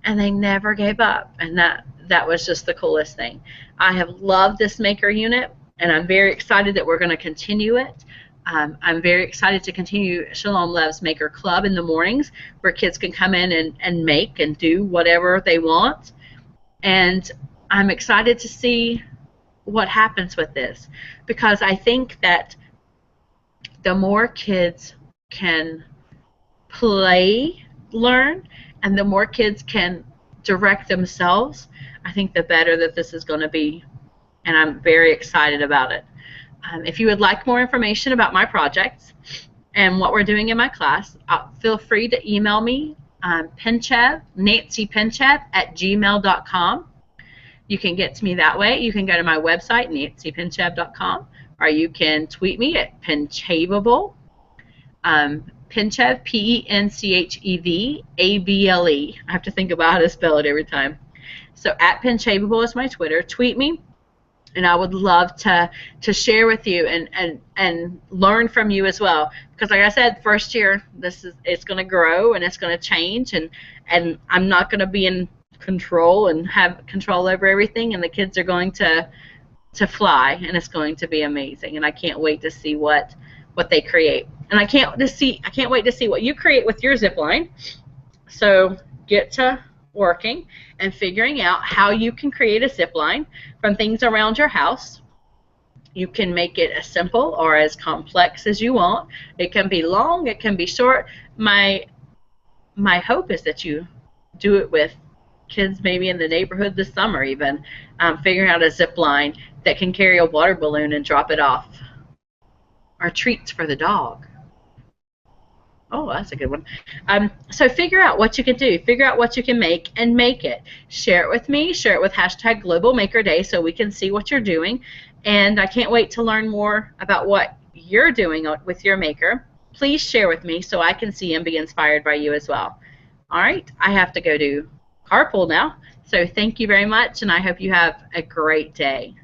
And they never gave up, and that was just the coolest thing. I have loved this maker unit, and I'm very excited that we're going to continue it. I'm very excited to continue Shalom Loves Maker Club in the mornings, where kids can come in and make and do whatever they want. And I'm excited to see what happens with this, because I think that the more kids can learn, and the more kids can direct themselves, I think the better that this is going to be. And I'm very excited about it. If you would like more information about my projects and what we're doing in my class, feel free to email me, Pinchev, nancypinchev@gmail.com. You can get to me that way. You can go to my website, nancypinchev.com, or you can tweet me at Pinchavable. Pinchev, Penchevable. I have to think about how to spell it every time. So at Pinchavable is my Twitter. Tweet me, and I would love to share with you and learn from you as well. Because like I said, first year, it's going to grow and it's going to change, and I'm not going to be in control and have control over everything, and the kids are going to fly, and it's going to be amazing. And I can't wait to see what they create. And I can't wait to see what you create with your zip line. So get to working and figuring out how you can create a zip line from things around your house. You can make it as simple or as complex as you want. It can be long, it can be short. My hope is that you do it with kids maybe in the neighborhood this summer even, figuring out a zip line that can carry a water balloon and drop it off. Or treats for the dog. Oh, that's a good one. So figure out what you can do. Figure out what you can make and make it. Share it with me. Share it with #GlobalMakerDay so we can see what you're doing. And I can't wait to learn more about what you're doing with your maker. Please share with me so I can see and be inspired by you as well. All right, I have to go do carpool now. So thank you very much, and I hope you have a great day.